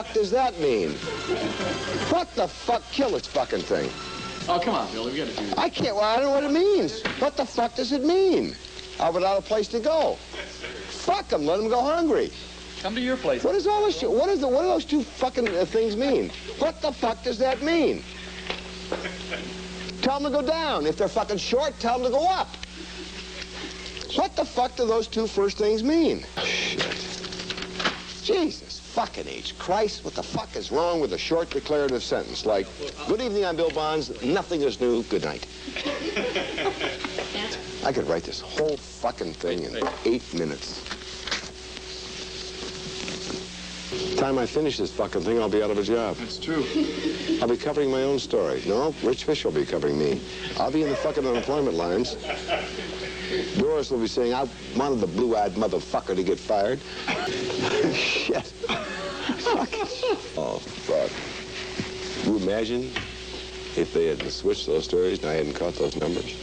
Q: fuck does that mean? What the fuck? Kill this fucking thing.
R: Oh, come on, Billy, we gotta do this.
Q: I can't, well, I don't know what it means. What the fuck does it mean? Without a place to go. Fuck them, let them go hungry.
R: Come to your place.
Q: What is all this shit? What do those two fucking things mean? What the fuck does that mean? Tell them to go down. If they're fucking short, tell them to go up. What the fuck do those two first things mean? Shit. Jesus fucking H. Christ, what the fuck is wrong with a short declarative sentence like, good evening, I'm Bill Bonds, nothing is new, good night. I could write this whole fucking thing in 8 minutes. Time I finish this fucking thing, I'll be out of a job.
R: That's true.
Q: I'll be covering my own story. No, Rich Fish will be covering me. I'll be in the fucking unemployment lines. Doris will be saying, I wanted the blue-eyed motherfucker to get fired. Shit. Oh, fuck. You imagine if they hadn't switched those stories and I hadn't caught those numbers?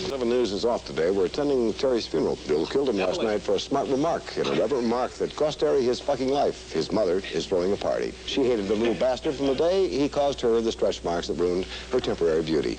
Q: 7 News is off today. We're attending Terry's funeral. Bill killed him last night for a smart remark, an irreverent remark that cost Terry his fucking life. His mother is throwing a party. She hated the little bastard from the day he caused her the stretch marks that ruined her temporary beauty.